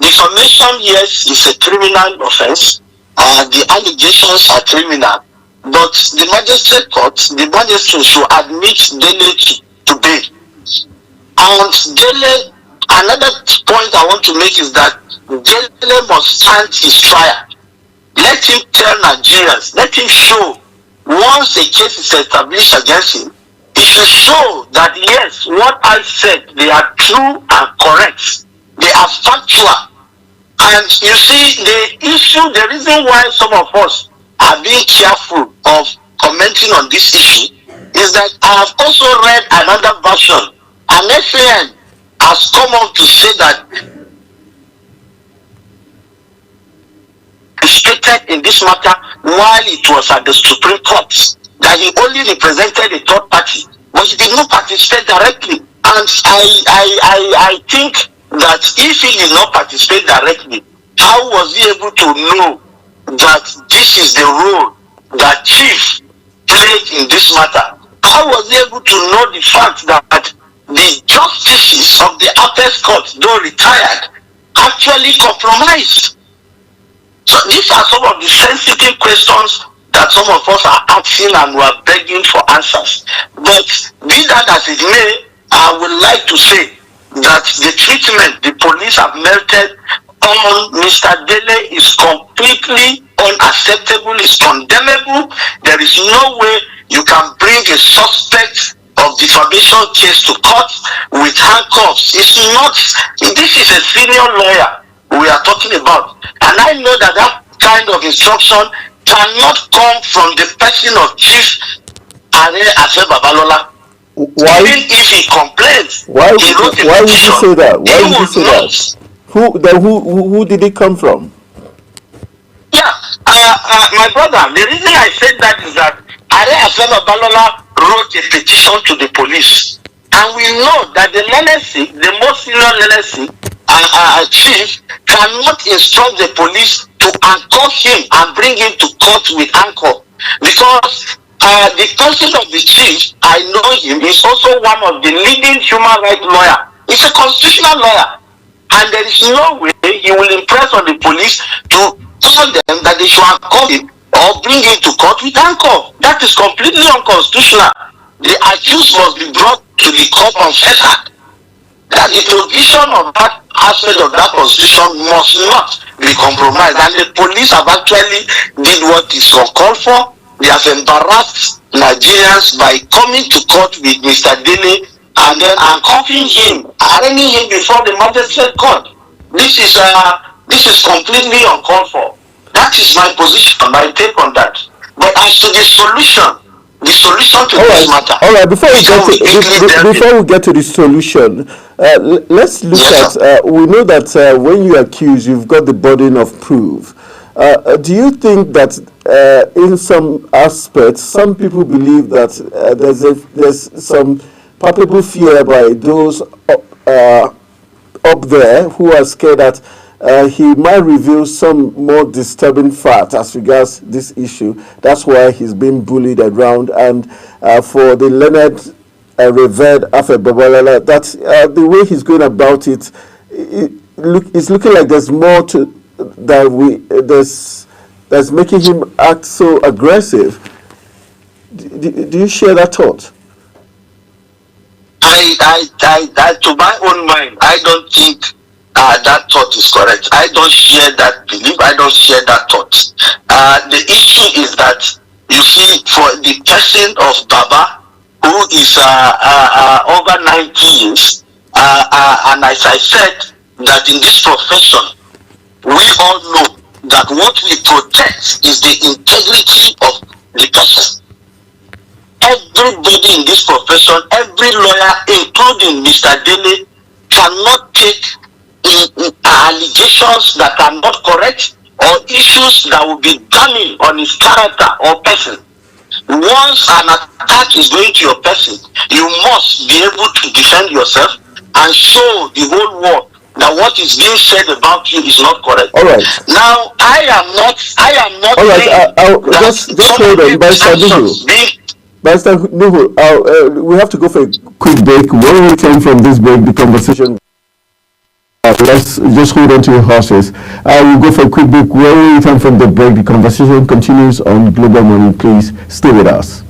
Defamation, yes, is a criminal offense. The allegations are criminal. But the magistrate court, the magistrate should admit Dele to bail. And Dele, another point I want to make is that Dele must stand his trial. Let him tell Nigerians, let him show, once a case is established against him, he should show that yes, what I said, they are true and correct. They are factual. And you see, the issue, the reason why some of us are being careful of commenting on this issue is that I have also read another version. An FAN has come up to say that stated in this matter while it was at the Supreme Court, that he only represented a third party, but he did not participate directly. And I think that if he did not participate directly, how was he able to know that this is the role that Chief played in this matter? How was he able to know the fact that the justices of the Apex Court, though retired, actually compromised? So these are some of the sensitive questions that some of us are asking and we are begging for answers. But be that as it may, I would like to say that the treatment the police have merited on Mr. Dele is completely unacceptable, is condemnable. There is no way you can bring a suspect of defamation case to court with handcuffs. It's not, this is a senior lawyer we are talking about. And I know that that kind of instruction cannot come from the person of Chief Are Afe Babalola. Why? Even if he complains, Why would you say that? Why would you say that? Who did it come from? Yeah, my brother, the reason I said that is that Are Afena Balola wrote a petition to the police. And we know that the LNC, the most senior LNC chief, cannot instruct the police to anchor him and bring him to court with anchor. Because the counsel of the chief, I know him, is also one of the leading human rights lawyer. He's a constitutional lawyer. And there is no way he will impress on the police to tell them that they should anchor him or bring him to court with anchor. That is completely unconstitutional. The accused must be brought to the court unfettered. That the provision of that aspect of that constitution must not be compromised. And the police have actually did what is uncalled for. They have embarrassed Nigerians by coming to court with Mr. Dele and then handcuffing him, arraigning him before the magistrate court. This is completely uncalled for. That is my position, my take on that. But as to the solution to this matter. All right. Before we get to the solution, let's look at. We know that when you accuse, you've got the burden of proof. Do you think that in some aspects, some people believe that there's some palpable fear by those up there who are scared that he might reveal some more disturbing facts as regards this issue. That's why he's being bullied around. And for the Leonard revered Afe Babalola, that the way he's going about it, it's looking like there's more to that that's making him act so aggressive. Do you share that thought? I to my own mind, I don't think that thought is correct. I don't share that belief. I don't share that thought. The issue is that, you see, for the person of Baba, who is over 90 years, and as I said, that in this profession, we all know that what we protect is the integrity of the person. Everybody in this profession, every lawyer, including Mr. Dele, cannot take allegations that are not correct or issues that will be damning on his character or person. Once an attack is going to your person, you must be able to defend yourself and show the whole world that what is being said about you is not correct. All right. Now, I am not. All right. Just hold on, Barrister Nuhu, we have to go for a quick break. When we return from this break, the conversation. Let's just hold on to your horses. We'll go for a quick break. When we return from the break, the conversation continues on Global Morning. Please stay with us.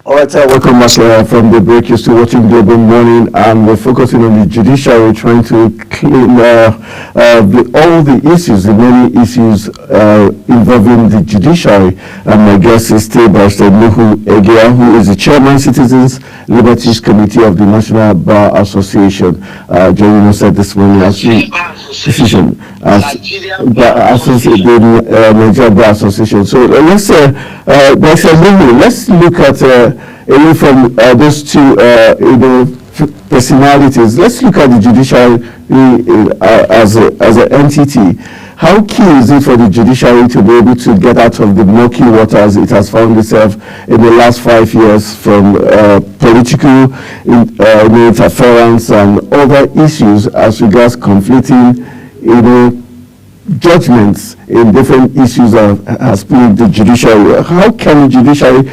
All right, welcome back from the break. You're still watching Global Morning, and we're focusing on the judiciary, trying to clean all the issues, the many issues involving the judiciary. And my guest is still Barrister Nuhu Egea, who is the Chairman, Citizens Liberties Committee of the National Bar Association. Joining us this morning as the Nigeria Bar Association. So let's Barrister Nuhu, let's look at away from those two personalities. Let's look at the judiciary as an entity. How key is it for the judiciary to be able to get out of the murky waters it has found itself in the last 5 years from political interference and other issues as regards conflicting, judgments in different issues that has been the judiciary? How can the judiciary,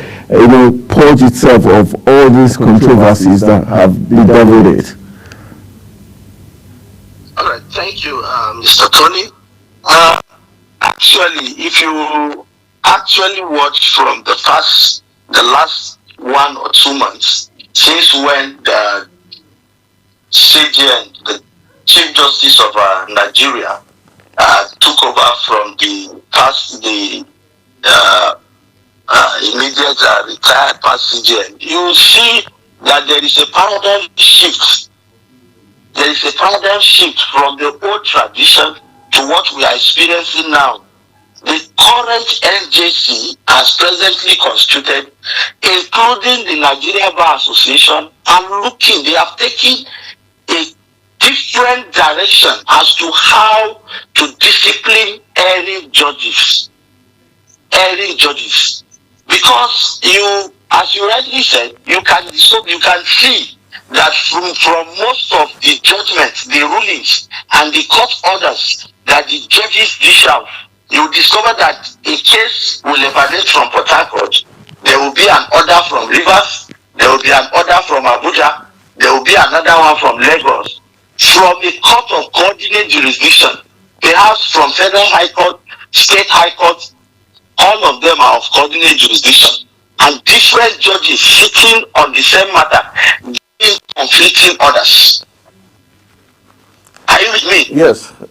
purge itself of all these controversies that have been dealt with it? All right, thank you, Mr. Tony. Actually, if you actually watch from the last 1 or 2 months since when the CJN, the Chief Justice of Nigeria, took over from the immediate retired past CJN, you see that there is a paradigm shift. There is a paradigm shift from the old tradition to what we are experiencing now. The current NJC, as presently constituted, including the Nigeria Bar Association, they have taken a different direction as to how to discipline erring judges. Because as you rightly said, you can see that from most of the judgments, the rulings, and the court orders that the judges dish out, you discover that a case will emanate from Port Harcourt. There will be an order from Rivers. There will be an order from Abuja. There will be another one from Lagos. From a court of coordinate jurisdiction, perhaps from Federal High Court, State High Court, all of them are of coordinate jurisdiction. And different judges sitting on the same matter, giving conflicting orders. Are you with me? Yes. From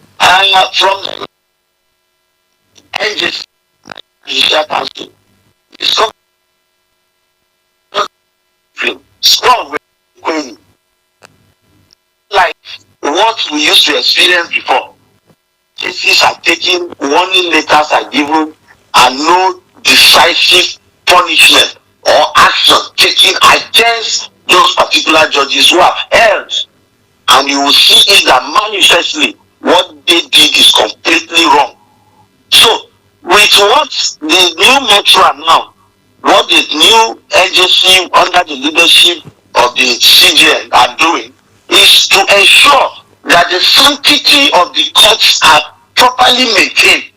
the NJC, Judicial Council, like what we used to experience before. Cases are taken, warning letters are given, and no decisive punishment or action taken against those particular judges who have erred. And you will see it that manifestly what they did is completely wrong. So, with what the new Metro now, what the new NJC under the leadership of the CJN are doing is to ensure that the sanctity of the courts are properly maintained.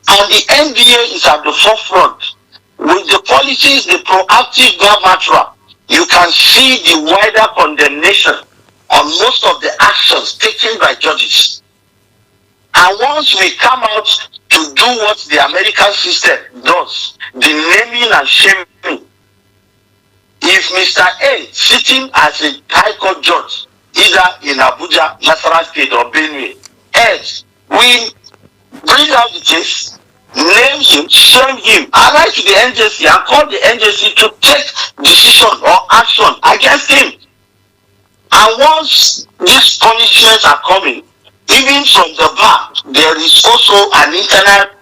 And the NBA is at the forefront. With the policies, the proactive Metro, you can see the wider condemnation on most of the actions taken by judges. And once we come out to do what the American system does, the naming and shaming, if Mr. A sitting as a high court judge, either in Abuja, Nasarawa State, or Benue, we bring out the case, name him, shame him, and write to the NJC and call the NJC to take decision or action against him. And once these punishments are coming, even from the bar, there is also an internal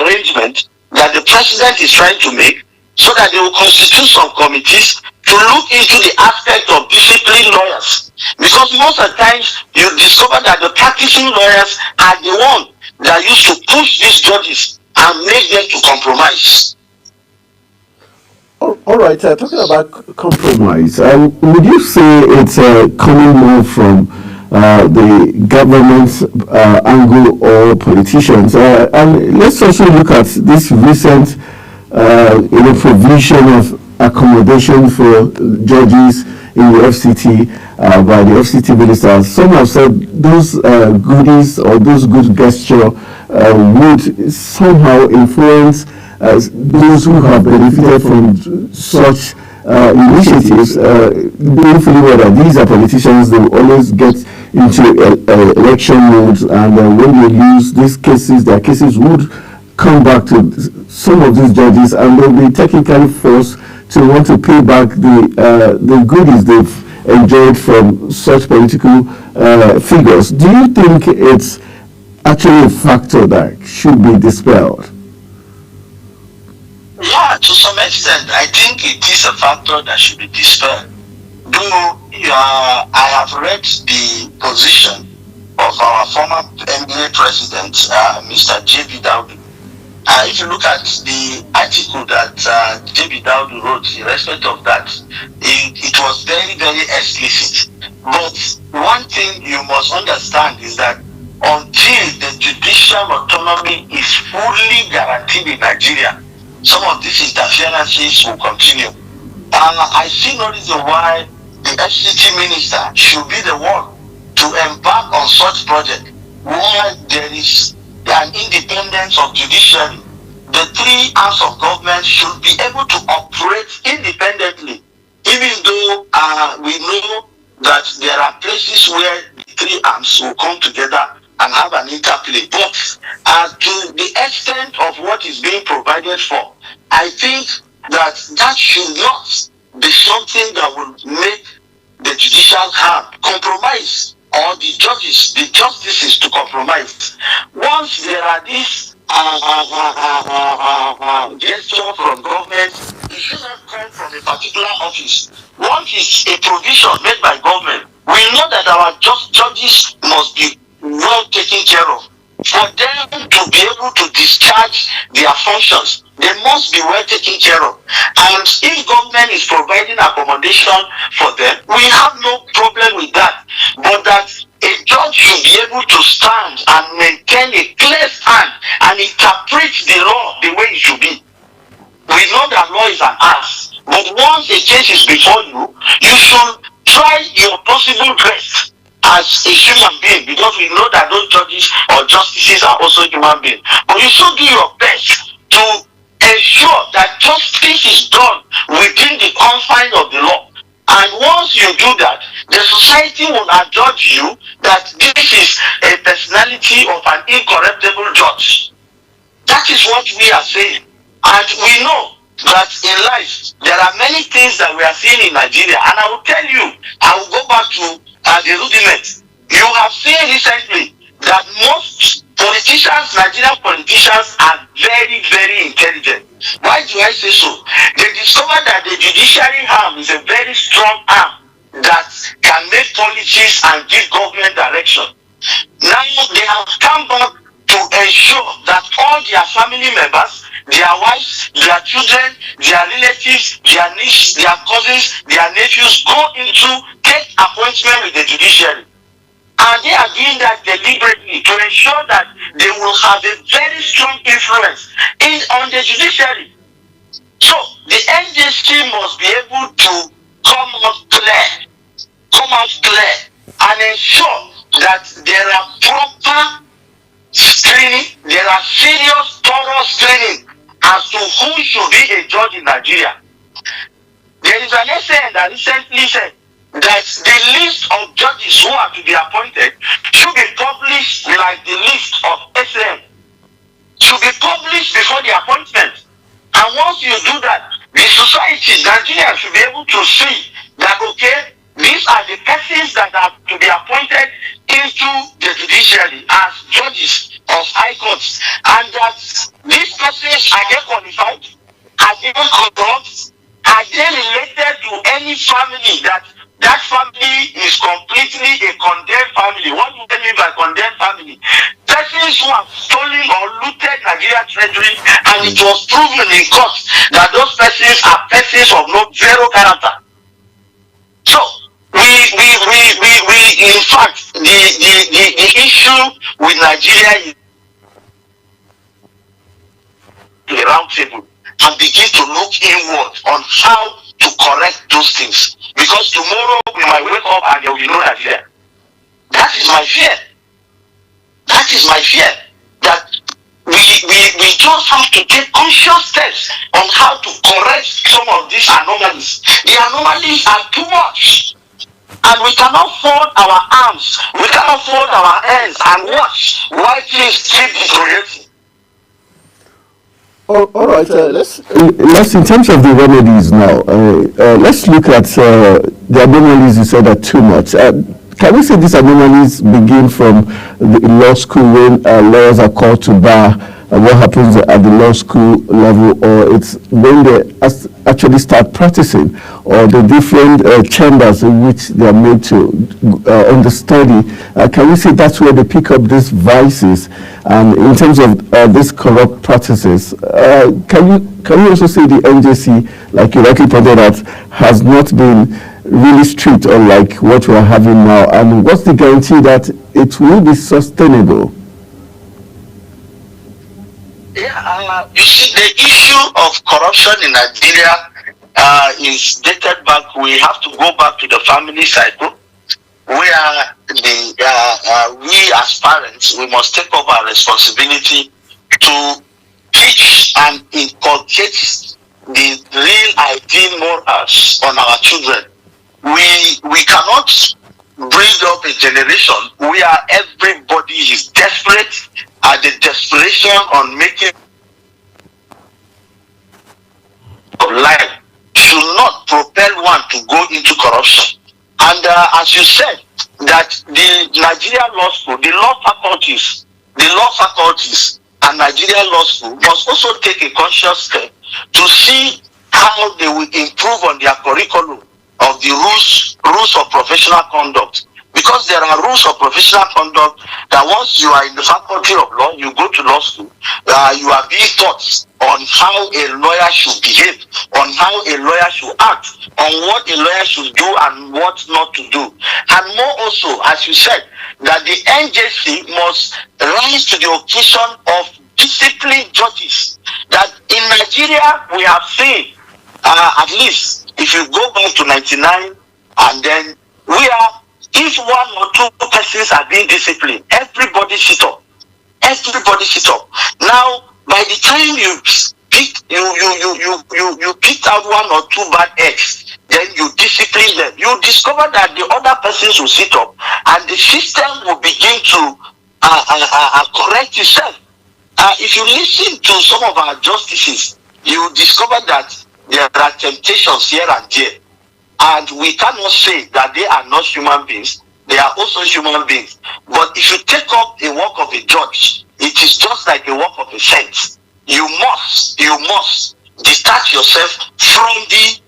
arrangement that the president is trying to make so that they will constitute some committees to look into the aspect of discipline lawyers. Because most of the times you discover that the practicing lawyers are the ones that used to push these judges and make them to compromise. All right, talking about compromise, would you say it's coming more from the government's angle or politicians? And let's also look at this recent provision of accommodation for judges in the FCT by the FCT ministers. Some have said those goodies or those good gesture would somehow influence those who have benefited from such initiatives, being fully aware that these are politicians, they will always get into election modes, and when they lose these cases, their cases would come back to some of these judges, and they'll be technically forced to want to pay back the goodies they've enjoyed from such political figures. Do you think it's actually a factor that should be dispelled? Yeah, to some extent, I think it is a factor that should be dispelled. Though I have read the position of our former NBA president, Mr. J.B. Daudu. If you look at the article that J.B. Daudu wrote in respect of that, it was very, very explicit. But one thing you must understand is that until the judicial autonomy is fully guaranteed in Nigeria, some of these interferences will continue. I see no reason why the FCT minister should be the one to embark on such project where there is an independence of judiciary. The three arms of government should be able to operate independently, even though we know that there are places where the three arms will come together and have an interplay. But to the extent of what is being provided for, I think that should not be something that will make the judicial arm compromise, or the judges, the justices to compromise. Once there are these gesture from government, it should not come from a particular office. Once it's a provision made by government, we know that our judges must be well taken care of. For them to be able to discharge their functions, they must be well taken care of. And if government is providing accommodation for them, we have no problem with that. But that a judge should be able to stand and maintain a clear stand and interpret the law the way it should be. We know that law is an art, but once a case is before you, you should try your possible best as a human being, because we know that those judges or justices are also human beings. But you should do your best to ensure that justice is done within the confines of the law. And once you do that, the society will adjudge you that this is a personality of an incorruptible judge. That is what we are saying. And we know that in life, there are many things that we are seeing in Nigeria. And I will tell you, I will go back to the rudiment. You have seen recently that most politicians, Nigerian politicians, are very, very intelligent. Why do I say so? They discovered that the judiciary arm is a very strong arm that can make policies and give government direction. Now they have come back to ensure that all their family members, their wives, their children, their relatives, their nieces, their cousins, their nephews go into take appointment with the judiciary. And they are doing that deliberately to ensure that they will have a very strong influence on the judiciary. So the NJC must be able to come out clear and ensure that there are proper screening, there are serious, thorough screening as to who should be a judge in Nigeria. There is an essay that recently said that the list of judges who are to be appointed should be published like the list of SM. Should be published before the appointment. And once you do that, the society, Nigeria, should be able to see that, okay, these are the persons that are to be appointed into the judiciary as judges of high courts. And that these persons, are they qualified? Are they corrupt? Are they related to any family that family is completely a condemned family? What do they mean by condemned family? Persons who have stolen or looted Nigeria treasury, and it was proven in court that those persons are persons of zero character. So we in fact the issue with Nigeria is the round table and begin to look inward on how to correct those things. Because tomorrow we might wake up and there will be no Nigeria. That is my fear. That is my fear. That just have to take conscious steps on how to correct some of these anomalies. The anomalies are too much. And we cannot fold our arms, we cannot fold our hands and watch while things keep deteriorating. All right, let's in terms of the remedies now, let's look at the anomalies you said are too much. Can we say these anomalies begin from the law school when lawyers are called to bar? What happens at the law school level, or it's when they actually start practicing, or the different chambers in which they are made to understudy? Can we say that's where they pick up these vices? And in terms of these corrupt practices, can you also say the NJC, like you rightly pointed out, has not been really strict, unlike what we are having now? And what's the guarantee that it will be sustainable? Yeah, you see, the issue of corruption in Nigeria is dated back. We have to go back to the family cycle, where we as parents, we must take up our responsibility to teach and inculcate the real ideal morals on our children. We cannot bring up a generation where everybody is desperate, and the desperation on making life should not propel one to go into corruption. And as you said, that the Nigeria Law School, the law faculties and Nigeria Law School must also take a conscious step to see how they will improve on their curriculum of the rules of professional conduct. Because there are rules of professional conduct that once you are in the faculty of law, you go to law school, you are being taught on how a lawyer should behave, on how a lawyer should act, on what a lawyer should do and what not to do. And more also, as you said, that the NJC must rise to the occasion of disciplined judges. That in Nigeria, we have seen, at least, if you go back to 99, and then if one or two persons are being disciplined, everybody sit up. Everybody sit up. Now, by the time you picked out one or two bad eggs, then you discipline them. You discover that the other persons will sit up, and the system will begin to correct itself. If you listen to some of our justices, you discover that there are temptations here and there. And we cannot say that they are not human beings. They are also human beings. But if you take up a work of a judge, it is just like a work of a saint. You must detach yourself from the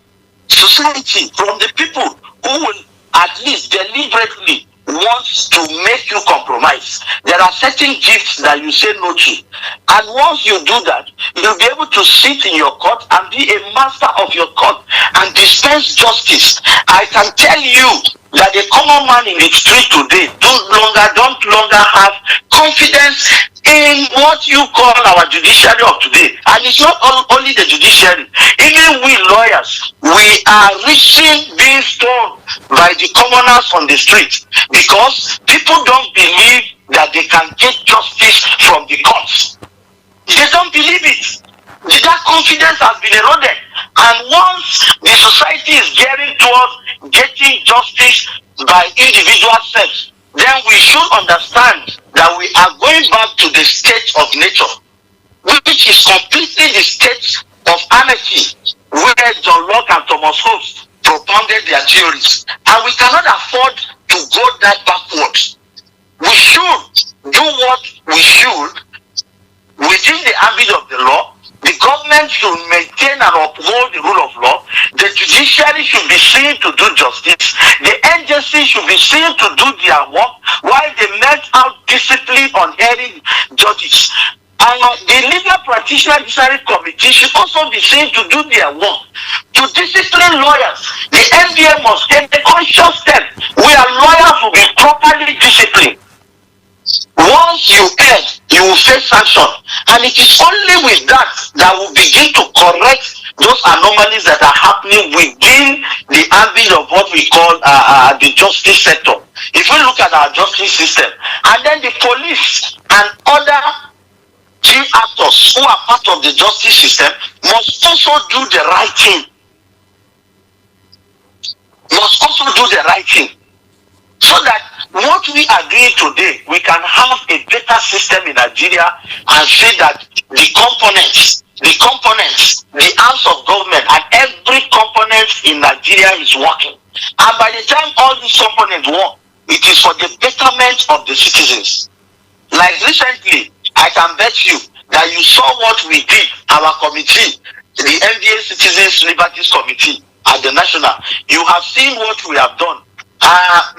society, from the people who will at least deliberately want to make you compromise. There are certain gifts that you say no to. And once you do that, you'll be able to sit in your court and be a master of your court and dispense justice. I can tell you that the common man in the street today don't longer have confidence in what you call our judiciary of today. And it's not only the judiciary. Even we lawyers, we are risking being stoned by the commoners on the street because people don't believe that they can get justice from the courts. They don't believe it. That confidence has been eroded. And once the society is gearing towards getting justice by individual selves, then we should understand that we are going back to the state of nature, which is completely the state of anarchy, where John Locke and Thomas Hobbes propounded their theories. And we cannot afford to go that backwards. We should do what we should within the ambit of the law. The government should maintain and uphold the rule of law. The judiciary should be seen to do justice. The NJC should be seen to do their work while they met out discipline on hearing judges. And the legal practitioner judiciary committee should also be seen to do their work. To discipline lawyers, the NBA must take a conscious step where lawyers will be properly disciplined. Once you err, you will face sanction. And it is only with that that we begin to correct those anomalies that are happening within the ambit of what we call the justice sector. If we look at our justice system, and then the police and other key actors who are part of the justice system must also do the right thing. Must also do the right thing. So that what we agree today, we can have a better system in Nigeria and say that the components, the arms of government and every component in Nigeria is working. And by the time all these components work, it is for the betterment of the citizens. Like recently, I can bet you that you saw what we did, our committee, the NDA Citizens Liberties Committee at the National. You have seen what we have done.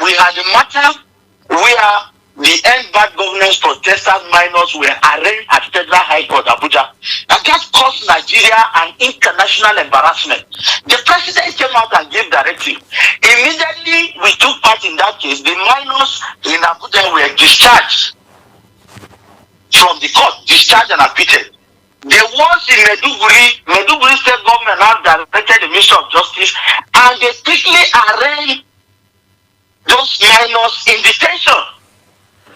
We had a matter where the End Bad Governance protesters minors were arraigned at Federal High Court, Abuja. And that caused Nigeria an international embarrassment. The president came out and gave directive. Immediately we took part in that case. The minors in Abuja were discharged from the court, discharged and acquitted. The ones in Maiduguri state government now directed the Ministry of Justice, and they quickly arraigned those minors in detention.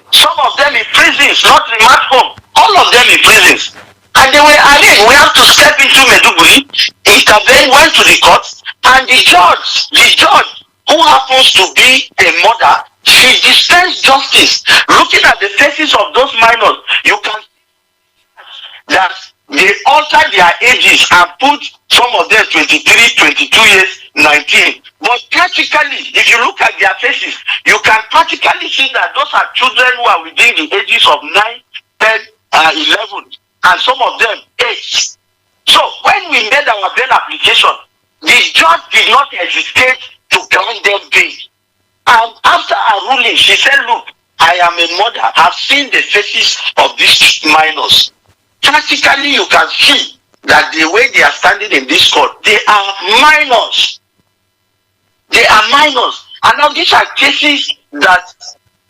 Some of them in prisons, not remand home. All of them in prisons. And they were arraigned. We have to step into Maiduguri, intervene, went to the court, and the judge, who happens to be a mother, she dispensed justice. Looking at the faces of those minors, you can see that they altered their ages and put some of them 23, 22 years, 19. But practically, if you look at their faces, you can practically see that those are children who are within the ages of 9, 10, 11, and some of them 8. So when we made our bail application, the judge did not hesitate to grant them bail. And after her ruling, she said, look, I am a mother. I've seen the faces of these minors. Practically, you can see that the way they are standing in this court, they are minors. They are minors. And now these are cases that,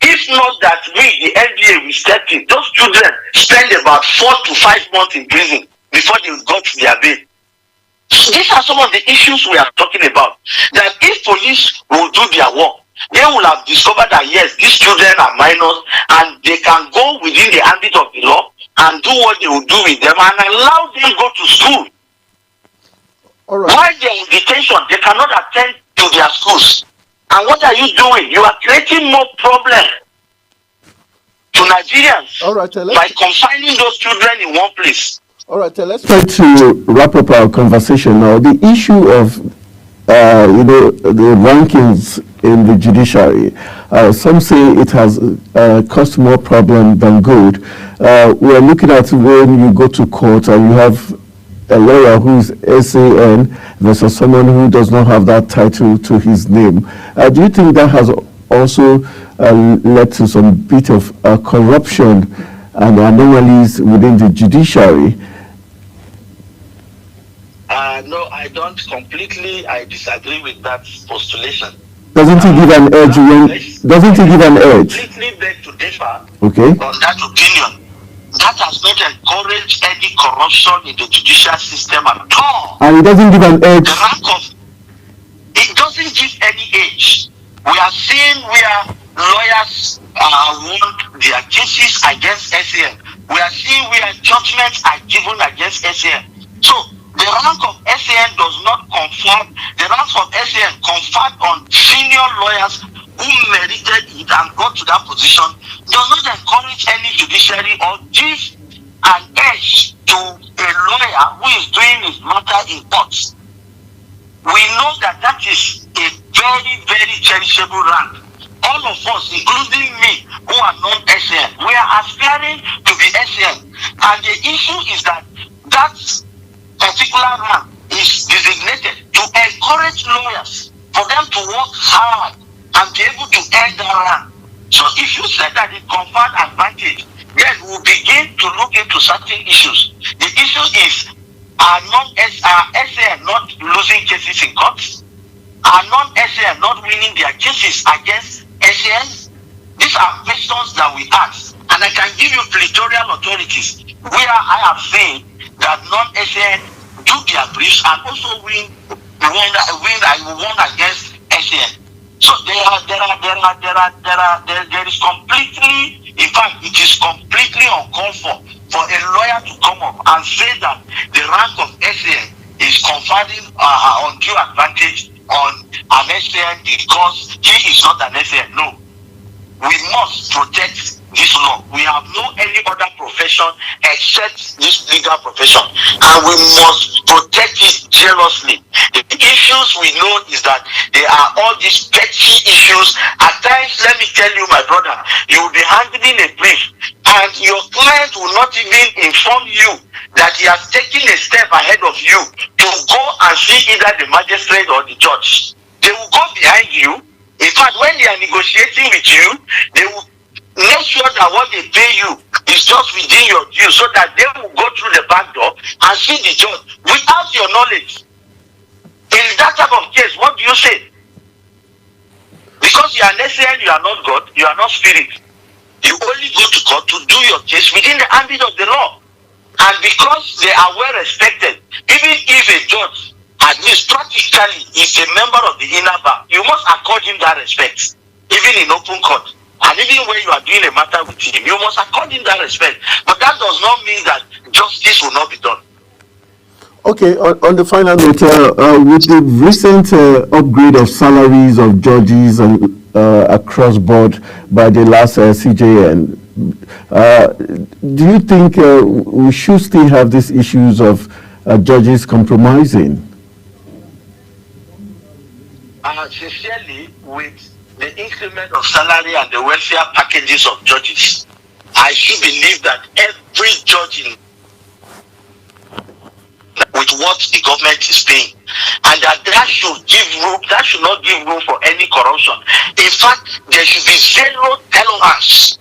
if not that we, the NBA, we stepped in, those children spend about 4 to 5 months in prison before they got their bail. These are some of the issues we are talking about. That if police will do their work, they will have discovered that yes, these children are minors and they can go within the ambit of the law and do what they will do with them and allow them go to school. All right. While they're in detention, they cannot attend to their schools. And what are you doing? You are creating more problem to Nigerians by confining those children in one place. All right, let's try to wrap up our conversation now. The issue of the rankings in the judiciary. Some say it has caused more problem than good. We are looking at when you go to court and you have a lawyer who is SAN versus someone who does not have that title to his name. Do you think that has also led to some bit of corruption and anomalies within the judiciary? No, I don't completely. I disagree with that postulation. Doesn't it give an edge? Doesn't it give an edge? Completely beg to differ Okay. on that opinion. That has not encouraged any corruption in the judicial system at all. And it doesn't give an edge. The rank of it doesn't give any edge. We are seeing where lawyers won their cases against SAN. We are seeing where judgments are given against SAN. So the rank of SAN does not confer. The rank of SAN conferred on senior lawyers who merited it and got to that position does not encourage any judiciary or give an edge to a lawyer who is doing his matter in court. We know that that is a very, very cherishable rank. All of us, including me, who are non-SAN, we are aspiring to be SAN. And the issue is that that particular rank is designated to encourage lawyers for them to work hard and be able to earn that rank. So if you said that it conferred advantage, then we'll begin to look into certain issues. The issue is, are SAN not losing cases in courts? Are non-SAN not winning their cases against SAN? These are questions that we ask. And I can give you territorial authorities where I have seen that non-SAN do their briefs and also win against SAN. So there is completely In fact, it is completely uncalled for a lawyer to come up and say that the rank of SAN is conferring undue advantage on an SAN because he is not an SAN. No. We must protect this law. We have no any other profession except this legal profession, and we must protect it jealously. The issues we know is that there are all these petty issues. At times, let me tell you, my brother, you will be handling a brief, and your client will not even inform you that he has taken a step ahead of you to go and see either the magistrate or the judge. They will go behind you. In fact, when they are negotiating with you, they will make sure that what they pay you is just within your due, so that they will go through the back door and see the judge without your knowledge. In that type of case, what do you say? Because you are SAN, you are not God, you are not spirit. You only go to court to do your case within the ambit of the law. And because they are well respected, even if a judge administratively is a member of the inner bar, you must accord him that respect, even in open court. And even when you are doing a matter with him, you must accord him that respect. But that does not mean that justice will not be done. Okay, on the final note, with the recent upgrade of salaries of judges and across board by the last CJN, do you think we should still have these issues of judges compromising? Sincerely, with the increment of salary and the welfare packages of judges, I should believe that every judge with what the government is paying, and that should give room, that should not give room for any corruption. In fact, there should be zero tolerance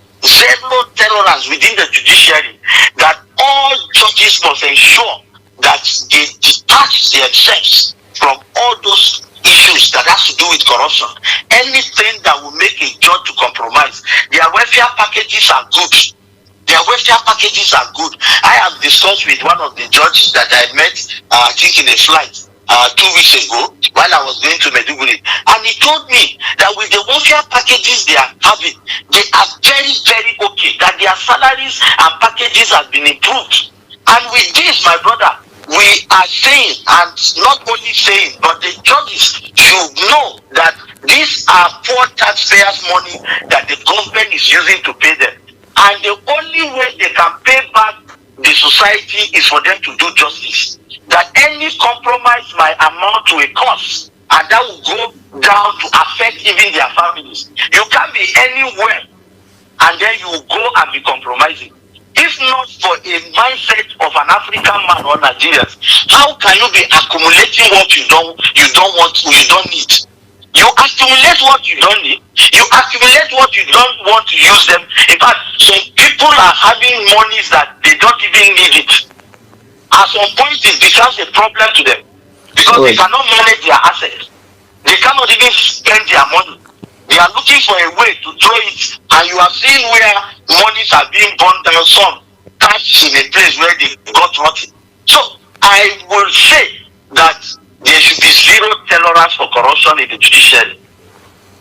within the judiciary, that all judges must ensure that they detach themselves from all those issues that has to do with corruption. Anything that will make a judge to compromise. Their welfare packages are good. Their welfare packages are good. I have discussed with one of the judges that I met, I think in a flight 2 weeks ago while I was going to Maiduguri, and he told me that with the welfare packages they are having, they are very, very okay, that their salaries and packages have been improved. And with this, my brother, we are saying, and not only saying, but the judges should know that these are poor taxpayers' money that the government is using to pay them. And the only way they can pay back the society is for them to do justice. That any compromise might amount to a cost, and that will go down to affect even their families. You can't be anywhere, and then you will go and be compromising. If not for a mindset of an African man or Nigerians, how can you be accumulating what you don't need? You accumulate what you don't need. You accumulate what you don't want to use them. In fact, some people are having monies that they don't even need it. At some point, it becomes a problem to them because they cannot manage their assets. They cannot even spend their money. They are looking for a way to throw it, and you have seen where monies are being burned down, some cash in a place where they got rotten. So I will say that there should be zero tolerance for corruption in the judiciary.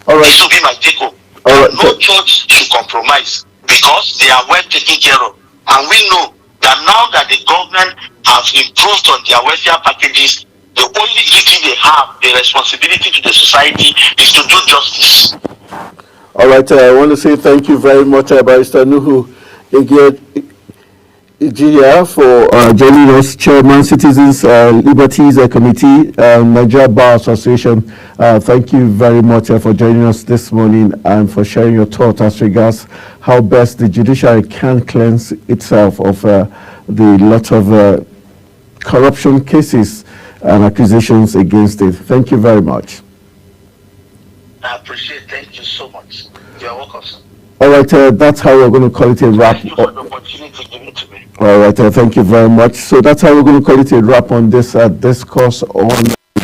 All right. This will be my take home. No judge should compromise because they are well taken care of. And we know that now that the government has improved on their welfare packages, the only duty they have, the responsibility to the society, is to do justice. All right, I want to say thank you very much, Barrister Nuhu Ijia, for joining us, Chairman, Citizens Liberties Committee, Nigeria Bar Association. Thank you very much for joining us this morning and for sharing your thoughts as regards how best the judiciary can cleanse itself of the lot of corruption cases and accusations against it. Thank you very much. I appreciate it. Thank you so much. You're welcome, sir. All right, that's how we're going to call it a wrap. Thank you for the opportunity given to me. All right, thank you very much. So that's how we're going to call it a wrap on this discourse on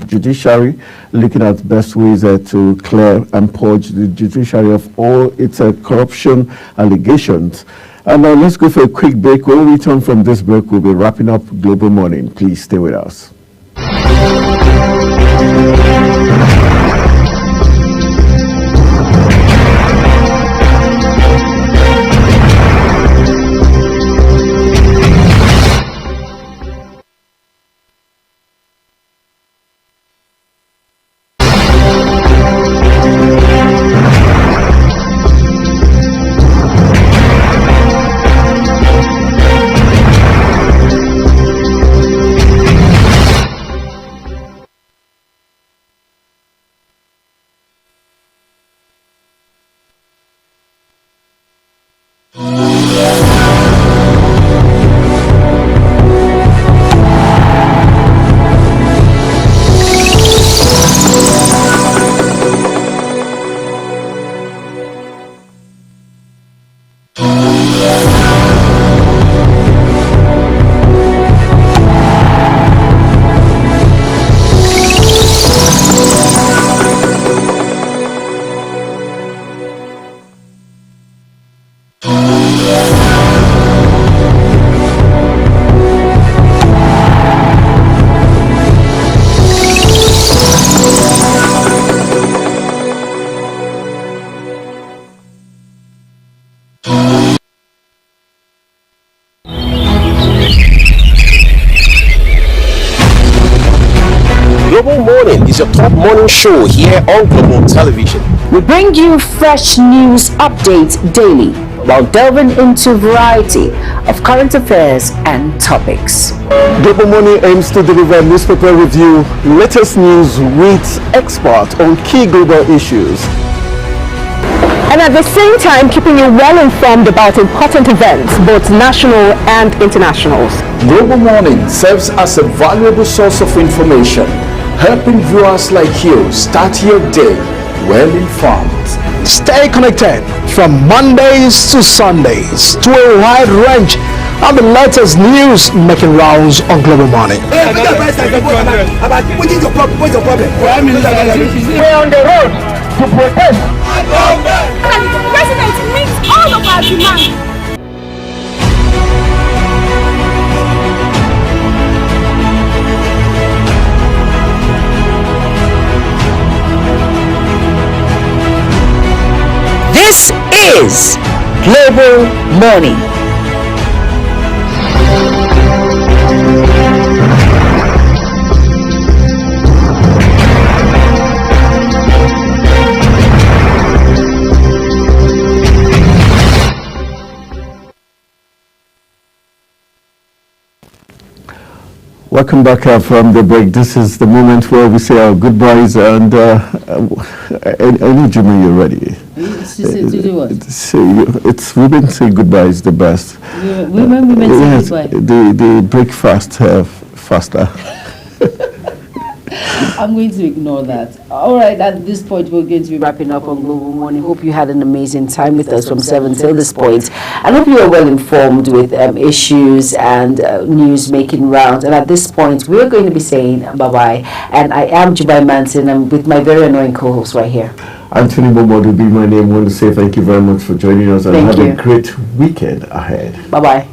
judiciary, looking at best ways to clear and purge the judiciary of all its corruption allegations. And now let's go for a quick break. When we return from this break, we'll be wrapping up Global Morning. Please stay with us. Global Morning is your top morning show here on Global Television. We bring you fresh news updates daily while delving into a variety of current affairs and topics. Global Morning aims to deliver newspaper review, latest news with experts on key global issues. And at the same time, keeping you well informed about important events, both national and international. Global Morning serves as a valuable source of information, helping viewers like you start your day well informed. Stay connected from Mondays to Sundays to a wide range of the latest news making rounds on Global Morning. We're on the road to protest. The president meets all of our demands. This is Global Morning. Welcome back from the break. This is the moment where we say our goodbyes, and I know, Jimmy, you're ready. It's women say goodbye is the best. Women say goodbye. They break fast, faster. I'm going to ignore that. All right, at this point, we're going to be wrapping up on Global Morning. Hope you had an amazing time with us from 7 till this point. And hope you are well informed with issues and news making rounds. And at this point, we're going to be saying bye-bye. And I am Jubai Manson. I'm with my very annoying co-host right here. Anthony Momodu will be my name. I want to say thank you very much for joining us, and Thank have you. a great weekend ahead. Bye-bye.